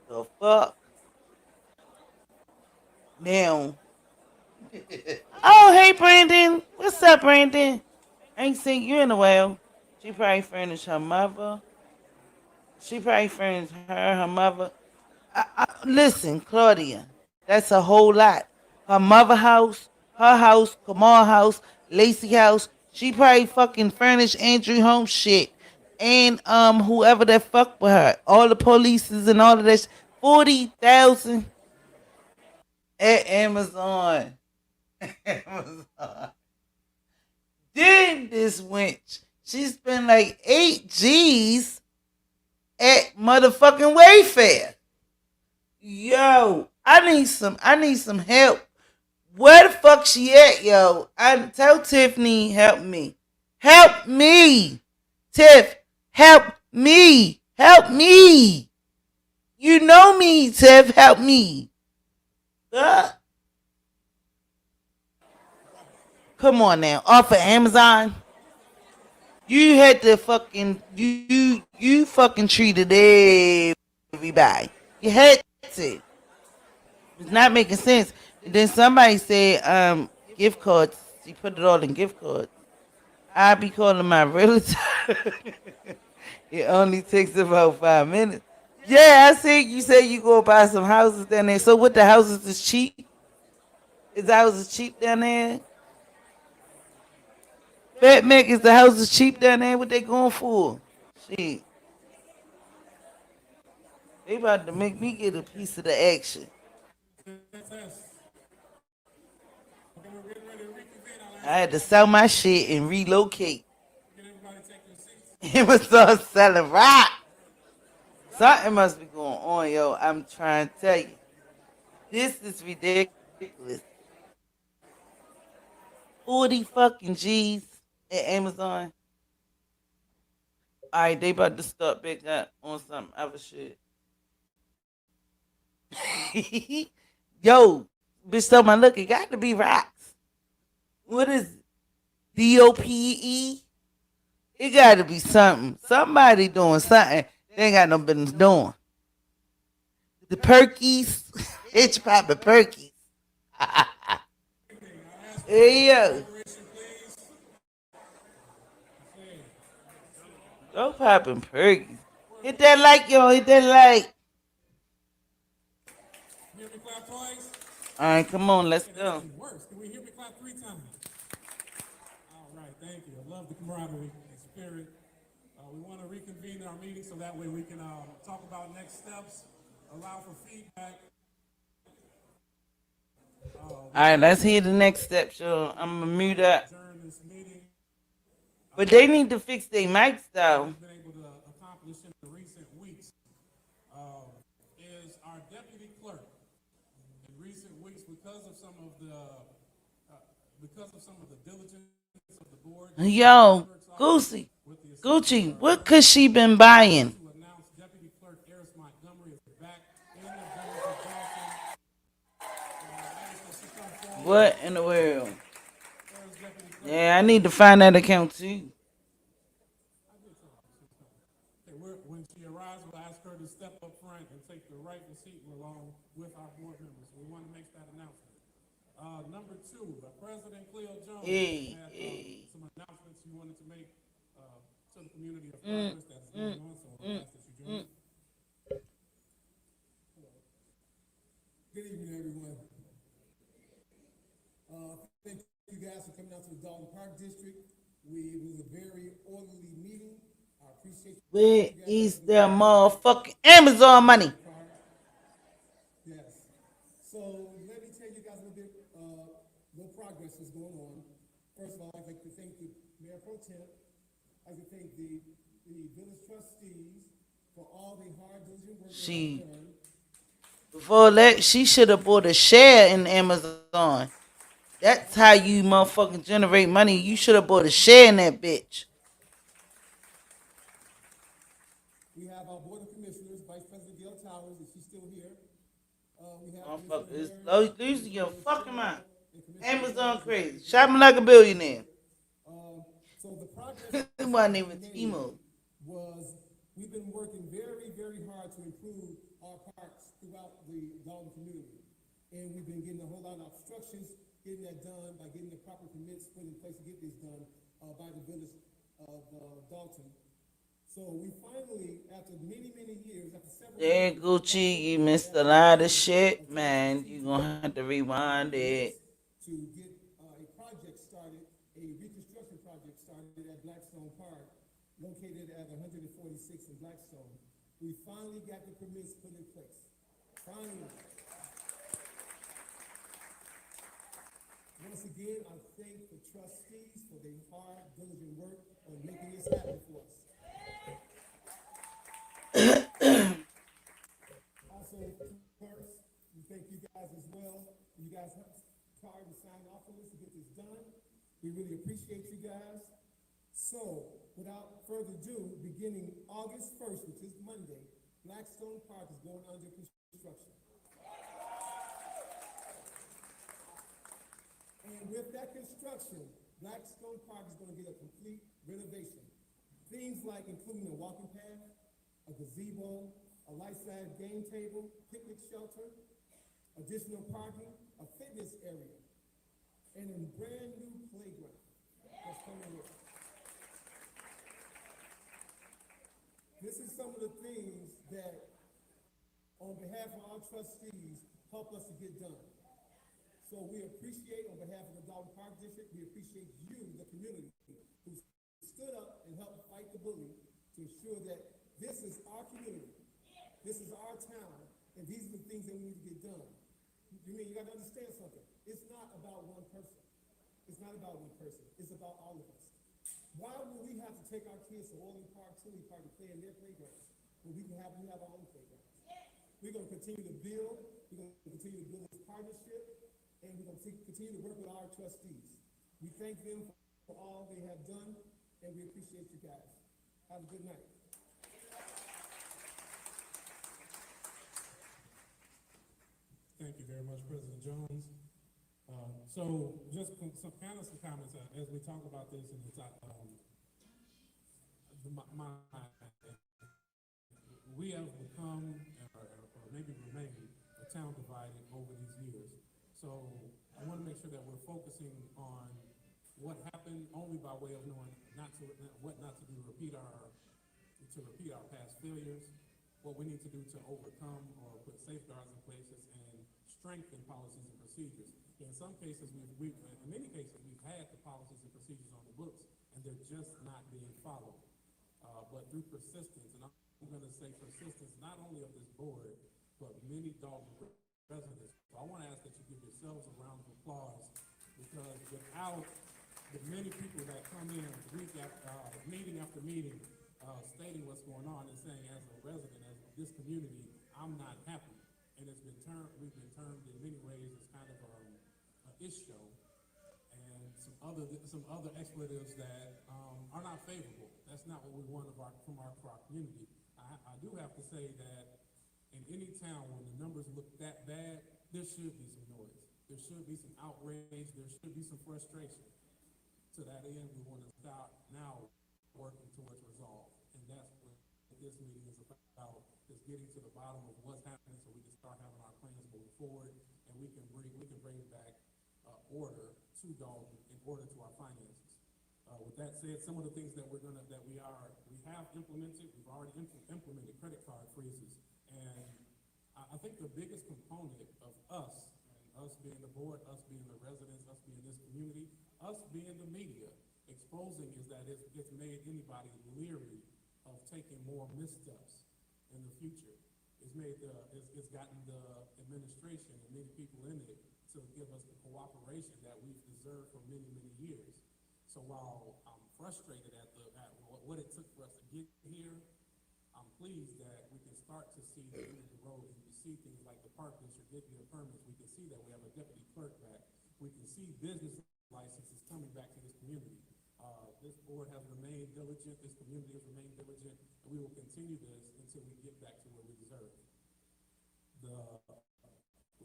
The fuck. Now, Oh, hey, Brandon. What's up, Brandon? I ain't seen you in a while. She probably furnished her mother. She probably furnished her mother. Listen, Claudia, that's a whole lot. Her mother house, her house, Kamal house, Lacey house. She probably fucking furnished Andrew home shit. And whoever that fuck with her. All the polices and all of that 40,000 at Amazon. Amazon. Then this wench, she spent like 8 G's at motherfucking Wayfair. Yo, I need some help. Where the fuck she at, yo? I tell Tiffany, help me. Help me. Tiff, help me. Help me. You know me, Tiff, help me. Come on now. Off of Amazon. You had to fucking you fucking treated everybody. You had to. It's not making sense. And then somebody said, gift cards. She put it all in gift cards. I be calling my realtor. It only takes about 5 minutes. Yeah, I see you say you go buy some houses down there. So what, the houses is cheap? Is the houses cheap down there? Fat Mac, is the houses cheap down there? What they going for? Shit. They about to make me get a piece of the action. I had to sell my shit and relocate. It was all selling rock. Something must be going on, yo. I'm trying to tell you. This is ridiculous. 40 fucking G's at Amazon. Alright, they about to start back up on some other shit. Yo, bitch, told my look, it got to be rocks. What is it? DOPE? It got to be something. Somebody doing something they ain't got no business doing. The Perkies. It's popping Perkies. Hey, yo. Go popping Perkies. Hit that like, yo. Hit that like. All right, come on. Let's go. Can we hear me clap 3 times? All right, thank you. I love the camaraderie and spirit. We want to reconvene our meeting so that way we can talk about next steps, allow for feedback. All right, let's hear the next step, so I'm going to mute up. But they need to fix their mics, though. Been able to accomplish in the recent weeks is our deputy clerk. In recent weeks, because of some of the diligence of the board. Yo, Gucci, what could she been buying? Deputy Clerk Eris Montgomery is back in the What in the world? Yeah, I need to find that account too. When she arrives, we'll ask her to step up front and take the rightful seat along with our board members. We want to make that announcement. Number 2, President Cleo Jones had some announcements she wanted to make to the community of progress that's going on, so I'll ask that you join us. Good evening, everyone. Thank you guys for coming out to the Dalton Park District. It was a very orderly meeting. I appreciate you. Where is the motherfucking Amazon money? Yes. So let me tell you guys a little bit what progress is going on. First of all, I'd like to thank the Mayor Pro Tem. I'd like to thank the village trustees for all the hard, diligent work they've done. Before that, she should have bought a share in Amazon. That's how you motherfucking generate money. You should have bought a share in that bitch. We have our Board of Commissioners, Vice President Gail Towers, if she's still here. We have Motherfucker, losing your fucking mind. Amazon crazy. Shopping like a billionaire. So the progress It wasn't even Timo. was we've been working very, very hard to improve our parks throughout the Dalton community. And we've been getting a whole lot of obstructions getting that done, by getting the proper permits put in place to get this done by the village of Dalton. So we finally, after many, many years, after several Yeah, years, Gucci, you missed a lot of shit, man. You gonna have to rewind it. to get a project started, a reconstruction project started at Blackstone Park, located at 146 in Blackstone. We finally got the permits put in place. Finally. Once again, I thank the trustees for their hard, diligent work on making this happen for us. Also, clerks, we thank you guys as well. You guys have hard to sign off on this to get this done. We really appreciate you guys. So, without further ado, beginning August 1st, which is Monday, Blackstone Park is going under construction. And with that construction, Blackstone Park is going to get a complete renovation. Things like including a walking path, a gazebo, a life-size game table, picnic shelter, additional parking, a fitness area, and a brand new playground that's coming in. This is some of the things that, on behalf of our trustees, help us to get done. So we appreciate, on behalf of the Dalton Park District, we appreciate you, the community, who stood up and helped fight the bully to ensure that this is our community, this is our town, and these are the things that we need to get done. You got to understand something. It's not about one person. It's not about one person. It's about all of us. Why would we have to take our kids to Orland Park, Tilly Park, to play in their playgrounds when we have our own playgrounds? We're going to continue to build. We're going to continue to build this partnership, and we're going to continue to work with our trustees. We thank them for all they have done, and we appreciate you guys. Have a good night. Thank you very much, President Jones. So just some comments as we talk about this, and it's we have become, or maybe remain, a town divided over these years. So I want to make sure that we're focusing on what happened only by way of knowing what not to do, repeat our past failures, what we need to do to overcome or put safeguards in places, and strengthen policies and procedures. In some cases, in many cases, we've had the policies and procedures on the books, and they're just not being followed. But through persistence, and I'm going to say persistence not only of this board, but many Dalton residents. So I want to ask that you give yourselves a round of applause, because without the many people that come in meeting after meeting, stating what's going on and saying, as a resident, as this community, I'm not happy. And we've been termed in many ways as kind of an issue, and some other expletives that are not favorable. That's not what we want from our community. I do have to say that in any town when the numbers look that bad, there should be some noise. There should be some outrage. There should be some frustration. To that end, we want to start now working towards resolve, and that's what this meeting is about, is getting to the bottom of what's happening so we can start having our plans moving forward, and we can bring back order to Dalton in order to our finances. With that said, some of the things that we have implemented, we've already implemented credit card freezes, and I think the biggest component of us, and us being the board, us being the residents, us being this community, us being the media, exposing is that it's made anybody leery of taking more missteps in the future. It's gotten the administration and many people in it to give us the cooperation that we've deserved for many, many years. So while I'm frustrated at what it took for us to get here, I'm pleased that we can start to see the end of the road, and we see things like the park district getting their permits. We can see that we have a deputy clerk back. We can see business licenses coming back to this community. This board has remained diligent, this community has remained diligent, and we will continue this until we get back to where we deserve.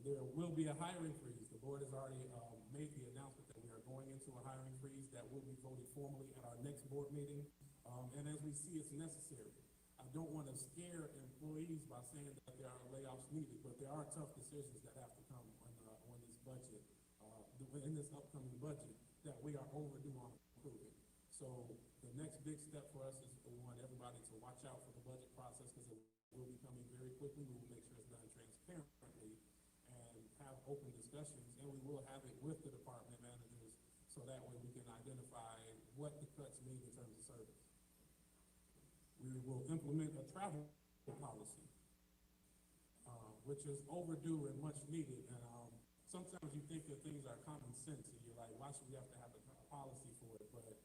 There will be a hiring freeze. The board has already made the announcement that we are going into a hiring freeze that will be voted formally at our next board meeting. And as we see, it's necessary. I don't want to scare employees by saying that there are layoffs needed, but there are tough decisions that have to come when this budget in this upcoming budget that we are overdue on approving. So the next big step for us is we want everybody to watch out for the budget process because it will be coming very quickly. We will make sure it's done transparently and have open discussions, and we will have it with the department managers so that way we can identify what the cuts mean in terms of service. We will implement a travel policy, which is overdue and much needed. And sometimes you think that things are common sense, and you're like, why should we have to have a policy for it? But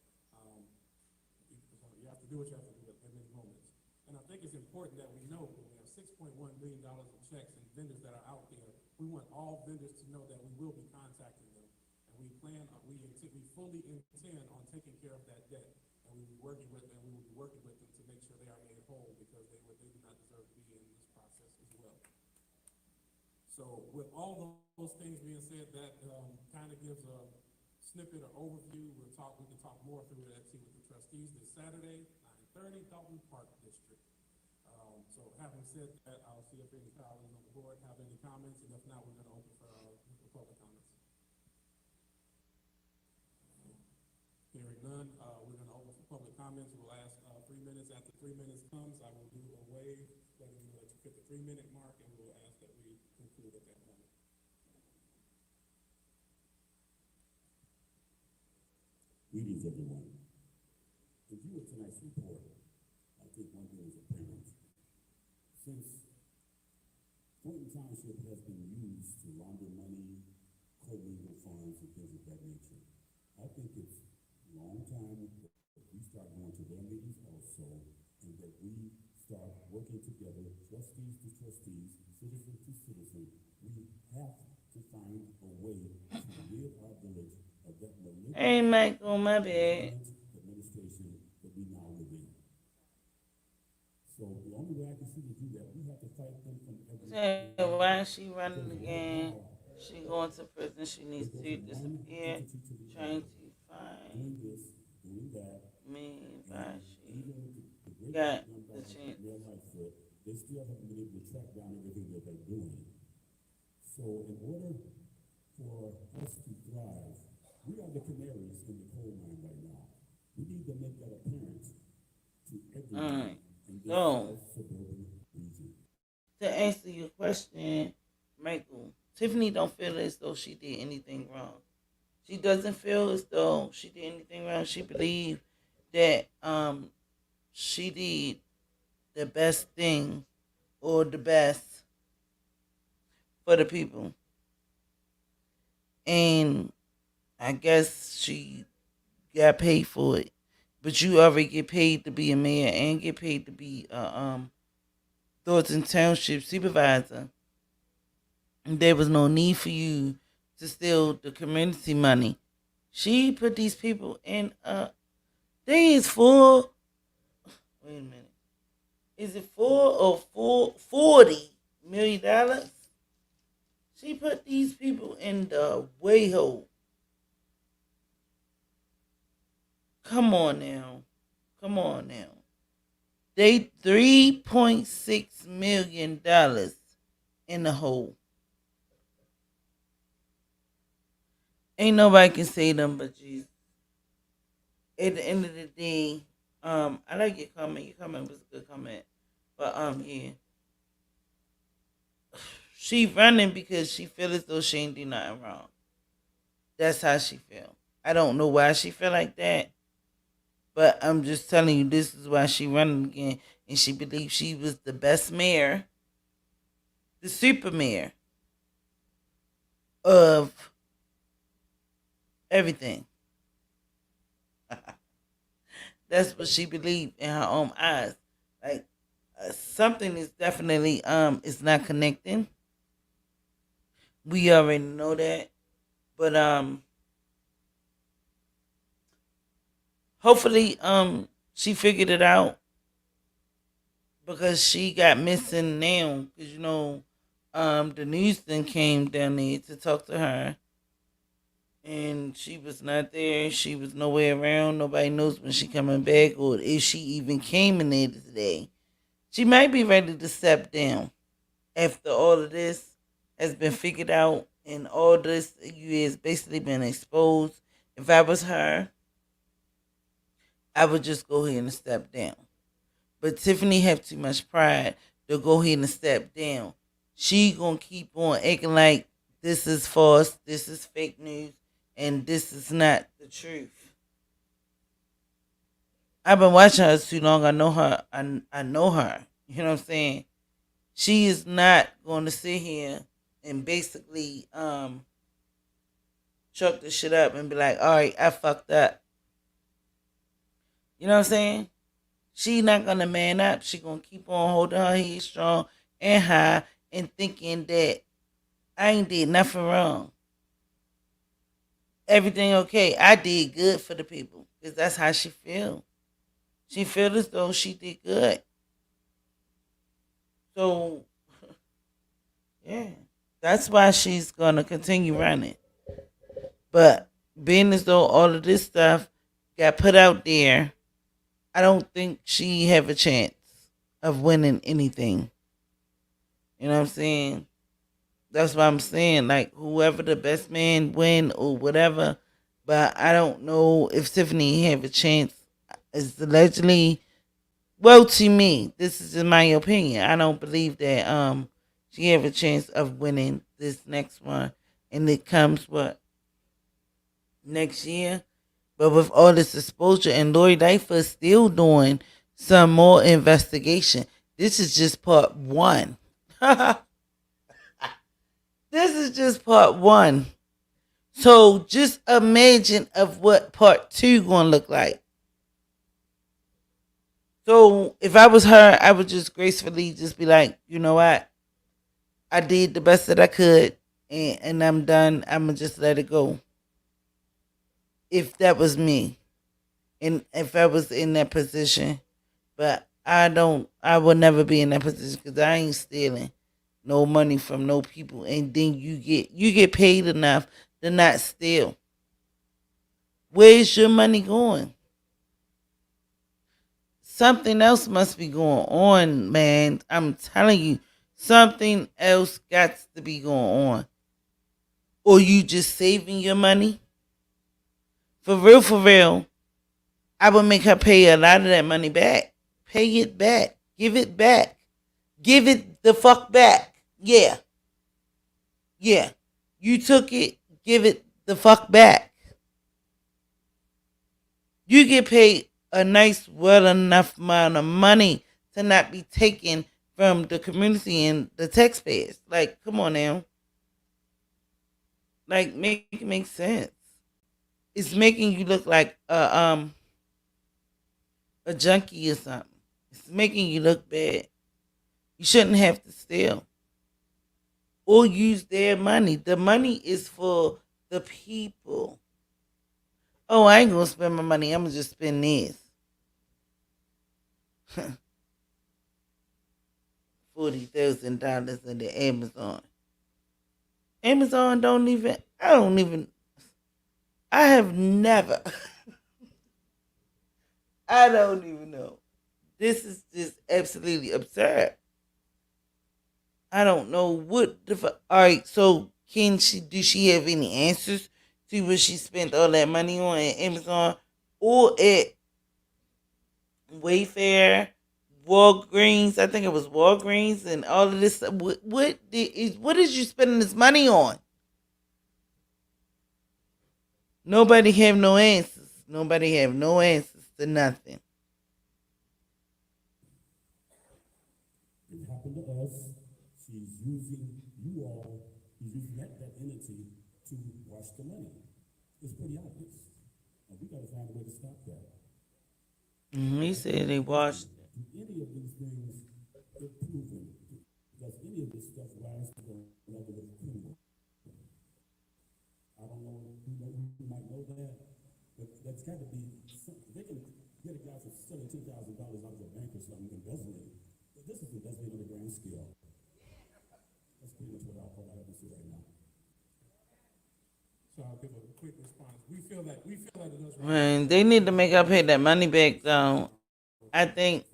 you have to do what you have to do at many moments. And I think it's important that we know that we have $6.1 billion of checks and vendors that are out there. We want all vendors to know that we will be contacting them, and we fully intend on taking care of that debt. And we will be working with them. We will be working with them to make sure they are made whole because they do not deserve to be in this process as well. So with all those things being said, that kind of gives a snippet or overview. We can talk more through that with the trustees this Saturday, 9:30, Dalton Park District. So having said that, I'll see if any colleagues on the board have any comments, and if not, we're going to open for public comments. Hearing none, we're going to open for public comments. We'll ask 3 minutes. After 3 minutes comes, I will do a wave, letting you know that you hit the 3-minute mark, and we'll ask that we conclude at that moment. Greetings, everyone. In view of tonight's report, I think one thing is apparent. Since Thornton Township has been used to launder money, co-legal funds, and things of that nature, I think it's a long time that we start going to their meetings also, and that we start working together, trustees to trustees, citizen to citizen. We have to find a way to rid our village of that malignant Hey, Michael, my bad. administration that we now live in. So the only way I can see to do that, we have to fight them from every. Hey, why is she running again? She going to prison. She needs to disappear. Trying to find Doing this, doing that. me. Why she The great got young the guys chance? in their life foot, they still haven't been able to track down everything that they're doing. So in order for us to thrive, we are the canaries in the coal mine right now. We need to make that apparent to everyone in this So, suburban region. to answer your question, Michael, Tiffany don't feel as though she did anything wrong. She doesn't feel as though she did anything wrong. She believes that she did the best thing or the best for the people. And I guess she got paid for it. But you already get paid to be a mayor and get paid to be a Thornton Township supervisor. There was no need for you to steal the community money. She put these people in they is for wait a minute. Is it $40 million? She put these people in the way hole. Come on now. Come on now. They $3.6 million in the hole. Ain't nobody can say them but Jesus. At the end of the day, I like your comment. Your comment was a good comment. But yeah. She running because she feel as though she ain't do nothing wrong. That's how she feel. I don't know why she feel like that. But I'm just telling you, this is why she running again. And she believes she was the best mayor, the super mayor of everything. That's what she believed in her own eyes. Like something is definitely is not connecting. We already know that, but hopefully she figured it out because she got missing now. Because you know the news then came down there to talk to her. And she was not there. She was nowhere around. Nobody knows when she coming back or if she even came in there today. She might be ready to step down after all of this has been figured out and all this you has basically been exposed. If I was her, I would just go ahead and step down. But Tiffany have too much pride to go ahead and step down. She gonna keep on acting like this is false, this is fake news, and this is not the truth. I've been watching her too long. I know her. I know her. You know what I'm saying? She is not going to sit here and basically chuck the shit up and be like, all right, I fucked up. You know what I'm saying? She not gonna man up. She gonna keep on holding her head strong and high and thinking that I ain't did nothing wrong. Everything okay. I did good for the people because that's how she feel. She feel as though she did good. So yeah, that's why she's gonna continue running. But being as though all of this stuff got put out there, I don't think she have a chance of winning anything. You know what I'm saying? That's what I'm saying. Like whoever the best man win or whatever. But I don't know if Tiffany have a chance. It's allegedly, well, to me, this is in my opinion. I don't believe that she have a chance of winning this next one. And it comes what? Next year? But with all this exposure and Lori Lightfoot still doing some more investigation. This is just part one. This is just part one. So just imagine of what part two gonna look like. So if I was her, I would just gracefully just be like, you know what? I did the best that I could and I'm done. I'm gonna just let it go. If that was me. And if I was in that position. But I will never be in that position because I ain't stealing no money from no people, and then you get paid enough to not steal. Where's your money going? Something else must be going on, man. I'm telling you, something else got to be going on. Or you just saving your money? For real, I would make her pay a lot of that money back. Pay it back. Give it back. Give it the fuck back. Yeah. Yeah. You took it. Give it the fuck back. You get paid a nice, well enough amount of money to not be taken from the community and the taxpayers. Like, come on now. Like, make it make sense. It's making you look like a junkie or something. It's making you look bad. You shouldn't have to steal or use their money. The money is for the people. Oh, I ain't gonna spend my money. I'm gonna just spend this. $40,000 in the Amazon. Amazon don't even. I have never. I don't even know. This is just absolutely absurd. I don't know what the fuck. All right, so do she have any answers to what she spent all that money on at Amazon or at Wayfair, Walgreens? I think it was Walgreens and all of this stuff. What is you spending this money on? Nobody have no answers. Nobody have no answers to nothing. It happened to us. She's using you all, she's using that entity to wash the money. It's pretty obvious. And we got to find a way to stop that. He said they washed. Any of these things get proven, because any of this stuff rises to the level of criminal. I don't know who might know that, but that's got to be something. They can get a guy for $17,000 out of a bank or something embezzling. But this is embezzling on a grand scale. That's pretty much what I have to say right now. So I'll give a quick response. We feel that it does. Man, they need to make her pay that money back though. I think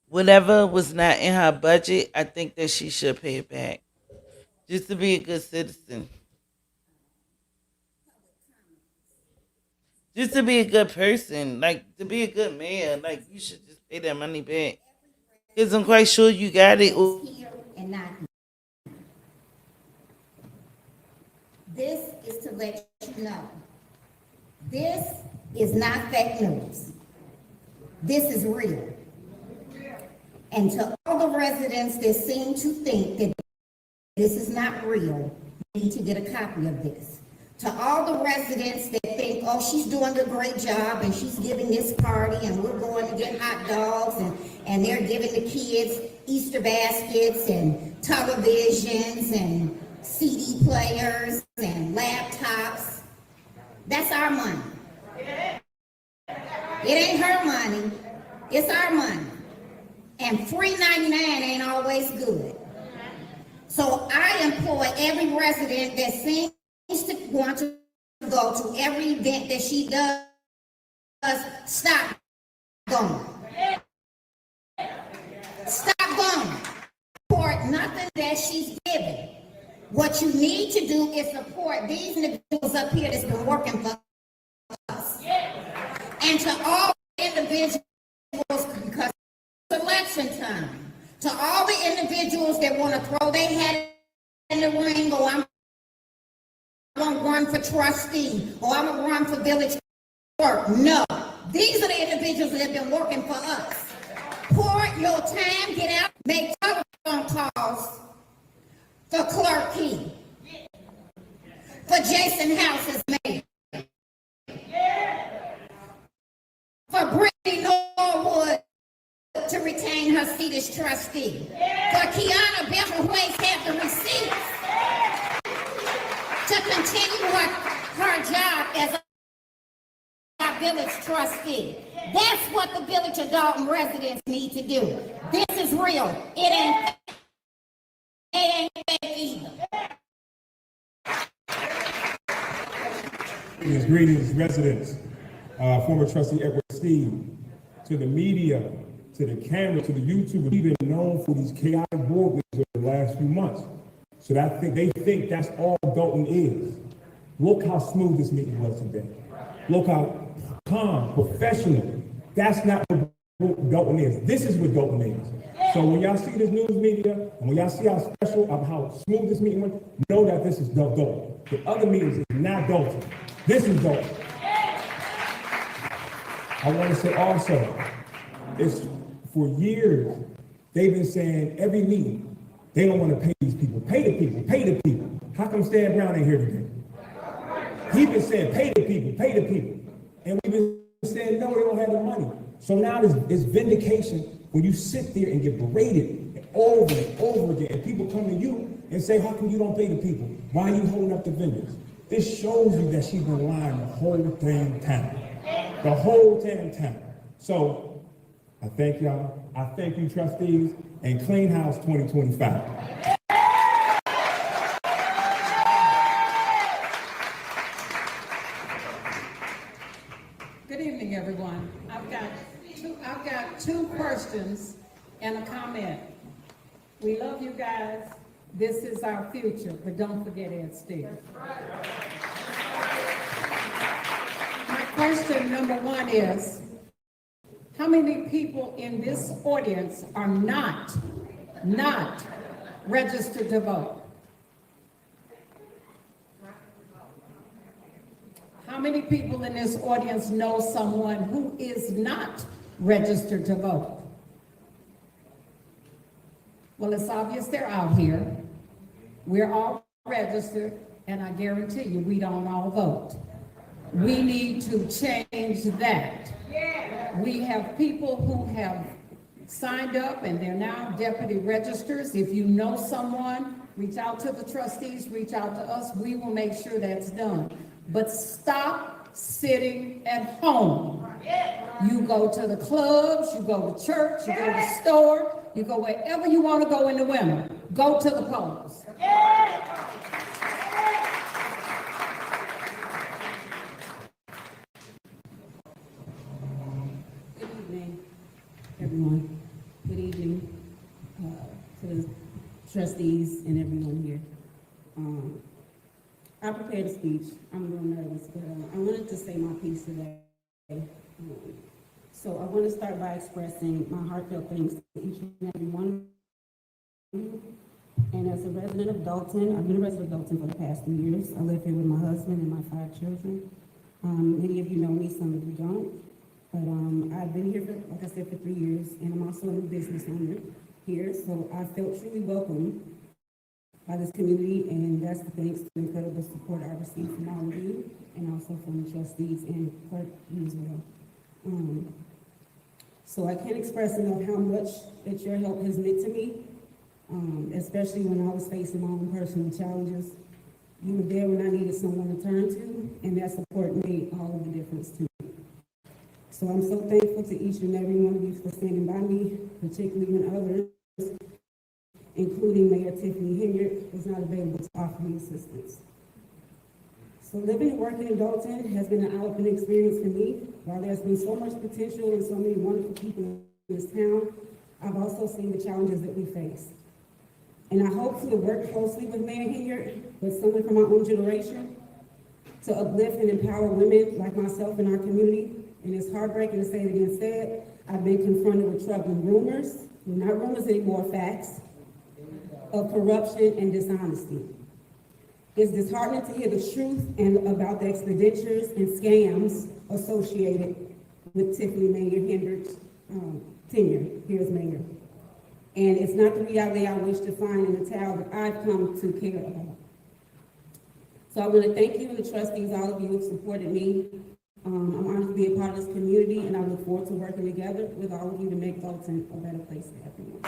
whatever was not in her budget, I think that she should pay it back. Just to be a good citizen. Just to be a good person. Like, to be a good man. Like, you should just pay that money back. Because I'm quite sure you got it. Here and not. This is to let you know. This is not fake news. This is real. And to all the residents that seem to think that this is not real, you need to get a copy of this. To all the residents that think, oh, she's doing a great job and she's giving this party and we're going to get hot dogs and they're giving the kids Easter baskets and televisions and CD players and laptops. That's our money. It ain't her money, it's our money. And free 99 ain't always good. So I employ every resident that seems to want to go to every event that she does, stop going. Stop going. Support nothing that she's giving. What you need to do is support these individuals up here that's been working for us. And to all individuals, because it's election time, to all the individuals that want to throw their hat in the ring, or I'm going to run for trustee, or I'm going to run for village clerk. No, these are the individuals that have been working for us. Pour your time, get out, make telephone calls for Clerk Key, for Jason House's mayor, for Brittany Norwood to retain her seat as trustee, for Kiana Becker, who ain't had the receipts, to continue her job as our village trustee. That's what the Village of Dalton residents need to do. This is real. It ain't fake either. Greetings, residents, former trustee Edward Steve, to the media, to the camera, to the YouTube. We've been known for these chaotic board meetings over the last few months. So that they think that's all Dalton is. Look how smooth this meeting was today. Look how calm, professional. That's not what Dalton is. This is what Dalton is. So when y'all see this news media, and when y'all see how special, how smooth this meeting went, know that this is Dalton. The other meetings is not Dalton. This is Dalton. I want to say also, it's for years, they've been saying every meeting, they don't want to pay these people. Pay the people, pay the people. How come Stan Brown ain't here today? He's been saying, pay the people, pay the people. And we've been saying, no, they don't have the money. So now it's vindication when you sit there and get berated over and over again. And people come to you and say, how come you don't pay the people? Why are you holding up the vendors? This shows you that she's been lying the whole damn time. The whole damn time. So I thank y'all. I thank you, trustees, and Clean House 2025. Good evening, everyone. I've got two questions and a comment. We love you guys. This is our future, but don't forget Ed Steele. My question number one is, how many people in this audience are not registered to vote? How many people in this audience know someone who is not registered to vote? Well, it's obvious they're out here. We're all registered, and I guarantee you we don't all vote. We need to change that. We have people who have signed up and they're now deputy registers. If you know someone, reach out to the trustees, reach out to us. We will make sure that's done. But stop sitting at home. You go to the clubs, you go to church, you go to the store, you go wherever you want to go in the winter. Go to the polls. Good evening, everyone. Good evening to the trustees and everyone here. Um, I prepared a speech. I'm a little nervous, but I wanted to say my piece today. So I want to start by expressing my heartfelt thanks to each and every one of you. And as a resident of Dalton, I've been a resident of Dalton for the past 3 years. I live here with my husband and my 5 children. Many of you know me, some of you don't. But I've been here for, like I said, for 3 years, and I'm also a new business owner here. So I felt truly welcome by this community, and that's the thanks to the incredible support I received from all of you, and also from the trustees and clerk as well. So I can't express enough how much that your help has meant to me, especially when I was facing my own personal challenges. You were there when I needed someone to turn to, and that support made all of the difference to me. So I'm so thankful to each and every one of you for standing by me, particularly when others, including Mayor Tiffany Henyard, was not available to offer me assistance. So living and working in Dalton has been an eye-opening experience for me. While there's been so much potential and so many wonderful people in this town, I've also seen the challenges that we face. And I hope to work closely with Mayor Henyard, with someone from our own generation, to uplift and empower women like myself in our community. And it's heartbreaking to say it again said, I've been confronted with troubling rumors, not rumors anymore, facts, of corruption and dishonesty. It's disheartening to hear the truth and about the expenditures and scams associated with Tiffany Mayor Henyard's tenure here as mayor. And it's not the reality I wish to find in the town that I've come to care about. So I want to thank you and the trustees, all of you who have supported me. I'm honored to be a part of this community, and I look forward to working together with all of you to make Dalton a better place for everyone.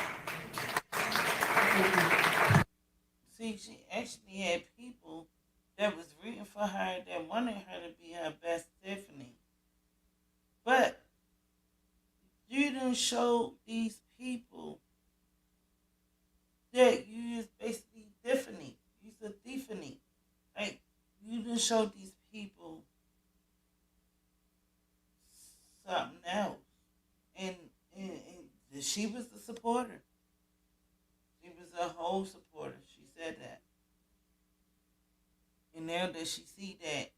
See, she actually had people that was rooting for her, that wanted her to be her best Tiffany. But you didn't show these people that you is basically Tiffany. You's a Tiffany. Like, you didn't show these people something else. And she was a supporter. She was a whole supporter. She said that. And now that she see that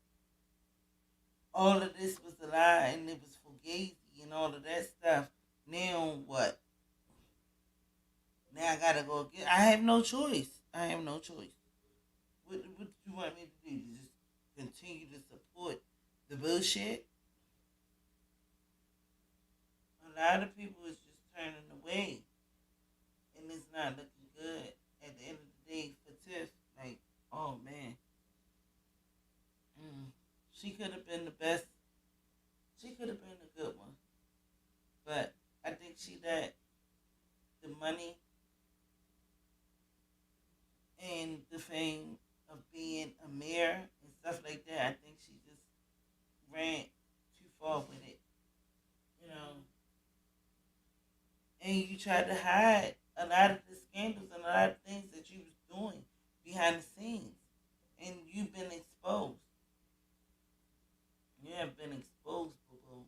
all of this was a lie and it was fugazi and all of that stuff, now what? Now I gotta go again. I have no choice. I have no choice. What do you want me to do? Just continue to support the bullshit? A lot of people is just turning away. And it's not looking good at the end of the day for Tiff. Like, oh man. She could have been the best. She could have been a good one. But I think she let the money and the fame of being a mayor and stuff like that, I think she just ran too far with it. You know. And you tried to hide a lot of the scandals and a lot of things that you was doing behind the scenes. And you've been exposed. You have been exposed, boo-boo.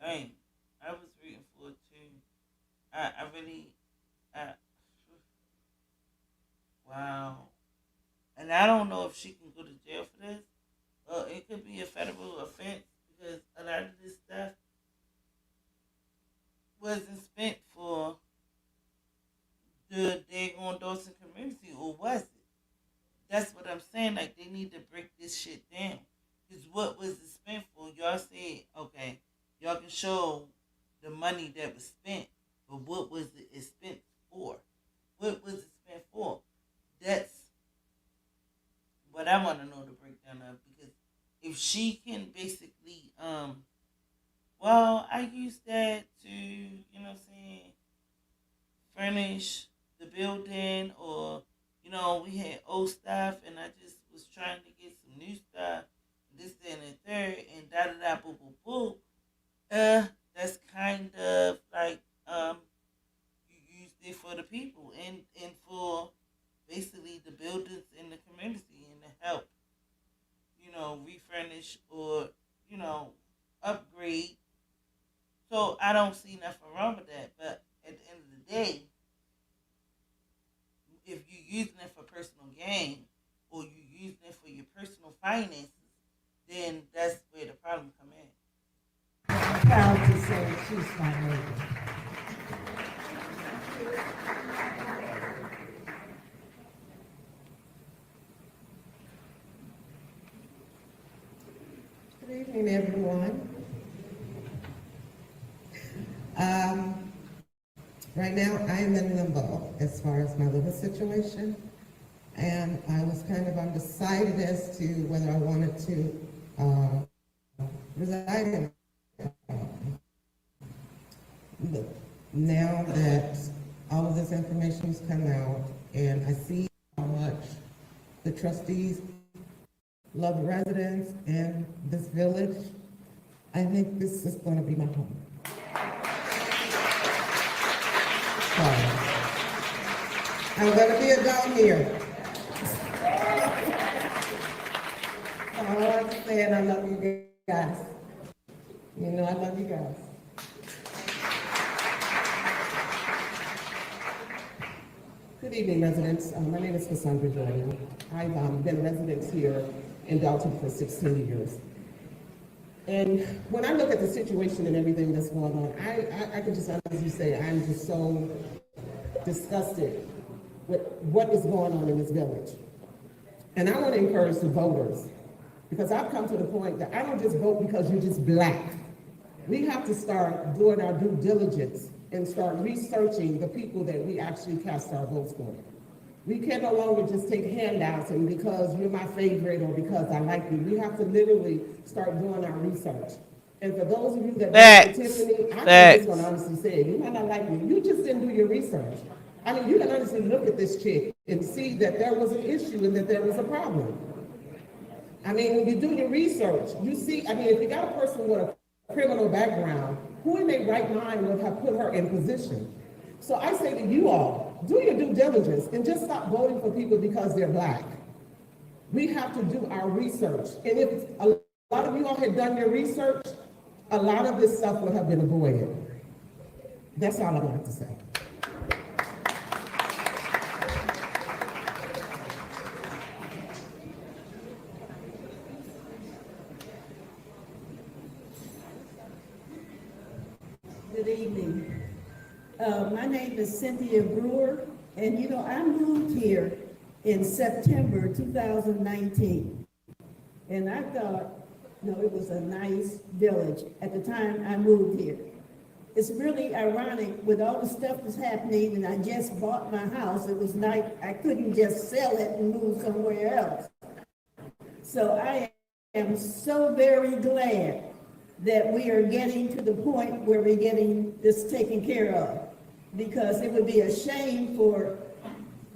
Dang, I was rooting for it too. I really, wow. And I don't know if she can go to jail for this. It could be a federal offense because a lot of this stuff wasn't spent for the daggone Dawson community, or was it? That's what I'm saying. Like, they need to break this shit down. Because what was it spent for? Y'all said, okay, y'all can show the money that was spent, but what was it spent for? What was it spent for? That's what I want to know the breakdown of. Because if she can basically, well, I used that to, you know what I'm saying, furnish the building, or, you know, we had old stuff and I just was trying to get some new stuff, this, that, and the third, and da-da-da, boo-boo-boo. That's kind of like, you used it for the people and for basically the buildings in the community and to help, you know, refurnish or, you know, upgrade. So I don't see nothing wrong with that. But at the end of the day, if you're using it for personal gain, gain, or you using it for your personal finances, then that's where the problem come in. I'm proud to say she's my lady. Good evening, everyone. Right now, I am in limbo as far as my living situation, and I was kind of undecided as to whether I wanted to reside in it. But now that all of this information has come out, and I see how much the trustees love residents in this village, I think this is going to be my home. So, I'm going to be a dog here. All I'm saying, I love you guys. You know I love you guys. Good evening, residents. My name is Cassandra Jordan. I've been a resident here in Dalton for 16 years. And when I look at the situation and everything that's going on, I can just honestly say I'm just so disgusted with what is going on in this village. And I want to encourage the voters, because I've come to the point that I don't just vote because you're just black. We have to start doing our due diligence and start researching the people that we actually cast our votes for. We can no longer just take handouts and because you're my favorite or because I like you. We have to literally start doing our research. And for those of you that voted for Tiffany, I'm just gonna honestly say, you might not like me, you just didn't do your research. I mean, you can honestly look at this chick and see that there was an issue and that there was a problem. I mean, when you do your research, you see, I mean, if you got a person with a criminal background, who in their right mind would have put her in position? So I say to you all, do your due diligence and just stop voting for people because they're black. We have to do our research. And if a lot of you all had done your research, a lot of this stuff would have been avoided. That's all I wanted to say. Good evening. My name is Cynthia Brewer, and you know, I moved here in September 2019. And I thought, you know, it was a nice village at the time I moved here. It's really ironic with all the stuff that's happening, and I just bought my house. It was like I couldn't just sell it and move somewhere else. So I am so very glad that we are getting to the point where we're getting this taken care of. Because it would be a shame for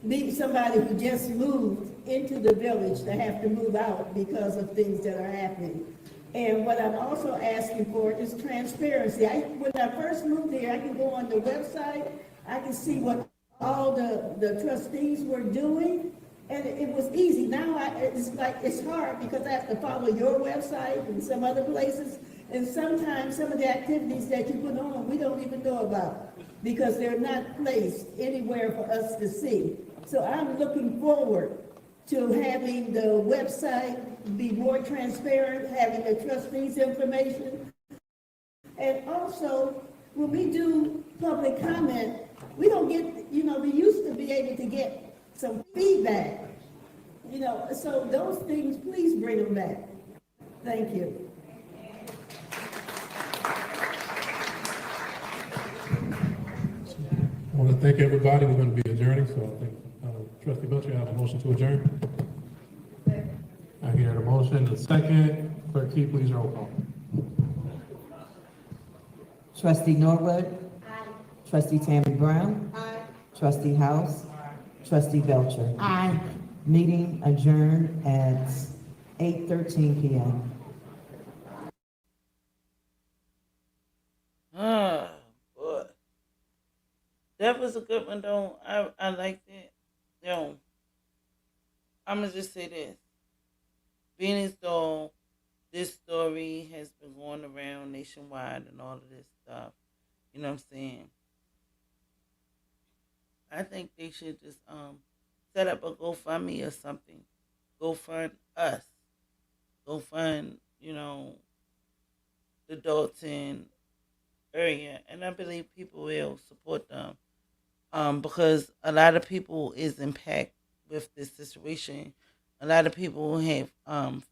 somebody who just moved into the village to have to move out because of things that are happening. And what I'm also asking for is transparency. When I first moved here, I can go on the website, I can see what all the trustees were doing, and it was easy. Now it's hard because I have to follow your website and some other places, and sometimes some of the activities that you put on, we don't even know about because they're not placed anywhere for us to see. So I'm looking forward to having the website be more transparent, having the trustees' information. And also, when we do public comment, we don't get, you know, we used to be able to get some feedback. You know, so those things, please bring them back. Thank you. I want to thank everybody. We're going to be adjourning, so I think Trustee Belcher, I have a motion to adjourn. I hear the motion, the second. Clerk Key, please roll call. Trustee Norwood. Aye. Trustee Tammy Brown. Aye. Trustee House. Aye. Trustee Belcher. Aye. Meeting adjourned at 8:13 p.m. Boy. That was a good one, though. I liked it. Yo, I'm going to just say this. Being as though this story has been going around nationwide and all of this stuff, you know what I'm saying? I think they should just set up a GoFundMe or something. Go fund us. Go fund, the Dalton area. And I believe people will support them. Because a lot of people is impacted with this situation. A lot of people have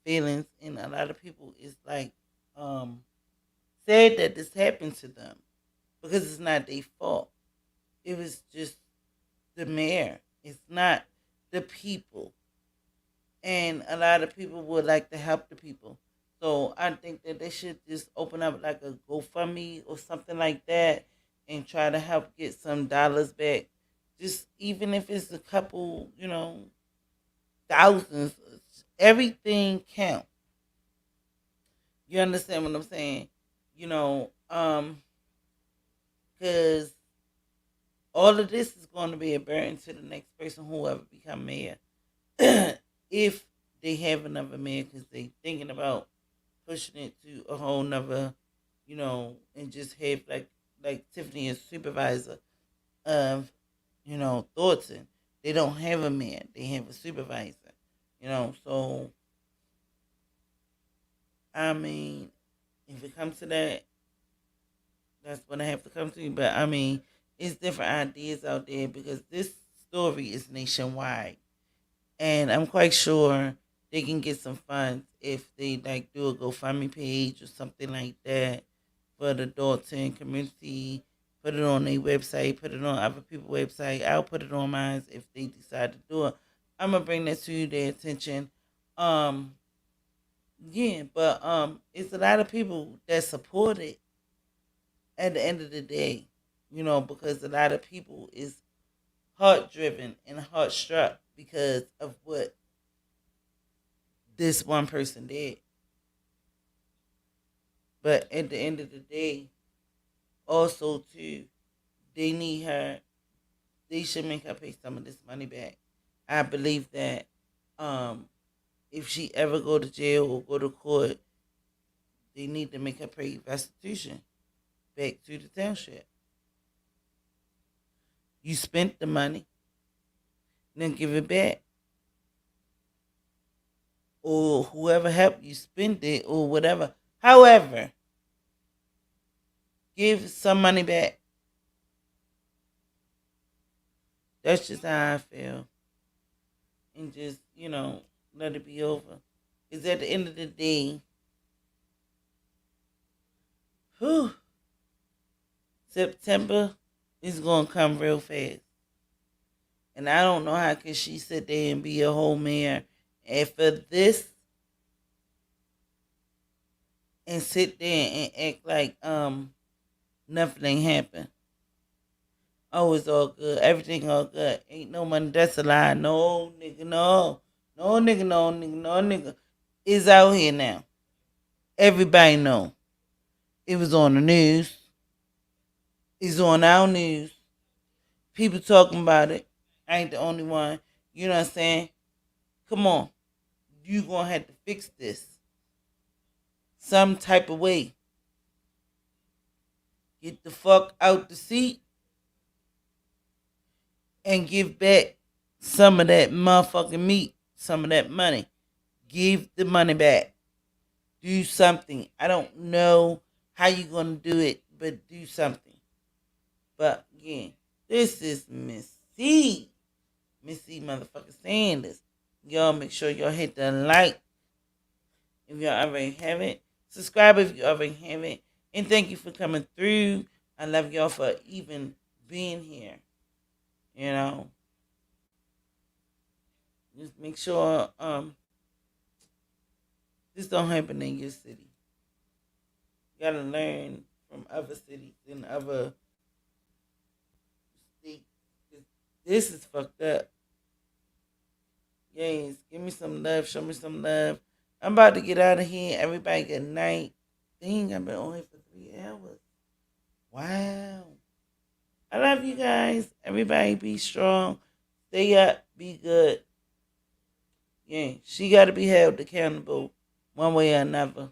feelings, and a lot of people is like sad that this happened to them because it's not their fault. It was just the mayor. It's not the people. And a lot of people would like to help the people. So I think that they should just open up like a GoFundMe or something like that and try to help get some dollars back. Just even if it's a couple, thousands, everything counts. You understand what I'm saying? Because all of this is going to be a burden to the next person who ever become mayor. If they have another mayor, because they thinking about pushing it to a whole nother, and just have like Tiffany as supervisor of, Thornton. They don't have a mayor. They have a supervisor. So I mean, if it comes to that, that's what I have to come to. But I mean, it's different ideas out there because this story is nationwide. And I'm quite sure they can get some funds if they like do a GoFundMe page or something like that for the Dalton community. Put it on their website, put it on other people's website. I'll put it on mine if they decide to do it. I'm gonna bring that to their attention. Yeah, but it's a lot of people that support it at the end of the day, because a lot of people is heart driven and heart struck because of what this one person did. But at the end of the day, also too, they need her. They should make her pay some of this money back. I believe that if she ever go to jail or go to court, they need to make her pay restitution back to the township. You spent the money, then give it back. Or whoever helped you spend it or whatever. However, give some money back. That's just how I feel. And just, let it be over. Because at the end of the day, September is going to come real fast. And I don't know how can she sit there and be a whole mayor and for this and sit there and act like nothing happened. Oh, it's all good. Everything all good. Ain't no money. That's a lie. No, nigga, no. No, nigga, no, nigga, no, nigga. It's out here now. Everybody know. It was on the news. It's on our news. People talking about it. I ain't the only one. You know what I'm saying? Come on. You gonna have to fix this. Some type of way. Get the fuck out the seat and give back some of that motherfucking meat, some of that money. Give the money back. Do something. I don't know how you're going to do it, but do something. But again, this is Miss C. Miss C motherfucker saying this. Y'all make sure y'all hit the like if y'all already haven't. Subscribe if you already haven't. And thank you for coming through. I love y'all for even being here. Just make sure this don't happen in your city. You gotta learn from other cities and other states. This is fucked up. Yes, give me some love. Show me some love. I'm about to get out of here. Everybody good night. Dang, I've been on here for 3 hours. Wow. I love you guys. Everybody be strong. Stay up. Be good. Yeah, she got to be held accountable one way or another.